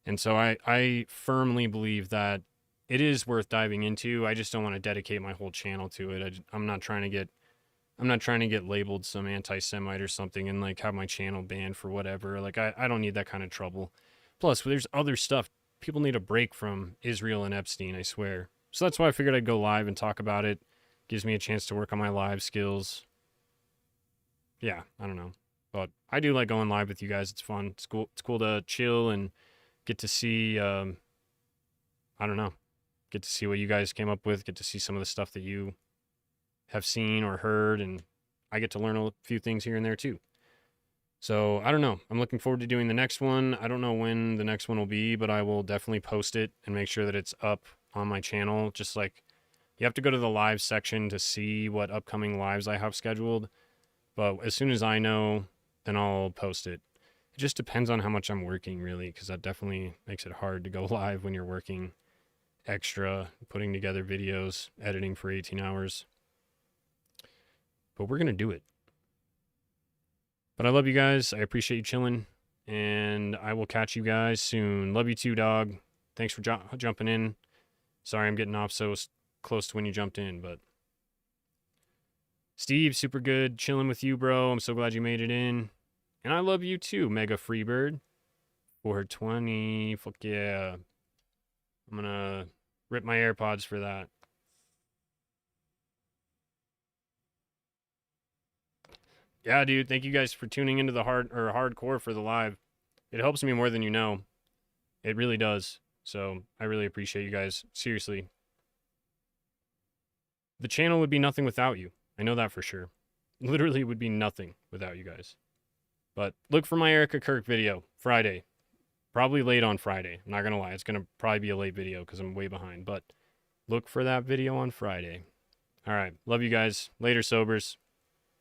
And so I firmly believe that it is worth diving into. I just don't want to dedicate my whole channel to it. I'm not trying to get labeled some anti-Semite or something and like have my channel banned for whatever. Like I don't need that kind of trouble. Plus, there's other stuff. People need a break from Israel and Epstein, I swear. So that's why I figured I'd go live and talk about it. Gives me a chance to work on my live skills. Yeah, I don't know. But I do like going live with you guys. It's fun. It's cool. It's cool to chill and get to see, I don't know, get to see what you guys came up with, get to see some of the stuff that you have seen or heard, and I get to learn a few things here and there too. So I don't know. I'm looking forward to doing the next one. I don't know when the next one will be, but I will definitely post it and make sure that it's up on my channel. Just like you have to go to the live section to see what upcoming lives I have scheduled. But as soon as I know, then I'll post it. It just depends on how much I'm working, really, because that definitely makes it hard to go live when you're working extra, putting together videos, editing for 18 hours. But we're going to do it. But I love you guys. I appreciate you chilling. And I will catch you guys soon. Love you too, dog. Thanks for jumping in. Sorry I'm getting off so close to when you jumped in, but Steve, super good chilling with you, bro. I'm so glad you made it in. And I love you too, Mega Freebird. 420. Fuck yeah. I'm gonna rip my AirPods for that. Yeah, dude. Thank you guys for tuning into the hardcore for the live. It helps me more than you know. It really does. So I really appreciate you guys. Seriously. The channel would be nothing without you. I know that for sure. Literally would be nothing without you guys. But look for my Erica Kirk video Friday. Probably late on Friday. I'm not going to lie. It's going to probably be a late video because I'm way behind. But look for that video on Friday. All right. Love you guys. Later, sobers.